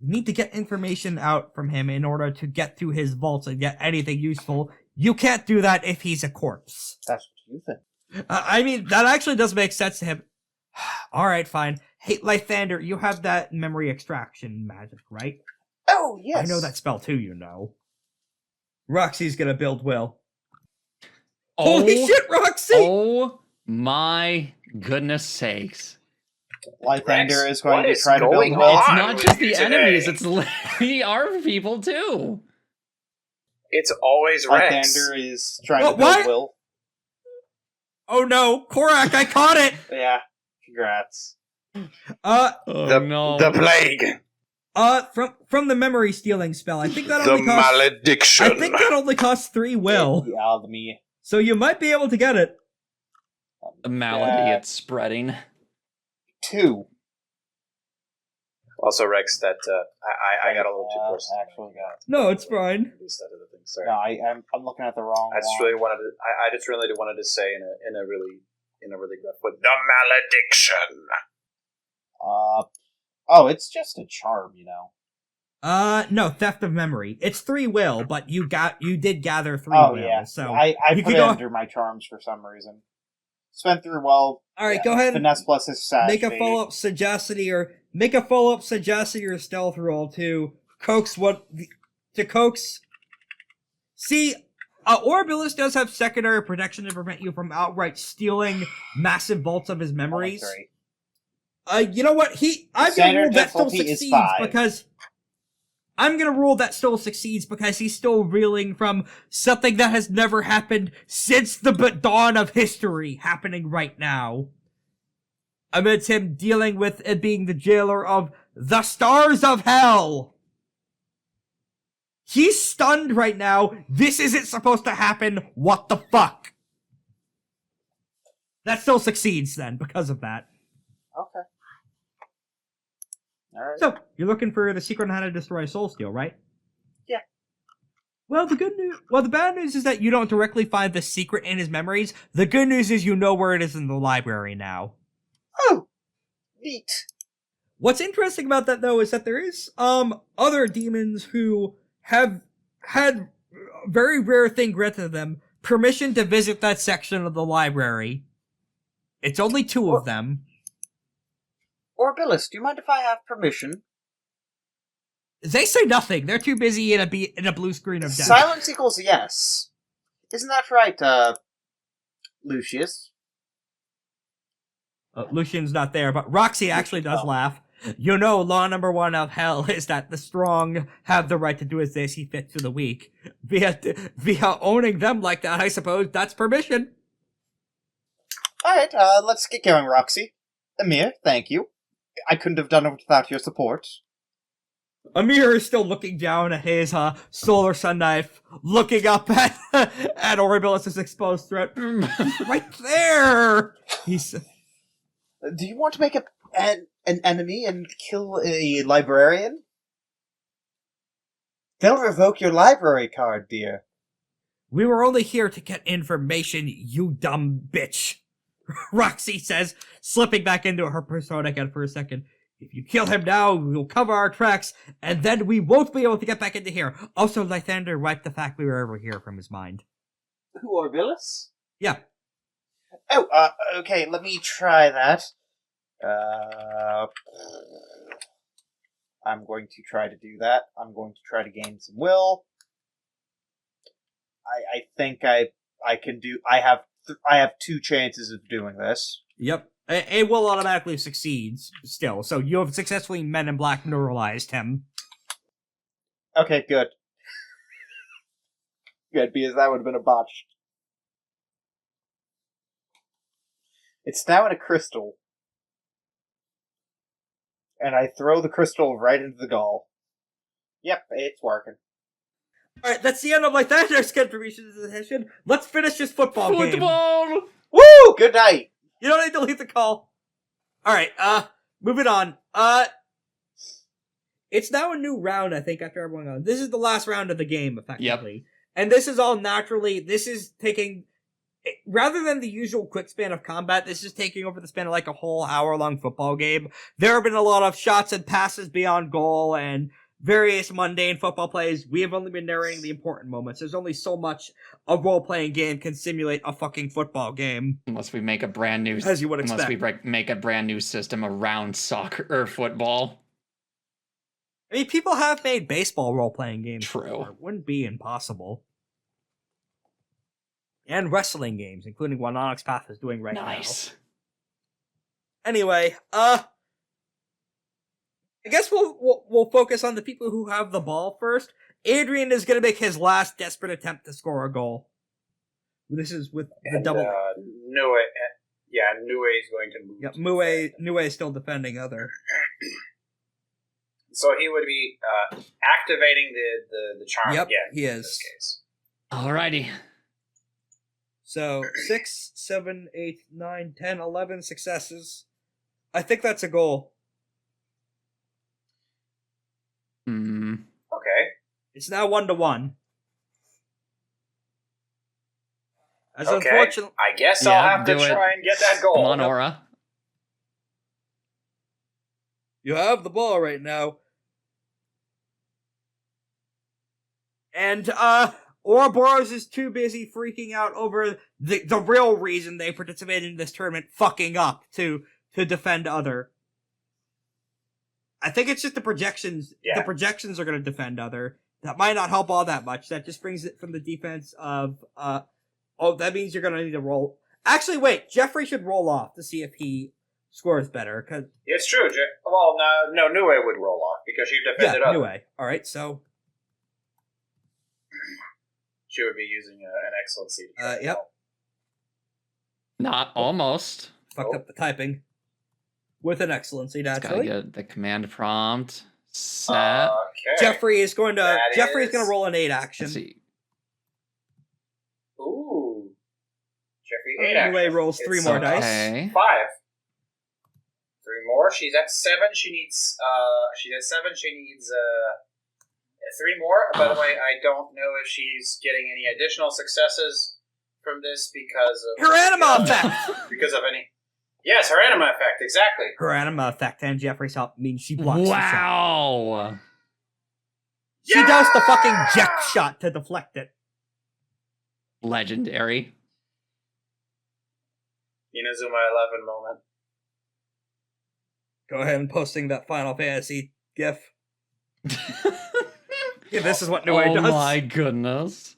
We need to get information out from him in order to get to his vaults and get anything useful. You can't do that if he's a corpse. That's what you think. I mean, that actually does make sense to him. Alright, fine. Hey, Lythander, you have that memory extraction magic, right? Oh, yes. I know that spell too, you know. Roxy's gonna build Will. Oh, Holy shit, Raksi! Oh my goodness sakes. Lythander Rex, is going what to is try to build going Will. on? It's not just the today. enemies, it's literally our people too. It's always Rex. Lythander is trying What- to build what? Will. Oh no, Korak, I caught it! Yeah, congrats. Oh The, no. the plague. From the memory stealing spell, I think that The only costs... malediction. I think that only costs 3 will. Yeah, me. So you might be able to get it. The malady it's spreading. 2. Also, Rex, that I got a little too close. Actually got. No, it's fine. Instead of the thing. Sorry. No, I'm looking at the wrong I just one. really wanted to. I just really wanted to say in a really gruff way, the malediction. Oh, it's just a charm, you know. No, theft of memory. It's 3 will, but you did gather 3 Oh will, yeah, so... I you put can it go- under my charms for some reason. Spent through well. Alright, go ahead and Finesse plus his sash. make a fade. follow-up sagacity or stealth roll to coax See, Orabilis does have secondary protection to prevent you from outright stealing massive vaults of his memories. Only 3. You know what? I'm gonna Standard rule that still difficulty is succeeds 5. because I'm gonna rule that still succeeds because he's still reeling from something that has never happened since the dawn of history happening right now. Amidst him dealing with it being the jailer of the stars of hell. He's stunned right now. This isn't supposed to happen. What the fuck? That still succeeds then because of that. Okay. Alright. So, you're looking for the secret on how to destroy Soul Steel, right? Yeah. Well, the bad news is that you don't directly find the secret in his memories. The good news is you know where it is in the library now. Oh! Neat. What's interesting about that, though, is that there is, other demons who have had a very rare thing granted to them, permission to visit that section of the library. It's only 2 of them. Orabilis, do you mind if I have permission? They say nothing. They're too busy in a blue screen of death. Silence equals yes. Isn't that right, Lucius? Lucian's not there, but Raksi actually does Oh. laugh. You know, law number 1 of hell is that the strong have the right to do as they see fit to the weak. Via owning them like that, I suppose that's permission. Alright, let's get going, Roxy. Amir, thank you. I couldn't have done it without your support. Amir is still looking down at his solar sun knife, looking up at Orabilis' exposed throat. Right there! He's... Do you want to make an enemy and kill a librarian? They'll revoke your library card, dear. We were only here to get information, you dumb bitch. Roxy says, slipping back into her persona again for a second. If you kill him now, we'll cover our tracks, and then we won't be able to get back into here. Also, Lythander wiped the fact we were ever here from his mind. Who, Orabilis? Yeah. Oh, okay, let me try that. I'm going to try to do that. I'm going to try to gain some will. I think I can do. I have 2 chances of doing this. Yep. It will automatically succeed still, so you have successfully Men in Black neuralized him. Okay, good. Good, because that would have been a botch. It's now in a crystal. And I throw the crystal right into the gall. Yep, it's working. Alright, that's the end of Lythander's contribution to the session. Let's finish this football game. Football! Woo! Good night! You don't need to leave the call. Alright, moving on. It's now a new round, I think, after everyone goes. This is the last round of the game, effectively. Yep. And this is all naturally, this is taking, rather than the usual quick span of combat, this is taking over the span of like a whole hour-long football game. There have been a lot of shots and passes beyond goal and various mundane football plays. We have only been narrating the important moments. There's only so much a role-playing game can simulate a fucking football game. Unless we make a brand new, as you would expect. Unless we make a brand new system around soccer or football. I mean, people have made baseball role-playing games. True. Before. It wouldn't be impossible. And wrestling games, including what Onyx Path is doing right now. Nice. Anyway, I guess we'll focus on the people who have the ball first. Adrian is going to make his last desperate attempt to score a goal. This is with the double. Nue is going to move. Yep, Nue is still defending other. So he would be activating the charm yep, again. He is. In this case. Alrighty. So 6, 7, 8, 9, 10, 11 successes. I think that's a goal. Okay. It's now 1-1. As okay. Unfortunately, I guess I'll have to try and get that goal. Come on, Aura. You have the ball right now. And, Ouroborous is too busy freaking out over the real reason they participated in this tournament fucking up to defend other. I think it's just the projections. Yeah. The projections are going to defend other. That might not help all that much. That just brings it from the defense of, that means you're going to need to roll. Actually, wait, Jeffrey should roll off to see if he scores better. Cause it's true. Well, no, Nue would roll off because she defended other. Nue. Alright, so. She would be using an excellency. Yep. Not almost. Fucked up the typing. With an excellency, naturally. Gotta get the command prompt set. Okay. Jeffrey is going to roll an 8 action. Let's see. Ooh. Jeffrey 8 action. Anyway, rolls 3 more dice. 5. 3 more. She's at 7. She needs 3 more. By the way, I don't know if she's getting any additional successes from this because of her anima effect. Because of any. Yes, her anima effect, exactly. Her anima effect and Jeffrey's help means she blocks the shot. Wow. She does the fucking jet shot to deflect it. Legendary. Inazuma 11 moment. Go ahead and posting that Final Fantasy gif. Yeah, this is what Nue does. Oh my goodness.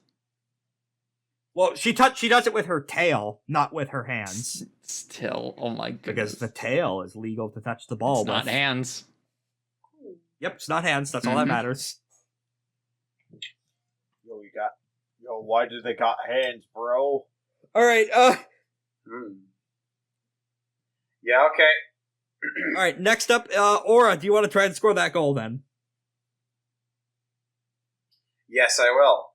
Well, she does it with her tail, not with her hands. Still, oh my goodness. Because the tail is legal to touch the ball with. Not hands. Yep, it's not hands. That's all that matters. Yo, why do they got hands, bro? Alright, Yeah, okay. Alright, next up, Aura, do you want to try and score that goal then? Yes, I will.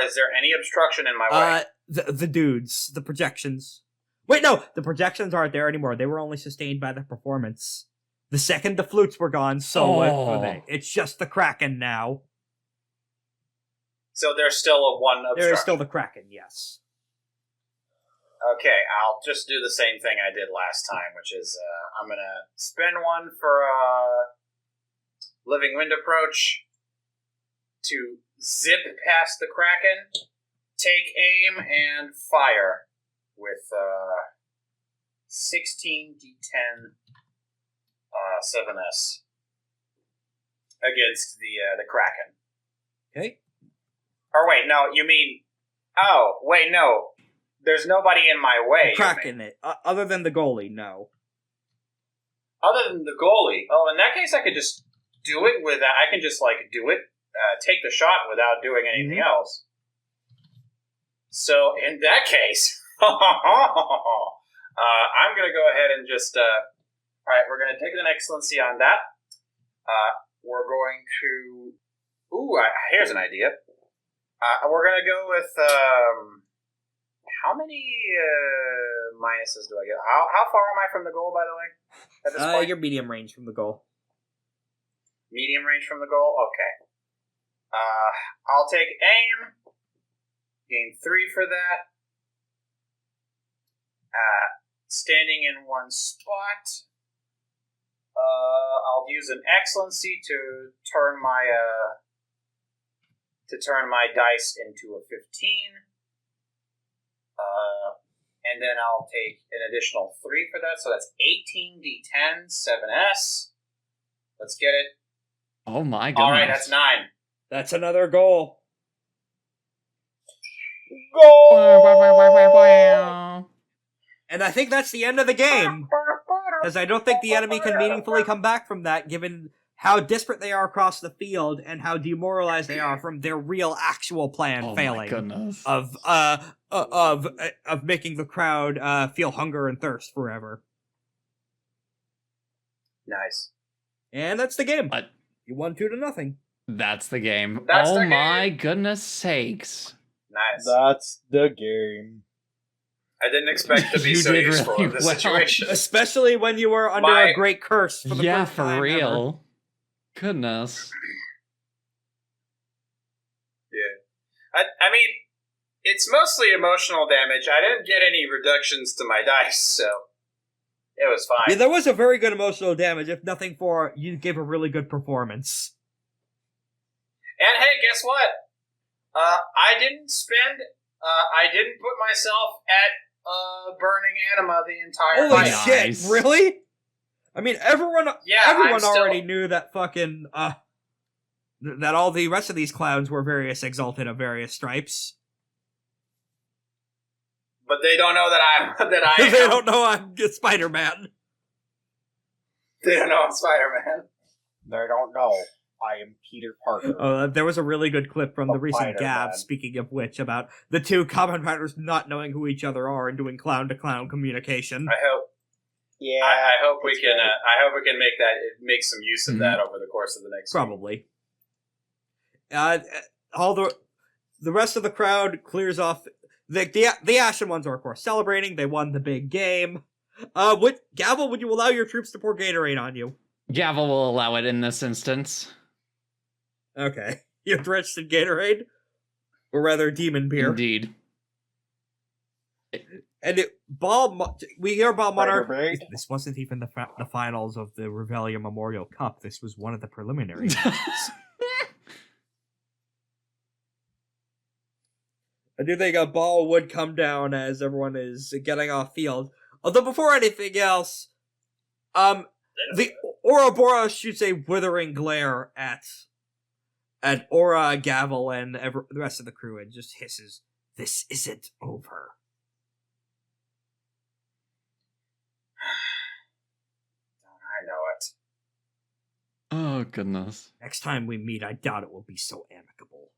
Is there any obstruction in my way? The dudes, the projections. Wait, no, the projections aren't there anymore. They were only sustained by the performance. The second the flutes were gone, so were they. It's just the Kraken now. So there's still a 1 obstruction. There is still the Kraken, yes. Okay, I'll just do the same thing I did last time, which is I'm going to spend 1 for Living Wind Approach to zip past the Kraken, take aim, and fire with 16d10 7s against the Kraken. Okay. Or wait, no, you mean... Oh, wait, no. There's nobody in my way. Kraken it. Other than the goalie, no. Other than the goalie. Oh, in that case, I could just do it with... I can just, do it, take the shot without doing anything else. So, in that case... I'm going to go ahead and just... Alright, we're going to take an excellency on that. We're going to... Ooh, here's an idea. We're going to go with... how many minuses do I get? How far am I from the goal, by the way? At this point? You're medium range from the goal. Medium range from the goal? Okay. I'll take aim. Gain 3 for that. Standing in one spot. I'll use an excellency to turn my dice into a 15. And then I'll take an additional 3 for that, so that's 18d10 7s. Let's get it. Oh my goodness! All right, that's 9. That's another goal. Goal! And I think that's the end of the game, as I don't think the enemy can meaningfully come back from that, given how disparate they are across the field and how demoralized they are from their real, actual plan failing. My goodness. Of making the crowd feel hunger and thirst forever. Nice. And that's the game. But You won 2-0. that's the game. That's oh the my game. goodness sakes. Nice. That's the game. I didn't expect to be You so did useful really in this well. situation. Especially when you were under a great curse for the Yeah, first for time real. ever. Goodness. Yeah. I mean, it's mostly emotional damage. I didn't get any reductions to my dice, so it was fine. Yeah, there was a very good emotional damage, if nothing for you gave a really good performance. And hey, guess what? I didn't put myself at burning anima the entire Holy fight. shit, Nice. really? I mean, everyone I'm still- already knew that fucking, that all the rest of these clowns were various exalted of various stripes. But they don't know that I They don't know I'm Spider-Man. They don't know I'm Spider-Man. They don't know. I am Peter Parker. There was a really good clip from the recent Spider-Man. Gav, speaking of which, about the two common writers not knowing who each other are and doing clown-to-clown communication. I hope. Yeah. I hope we it's can. great. I hope we can make some use of that over the course of the next week. Probably. All the rest of the crowd clears off. The Ashen Ones are, of course, celebrating. They won the big game. Gavel, would you allow your troops to pour Gatorade on you? Gavel will allow it in this instance. Okay. You're drenched in Gatorade? Or rather, demon beer. Indeed. And we hear Ball Monarch. Break. This wasn't even the finals of the Revelia Memorial Cup. This was one of the preliminary matches. I do think a ball would come down as everyone is getting off field. Although before anything else, the Ouroborous shoots a withering glare at Aura, Gavel, and the rest of the crew and just hisses, "This isn't over." I know it. Oh, goodness. Next time we meet, I doubt it will be so amicable.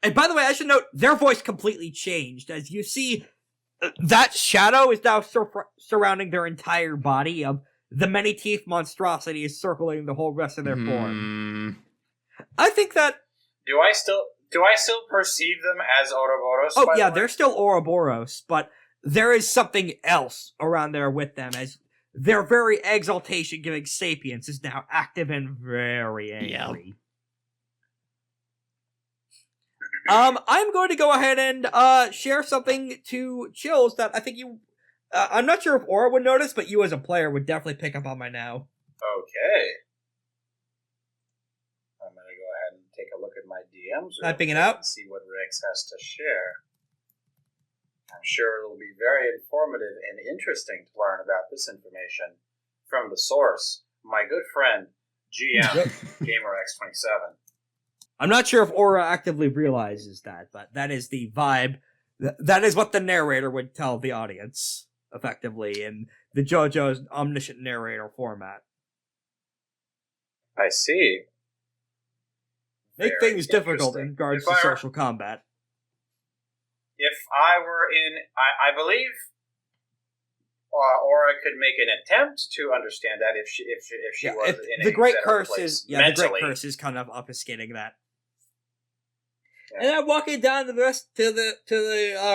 And by the way, I should note, their voice completely changed. As you see, that shadow is now surrounding their entire body of the many teeth monstrosities circling the whole rest of their form. I think that... Do I still perceive them as Ouroborous? Oh, by yeah, the way? they're still Ouroborous, but there is something else around there with them, as their very exaltation-giving sapience is now active and very angry. I'm going to go ahead and share something to Chills that I think you... I'm not sure if Aura would notice, but you as a player would definitely pick up on by now. Okay. I'm going to go ahead and take a look at my DMs. Typing it out. And see what Rex has to share. I'm sure it'll be very informative and interesting to learn about this information from the source, my good friend, GM, GamerX27. I'm not sure if Aura actively realizes that, but that is the vibe. That is what the narrator would tell the audience, effectively, in the JoJo's omniscient narrator format. I see. Make Very things difficult in interesting. regards If to I- social combat. If I were in, I believe Aura could make an attempt to understand that if she Yeah, was if in the a Great better Curse place is the mentally. Great Curse is kind of obfuscating that. Yeah. And I'm walking down to the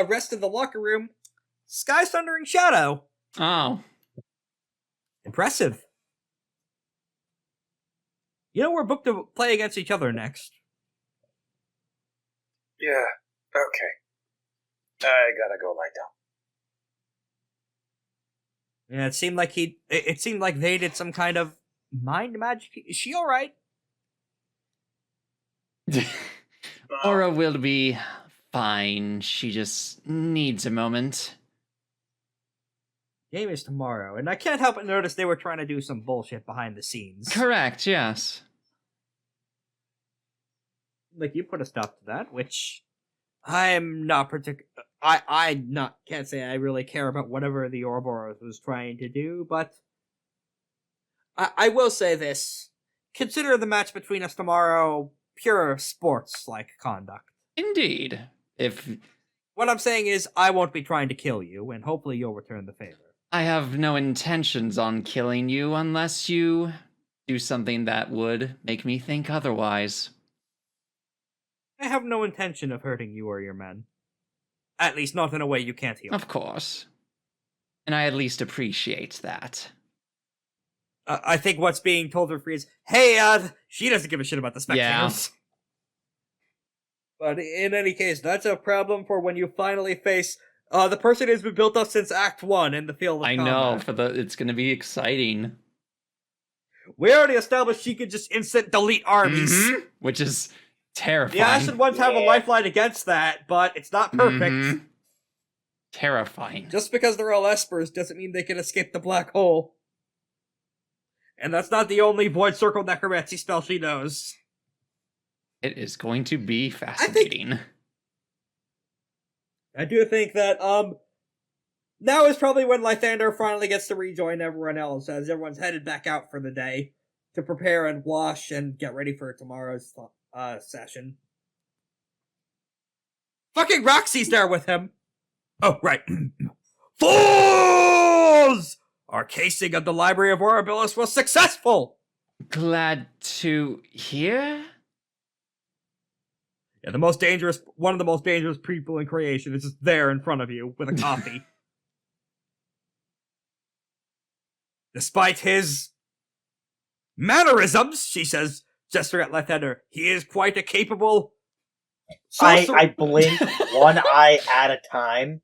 rest of the locker room. Sky's Thundering Shadow. Oh. Impressive. You know, we're booked to play against each other next. Yeah. Okay. I gotta go lie down. Yeah, it seemed like it seemed like they did some kind of mind magic. Is she all right? Aura will be fine. She just needs a moment. Game is tomorrow, and I can't help but notice they were trying to do some bullshit behind the scenes. Correct, yes. Like, you put a stop to that, which I'm not can't say I really care about whatever the Ouroborous was trying to do, but I will say this. Consider the match between us tomorrow pure sports-like conduct. Indeed. If What I'm saying is, I won't be trying to kill you, and hopefully you'll return the favor. I have no intentions on killing you unless you do something that would make me think otherwise. I have no intention of hurting you or your men. At least not in a way you can't heal. Of course. And I at least appreciate that. I think what's being told for free is, hey, she doesn't give a shit about the spectators. Yeah. But in any case, that's a problem for when you finally face the person who's been built up since Act 1 in the field of I combat. know, it's gonna be exciting. We already established she could just instant delete armies. Mhm. Which is terrifying. The Ashen Ones have a lifeline against that, but it's not perfect. Mhm. Terrifying. Just because they're all espers doesn't mean they can escape the black hole. And that's not the only Void Circle Necromancy spell she knows. It is going to be fascinating. I do think that, now is probably when Lythander finally gets to rejoin everyone else, as everyone's headed back out for the day to prepare and wash and get ready for tomorrow's, session. Fucking Raksi's there with him! Oh, right. Fools! Our casing of the Library of Orabilis was successful! Glad to hear? Yeah, one of the most dangerous people in creation is just there in front of you with a coffee. Despite his mannerisms, she says, gesturing at Lythander, he is quite a capable sorcerer. I blink one eye at a time.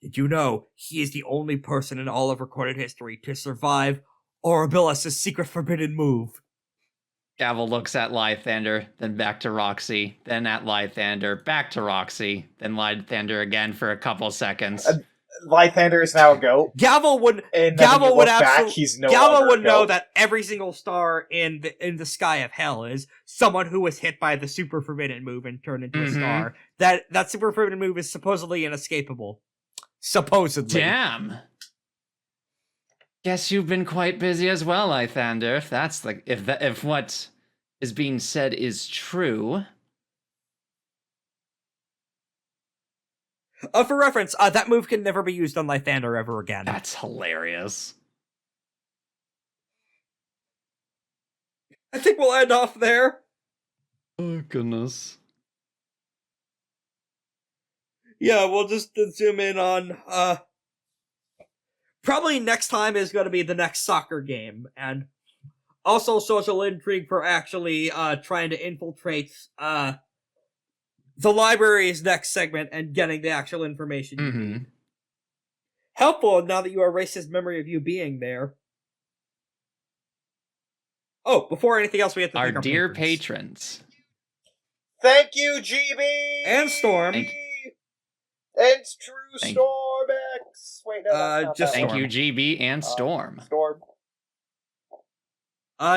Did you know he is the only person in all of recorded history to survive Orabilis' secret forbidden move? Gavel looks at Lythander, then back to Raksi, then at Lythander, back to Raksi, then Lythander again for a couple seconds. Lythander is now a goat. Gavel would And then Gavel when you would look back, absolutely he's no Gavel longer would a know goat. that every single star in the sky of hell is someone who was hit by the super forbidden move and turned into a Mhm. star. That super forbidden move is supposedly inescapable. Supposedly. Damn. Guess you've been quite busy as well, Lythander. If that's if what is being said is true. For reference, that move can never be used on Lythander ever again. That's hilarious. I think we'll end off there. Oh goodness. Yeah, we'll just zoom in on, probably next time is going to be the next soccer game, and also social intrigue for actually, trying to infiltrate, the library's next segment and getting the actual information you Mhm. need. Helpful now that you erase his memory of you being there. Oh, before anything else, we have to Our thank our dear patrons. patrons. Thank you, GB! And Storm. Thank It's True Thank- Storm X. Wait, no, that's not just that Thank one. you, GB and Storm. Storm.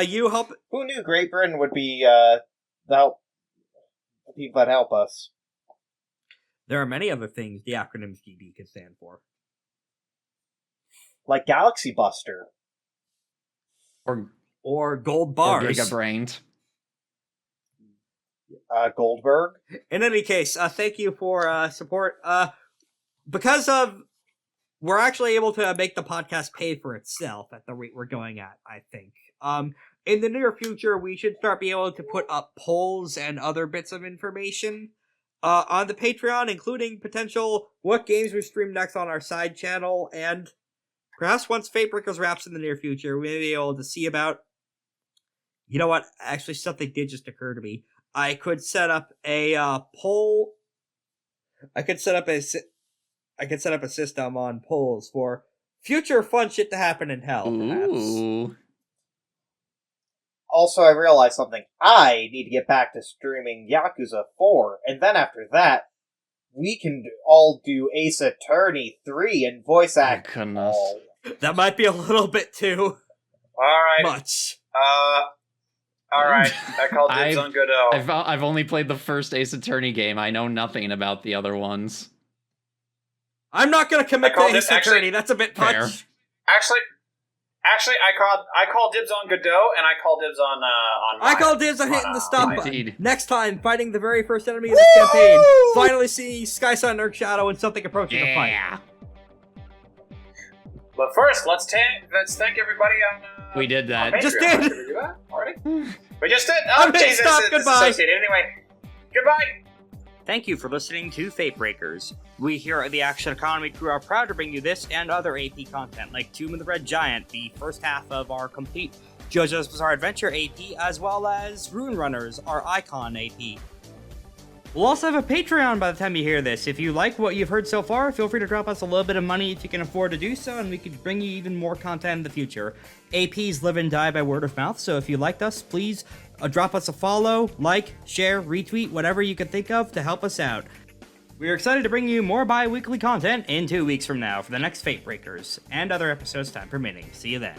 You help. Who knew Great Britain would be the people that help us? There are many other things the acronyms GB can stand for. Like Galaxy Buster. Or gold Or bars. Giga-brained. Goldberg. In any case, thank you for support. Because of we're actually able to make the podcast pay for itself at the rate we're going at, I think. In the near future, we should start being able to put up polls and other bits of information on the Patreon, including potential what games we stream next on our side channel, and perhaps once FateBreakers wraps in the near future, we may be able to see about. You know what? Actually, something did just occur to me. I could set up a poll. I could set up a system on polls for future fun shit to happen in hell. Perhaps. Ooh. Also, I realized something. I need to get back to streaming Yakuza 4, and then after that, we can all do Ace Attorney 3 and voice act. Goodness. all. That might be a little bit too Alright. much. Alright. I called dibs on Godot. I've only played the first Ace Attorney game. I know nothing about the other ones. I'm not gonna commit I to called Ace it- actually- Attorney. That's a bit Fair. much. Actually, I called dibs on Godot, and I called dibs on I Maya. call dibs on hitting the stop button. Indeed. Next time, fighting the very first enemy of this campaign. Finally see Skyline, Earth Shadow, and something approaching a fight. Yeah. But first, let's thank everybody on. We did that. on Just Patreon. did. Did we do that already? We just did. I'm Oh, hitting Jesus! stop. It's Goodbye. associated. Anyway, goodbye. Thank you for listening to FateBreakers. We here at the Action Economy crew are proud to bring you this and other AP content, like Tomb of the Red Giant, the first half of our complete JoJo's Bizarre Adventure AP, as well as Rune Runners, our Icon AP. We'll also have a Patreon by the time you hear this. If you like what you've heard so far, feel free to drop us a little bit of money if you can afford to do so, and we could bring you even more content in the future. APs live and die by word of mouth, so if you liked us, please drop us a follow, like, share, retweet, whatever you can think of to help us out. We are excited to bring you more bi-weekly content in 2 weeks from now for the next FateBreakers, and other episodes time permitting. See you then.